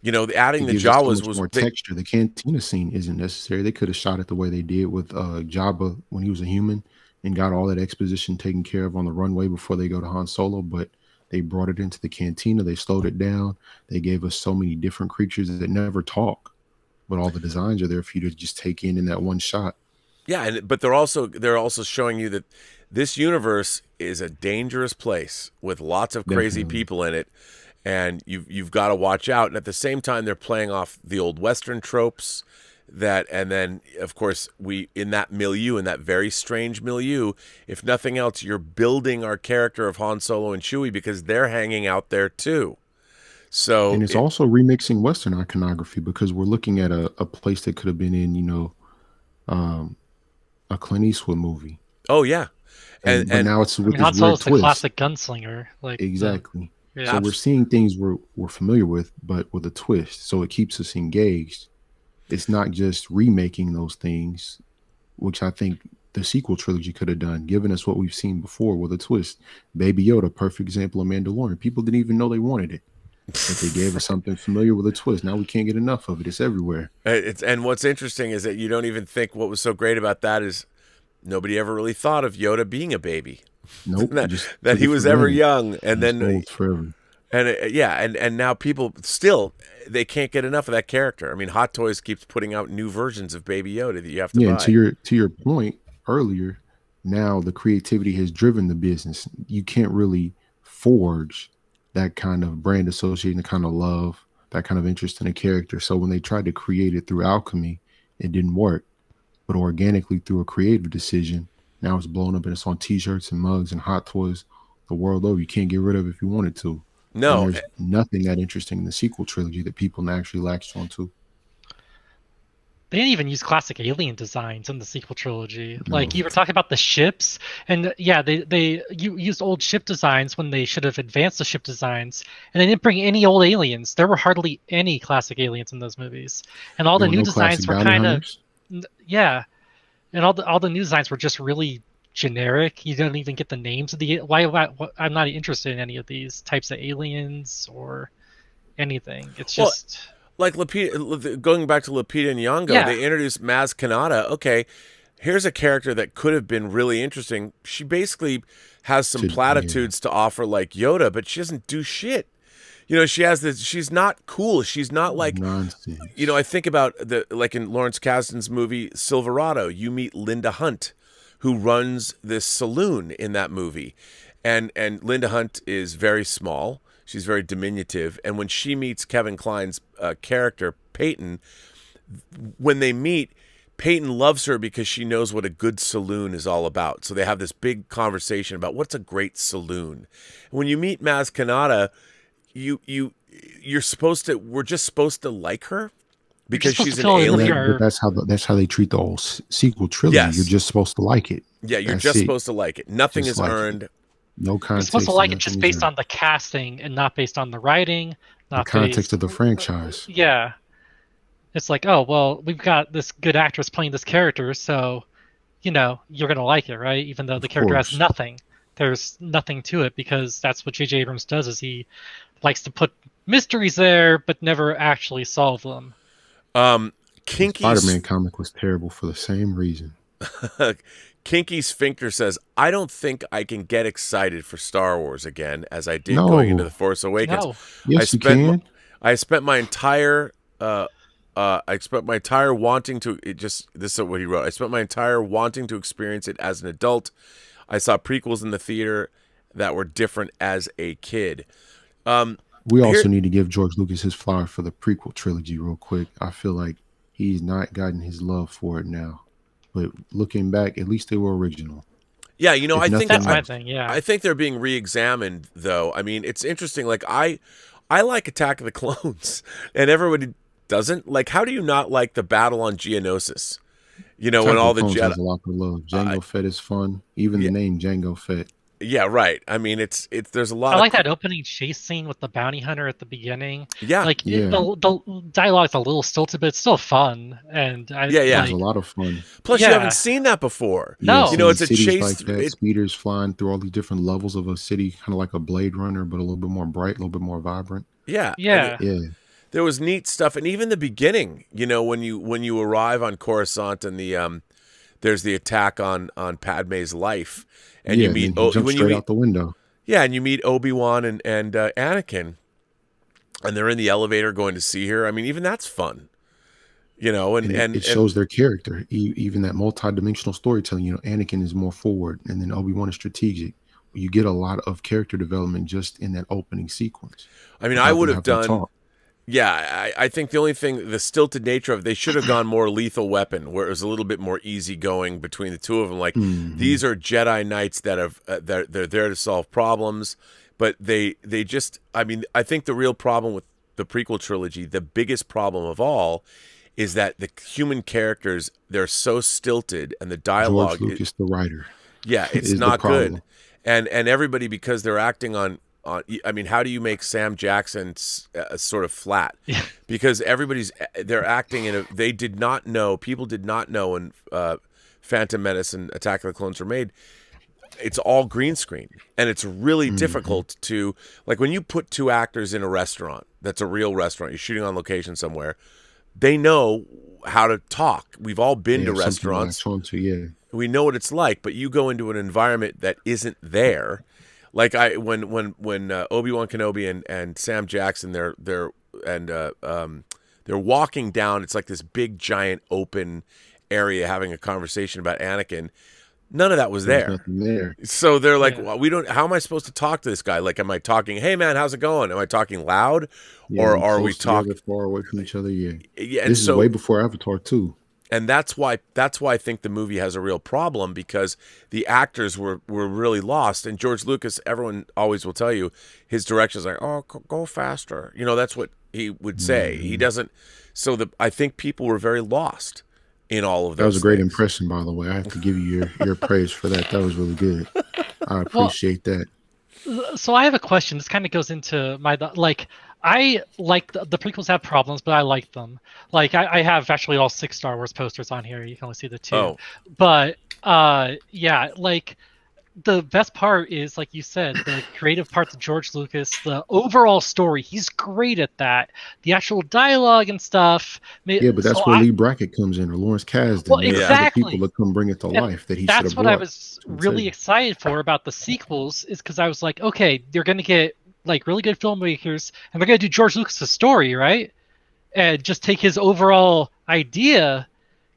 You know, adding the Jawas was more texture. The cantina scene isn't necessary. They could have shot it the way they did with Jabba when he was a human and got all that exposition taken care of on the runway before they go to Han Solo, but they brought it into the cantina. They slowed it down. They gave us so many different creatures that never talk, but all the designs are there for you to just take in that one shot. Yeah, but they're also showing you that this universe is a dangerous place with lots of crazy people in it, and you've got to watch out. And at the same time, they're playing off the old Western tropes. And then, of course, in that milieu, in that very strange milieu, if nothing else, you're building our character of Han Solo and Chewie because they're hanging out there too. So, and it's also remixing Western iconography because we're looking at a place that could have been in, you know, a Clint Eastwood movie. Oh yeah, and now it's with Han this Solo's weird the twist. classic gunslinger, like Exactly. Yeah. So we're seeing things we're familiar with, but with a twist. So it keeps us engaged. It's not just remaking those things, which I think the sequel trilogy could have done, given us what we've seen before with a twist. Baby Yoda, perfect example of Mandalorian. People didn't even know they wanted it, but they gave us something familiar with a twist. Now we can't get enough of it. It's everywhere. And what's interesting is that you don't even think what was so great about that is nobody ever really thought of Yoda being a baby. Nope. that he was ever young, and then forever. And now people still, they can't get enough of that character. I mean, Hot Toys keeps putting out new versions of Baby Yoda that you have to buy. And to your point earlier, now the creativity has driven the business. You can't really forge that kind of brand association, the kind of love, that kind of interest in a character. So when they tried to create it through alchemy, it didn't work. But organically through a creative decision, now it's blown up and it's on T-shirts and mugs and Hot Toys the world over. You can't get rid of it if you wanted to. No, and there's nothing that interesting in the sequel trilogy that people actually latched onto. They didn't even use classic alien designs in the sequel trilogy. No. Like you were talking about the ships, and yeah, they used old ship designs when they should have advanced the ship designs, and they didn't bring any old aliens. There were hardly any classic aliens in those movies, and all the new designs were kind of and all the new designs were just really generic. You don't even get the names of the why I'm not interested in any of these types of aliens or anything. It's just like going back to Lupita Nyong'o, they introduced Maz Kanata. Okay, here's a character that could have been really interesting. She basically has some platitudes to offer like Yoda, but she doesn't do shit. You know, she has this. She's not cool. She's not like nonsense. You know, I think about like in Lawrence Kasdan's movie Silverado. You meet Linda Hunt, who runs this saloon in that movie. And Linda Hunt is very small. She's very diminutive. And when she meets Kevin Kline's character, Peyton, when they meet, Peyton loves her because she knows what a good saloon is all about. So they have this big conversation about what's a great saloon. When you meet Maz Kanata, we're just supposed to like her, because supposed she's to an feel as if alien. you're- But that's how they treat the whole sequel trilogy. Yes. You're just supposed to like it. Yeah, you're That's just it. supposed to like it. Nothing Just is like it. earned. No You're context. supposed to like it nothing just is based earned. on the casting and not based on the writing, the not context based. of the franchise. Yeah, it's like, oh well, we've got this good actress playing this character, so you're gonna like it, right? Even though the character has course. nothing. There's nothing to it because that's what J.J. Abrams does. Is he likes to put mysteries there, but never actually solve them. Kinky Spider-Man comic was terrible for the same reason. Kinky Sphincter says, I don't think I can get excited for Star Wars again as I did No. going into The Force Awakens. No, Yes, you spent can. I spent my entire wanting to this is what he wrote. I spent my entire wanting to experience it as an adult. I saw prequels in the theater that were different as a kid. We also Here- need to give George Lucas his flower for the prequel trilogy real quick. I feel like he's not gotten his love for it now. But looking back, at least they were original. Yeah, If I think that's nothing my else. thing. Yeah, I think they're being re-examined, though. I mean, it's interesting. Like I like Attack of the Clones, and everybody doesn't. Like, how do you not like the battle on Geonosis? When Attack all of the Clones Jedi. has a lot of love. Jango Fett is fun. Even the name Jango Fett. Yeah, right. I mean, it's there's a lot. I of like that opening chase scene with the bounty hunter at the beginning. Yeah, Like Yeah. the dialogue's a little stilted, but it's still fun. And Yeah. It was like, a lot of fun. Plus, you Yeah. haven't seen that before. No. seeing it's a cities chase. like that. Speeders flying through all these different levels of a city, kind of like a Blade Runner, but a little bit more bright, a little bit more vibrant. Yeah, Yeah. and Yeah, there was neat stuff, and even the beginning. When you arrive on Coruscant and the there's the attack on Padme's life, and you meet then he jumps when you straight meet out the window. yeah, and you meet Obi-Wan and Anakin, and they're in the elevator going to see her. I mean, even that's fun. And It shows their character. Even that multi-dimensional storytelling. Anakin is more forward, and then Obi-Wan is strategic. You get a lot of character development just in that opening sequence. I mean, without I would them have having to done. talk. Yeah, I think the only thing, the stilted nature of, they should have gone more Lethal Weapon, where it was a little bit more easygoing between the two of them. Like, these are Jedi Knights that have they're there to solve problems, but they just. I mean, I think the real problem with the prequel trilogy, the biggest problem of all, is that the human characters, they're so stilted, and the dialogue. George Lucas, the writer. Yeah, it's is the not problem. good, and everybody, because they're acting on. I mean, how do you make Sam Jackson sort of flat? Yeah. Because they're acting in a. They did not know. People did not know when Phantom Menace and Attack of the Clones were made. It's all green screen, and it's really difficult to, like, when you put two actors in a restaurant that's a real restaurant. You're shooting on location somewhere. They know how to talk. We've all been to restaurants. We know what it's like, but you go into an environment that isn't there. Like when Obi-Wan Kenobi and Sam Jackson, they're walking down. It's like this big giant open area having a conversation about Anakin. None of that was There's there. nothing there. So they're like, Yeah. well, we don't. How am I supposed to talk to this guy? Like, am I talking? Hey man, how's it going? Am I talking loud, or Yeah, are we close together, talking? far away from each other? Yeah, Yeah, and this is so way before Avatar 2. and that's why I think the movie has a real problem, because the actors were really lost. And George Lucas, everyone always will tell you, his direction's like, oh, go faster. That's what he would say. He doesn't. So I think people were very lost in all of those. That was a great things. impression, by the way. I have to give you your praise for that. That was really good. I appreciate that. So I have a question. This kind of goes into my I like the prequels have problems, but I like them. Like I have actually all 6 Star Wars posters on here. You can only see the 2. Oh. But yeah, like the best part is, like you said, the creative parts of George Lucas, the overall story. He's great at that. The actual dialogue and stuff. Yeah, but that's where Lee Brackett comes in, or Lawrence Kasdan. Well, There are exactly. other people that come bring it to life that he should have That's brought. what I was really Insane. excited for about the sequels, is because I was like, okay, they're going to get like really good filmmakers, and they're going to do George Lucas' story, right? And just take his overall idea,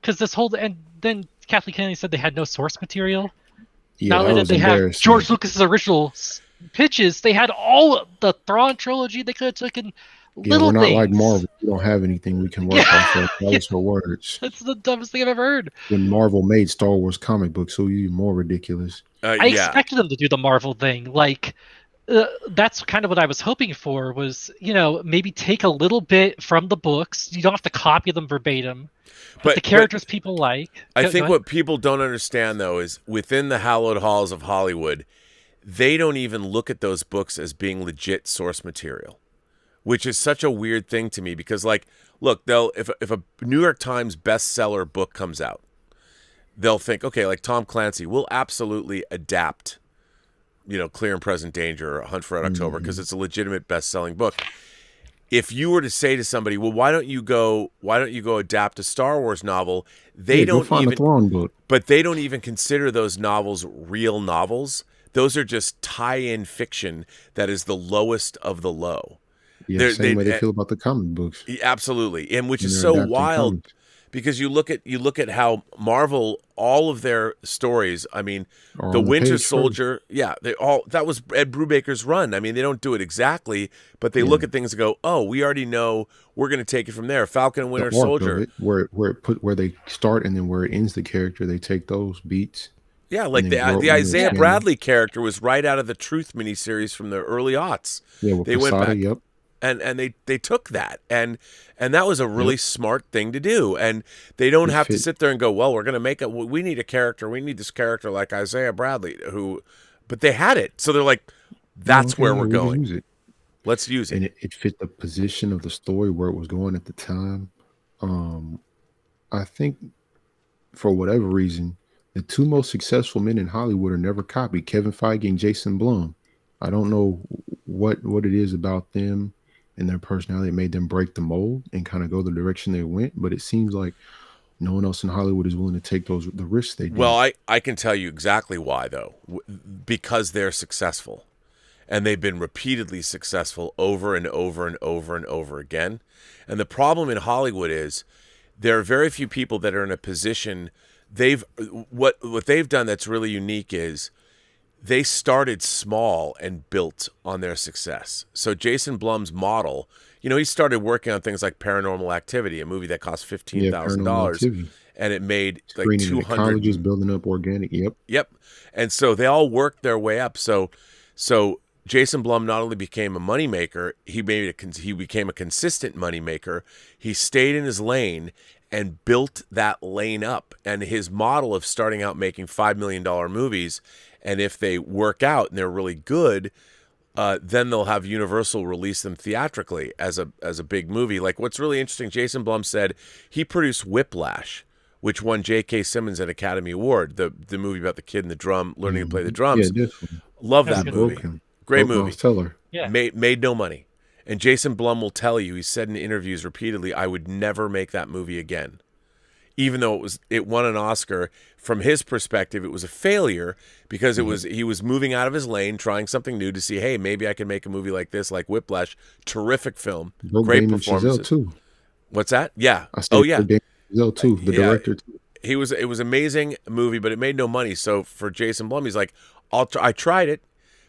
because and then Kathleen Kennedy said they had no source material. Yeah, Not that only was did they have embarrassing. George Lucas' original pitches, they had all of the Thrawn trilogy. They could have taken Yeah, little we're not things. like Marvel. We don't have anything we can work off of. That was her words. That's the dumbest thing I've ever heard. When Marvel made Star Wars comic books, so even more ridiculous. I expected them to do the Marvel thing. Like, that's kind of what I was hoping for was, maybe take a little bit from the books. You don't have to copy them verbatim, but the characters people like. I think what people don't understand, though, is within the hallowed halls of Hollywood, they don't even look at those books as being legit source material, which is such a weird thing to me because, like, look, if a New York Times bestseller book comes out, they'll think, okay, like Tom Clancy will absolutely adapt, Clear and Present Danger or Hunt for Red October because it's a legitimate best-selling book. If you were to say to somebody, well, why don't you go adapt a Star Wars novel? They don't find even a Thrawn book. But they don't even consider those novels real novels. Those are just tie-in fiction that is the lowest of the low. Yeah, same way they feel about the comic books. Absolutely, and which is so wild comics. Because you look at how Marvel, all of their stories. I mean, the Winter Soldier. Yeah, that was Ed Brubaker's run. I mean, they don't do it exactly, but they look at things and go, "Oh, we already know. We're going to take it from there." Falcon and Winter Soldier, where they start and then where it ends the character, they take those beats. Yeah, like the Isaiah Bradley character was right out of the Truth miniseries from the early aughts. Yeah, they went back. Yep. And they took that and that was a really smart thing to do, and they don't have to sit there and go, well, we're going to we need this character like Isaiah Bradley but they had it, so they're like, that's where we're going. Let's use it. And it fit the position of the story where it was going at the time. I think for whatever reason, the two most successful men in Hollywood are never copied: Kevin Feige and Jason Blum. I don't know what it is about them and their personality that made them break the mold and kind of go the direction they went, but it seems like no one else in Hollywood is willing to take the risks they did. Well, I can tell you exactly why, though. Because they're successful, and they've been repeatedly successful over and over and over and over again. And the problem in Hollywood is there are very few people that are in a position. What they've done that's really unique is they started small and built on their success. So Jason Blum's model, he started working on things like Paranormal Activity, a movie that cost $15,000, and it made like 200. Colleges building up organic. Yep. And so they all worked their way up. So Jason Blum not only became a moneymaker, he became a consistent moneymaker. He stayed in his lane and built that lane up. And his model of starting out making $5 million movies, and if they work out and they're really good, then they'll have Universal release them theatrically as a big movie. Like, what's really interesting, Jason Blum said he produced Whiplash, which won J.K. Simmons an Academy Award, the movie about the kid in the drum learning to play the drums. Yeah, love that movie. Great movie. Yeah. Made no money. And Jason Blum will tell you, he said in interviews repeatedly, I would never make that movie again. Even though it won an Oscar, from his perspective, it was a failure because he was moving out of his lane, trying something new to see, hey, maybe I can make a movie like this, like Whiplash. Terrific film, great performances. Too. Yeah. Damien Chazelle too, the director too. It was amazing movie, but it made no money. So for Jason Blum, he's like, I tried it,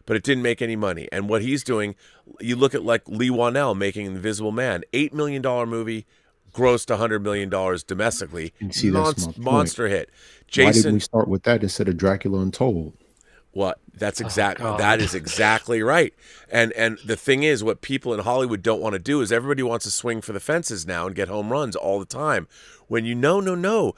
but it didn't make any money. And what he's doing, you look at like Lee Whannell making Invisible Man, $8 million movie. Grossed $100 million domestically. See, that's monster hit. Jason, why didn't we start with that instead of Dracula Untold? What? That is exactly right. And the thing is, what people in Hollywood don't want to do is everybody wants to swing for the fences now and get home runs all the time. When no.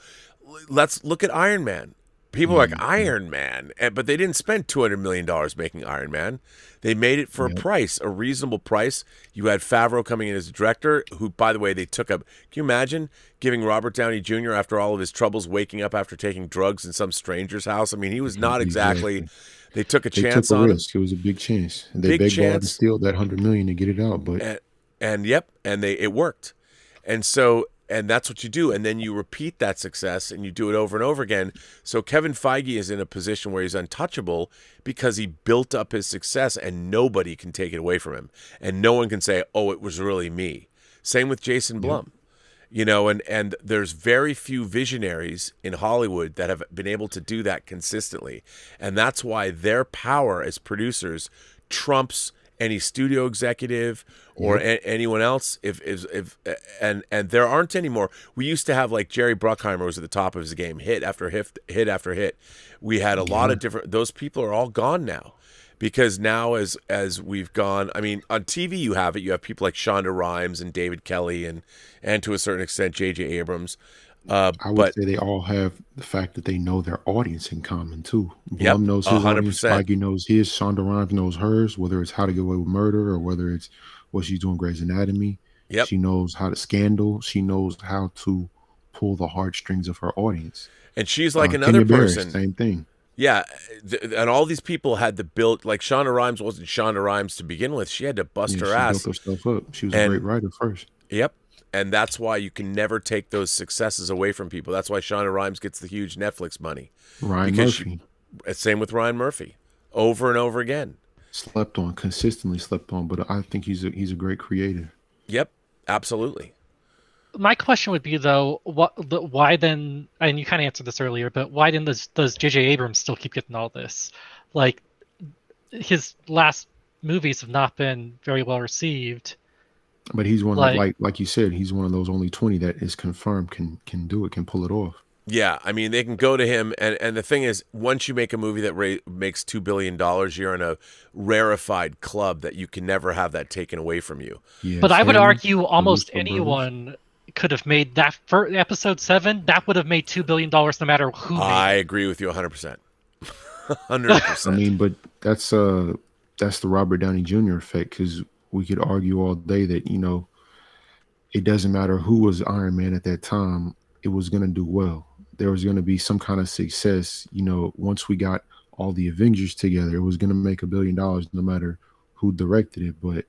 Let's look at Iron Man. People are like, Iron Man, but they didn't spend $200 million making Iron Man. They made it for a price, a reasonable price. You had Favreau coming in as a director, who, by the way, they took up. Can you imagine giving Robert Downey Jr., after all of his troubles, waking up after taking drugs in some stranger's house? I mean, he was not exactly. They took a chance on risk. It was a big chance. And they begged God to steal that $100 million to get it out, but it worked. And that's what you do. And then you repeat that success and you do it over and over again. So Kevin Feige is in a position where he's untouchable because he built up his success and nobody can take it away from him. And no one can say, oh, it was really me. Same with Jason Blum. And there's very few visionaries in Hollywood that have been able to do that consistently. And that's why their power as producers trumps any studio executive or anyone else. And there aren't anymore. We used to have, like, Jerry Bruckheimer was at the top of his game, hit after hit after hit. We had a lot of different. Those people are all gone now because now as we've gone, I mean, on TV you have people like Shonda Rhimes and David Kelly and to a certain extent J.J. Abrams. I would But say they all have the fact that they know their audience in common too. Yep, Blum knows his audience, 100%. Feige knows his, Shonda Rhimes knows hers, whether it's How to Get Away with Murder or whether it's what she's doing Grey's Anatomy. Yep. She knows how to Scandal. She knows how to pull the heartstrings of her audience. And she's like Kenya another Barris, person. same thing. Yeah, and all these people had to build, like Shonda Rhimes wasn't Shonda Rhimes to begin with. She had to bust her She ass. built her stuff up. She was a great writer first. Yep. And that's why you can never take those successes away from people. That's why Shonda Rhimes gets the huge Netflix money. Ryan Murphy. Same with Ryan Murphy. Over and over again. Consistently slept on, but I think he's a great creator. Yep, absolutely. My question would be though, why then? And you kind of answered this earlier, but why then does J.J. Abrams still keep getting all this? Like, his last movies have not been very well received. But he's one like you said, he's one of those only 20 that is confirmed can do it, can pull it off. Yeah, I mean, they can go to him, and the thing is, once you make a movie that makes $2 billion, you're in a rarefied club that you can never have that taken away from you. Yes, but I would argue almost Russo anyone could have made that for episode 7. That would have made $2 billion no matter who made I it. agree with you 100%. 100%. I mean, but that's the Robert Downey Jr. effect, because we could argue all day that, it doesn't matter who was Iron Man at that time, it was going to do well. There was going to be some kind of success. Once we got all the Avengers together, it was going to make $1 billion no matter who directed it. But,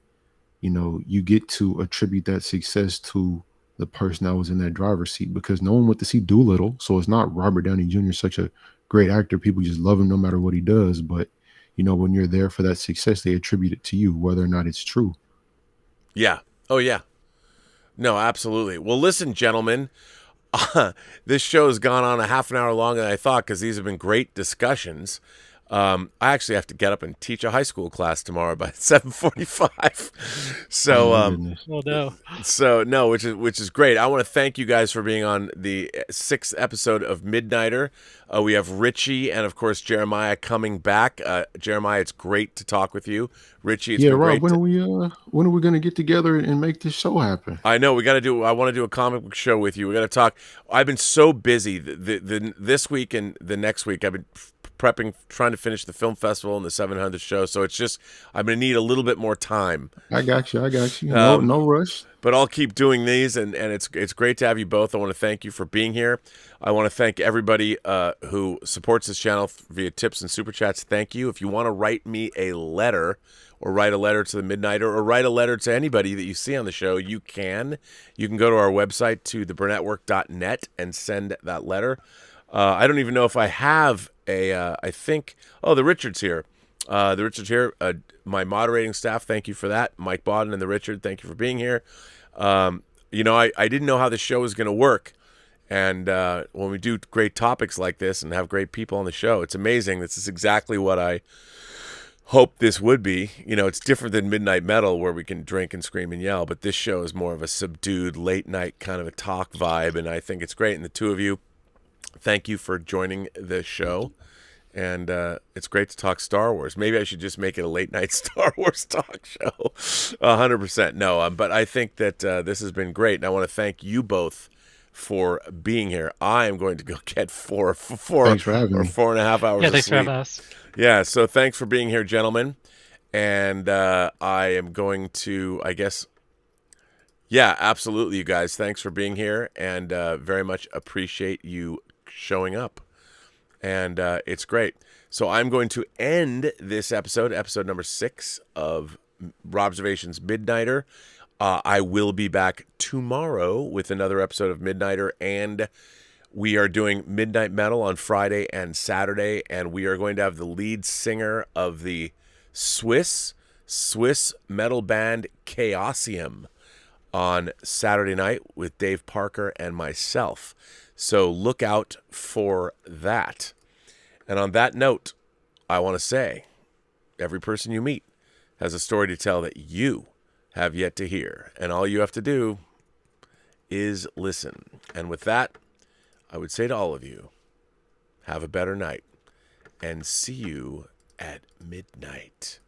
you get to attribute that success to the person that was in that driver's seat, because no one went to see Doolittle. So it's not Robert Downey Jr. such a great actor. People just love him no matter what he does. But, when you're there for that success, they attribute it to you, whether or not it's true. Yeah. Oh, yeah. No, absolutely. Well, listen, gentlemen, this show has gone on a half an hour longer than I thought because these have been great discussions. I actually have to get up and teach a high school class tomorrow by 7:45. So, which is great. I want to thank you guys for being on the 6th episode of Midnighter. We have Richie and of course Jeremiah coming back. Jeremiah, it's great to talk with you. Richie, it's been Rob, great. When are we going to get together and make this show happen? I know I want to do a comic book show with you. We got to talk. I've been so busy this week and the next week. I've been prepping, trying to finish the film festival and the 700th show. So it's just, I'm going to need a little bit more time. I got you. No rush. But I'll keep doing these, and it's great to have you both. I want to thank you for being here. I want to thank everybody who supports this channel via tips and super chats. Thank you. If you want to write me a letter, or write a letter to the Midnighter, or write a letter to anybody that you see on the show, you can. You can go to our website, to theburnettwork.net, and send that letter. I don't even know if I have I think, the Richard's here. My moderating staff, thank you for that. Mike Bodden and the Richard, thank you for being here. I didn't know how the show was going to work. And when we do great topics like this and have great people on the show, it's amazing. This is exactly what I hoped this would be. It's different than Midnight Metal, where we can drink and scream and yell. But this show is more of a subdued, late night kind of a talk vibe. And I think it's great. And the two of you, thank you for joining the show. And it's great to talk Star Wars. Maybe I should just make it a late night Star Wars talk show. 100%. No, but I think that this has been great. And I want to thank you both for being here. I am going to go get four Thanks for having me. 4.5 hours of Thanks sleep. for having us. Yeah, so thanks for being here, gentlemen. And I am going to, I guess, yeah, absolutely, you guys. Thanks for being here, and very much appreciate you showing up. And it's great. So I'm going to end this episode number 6 of Robservations Midnighter. I will be back tomorrow with another episode of Midnighter, and we are doing Midnight Metal on Friday and Saturday, and we are going to have the lead singer of the Swiss metal band Chaosium on Saturday night with Dave Parker and myself. So look out for that. And on that note, I want to say, every person you meet has a story to tell that you have yet to hear. And all you have to do is listen. And with that, I would say to all of you, have a better night, and see you at midnight.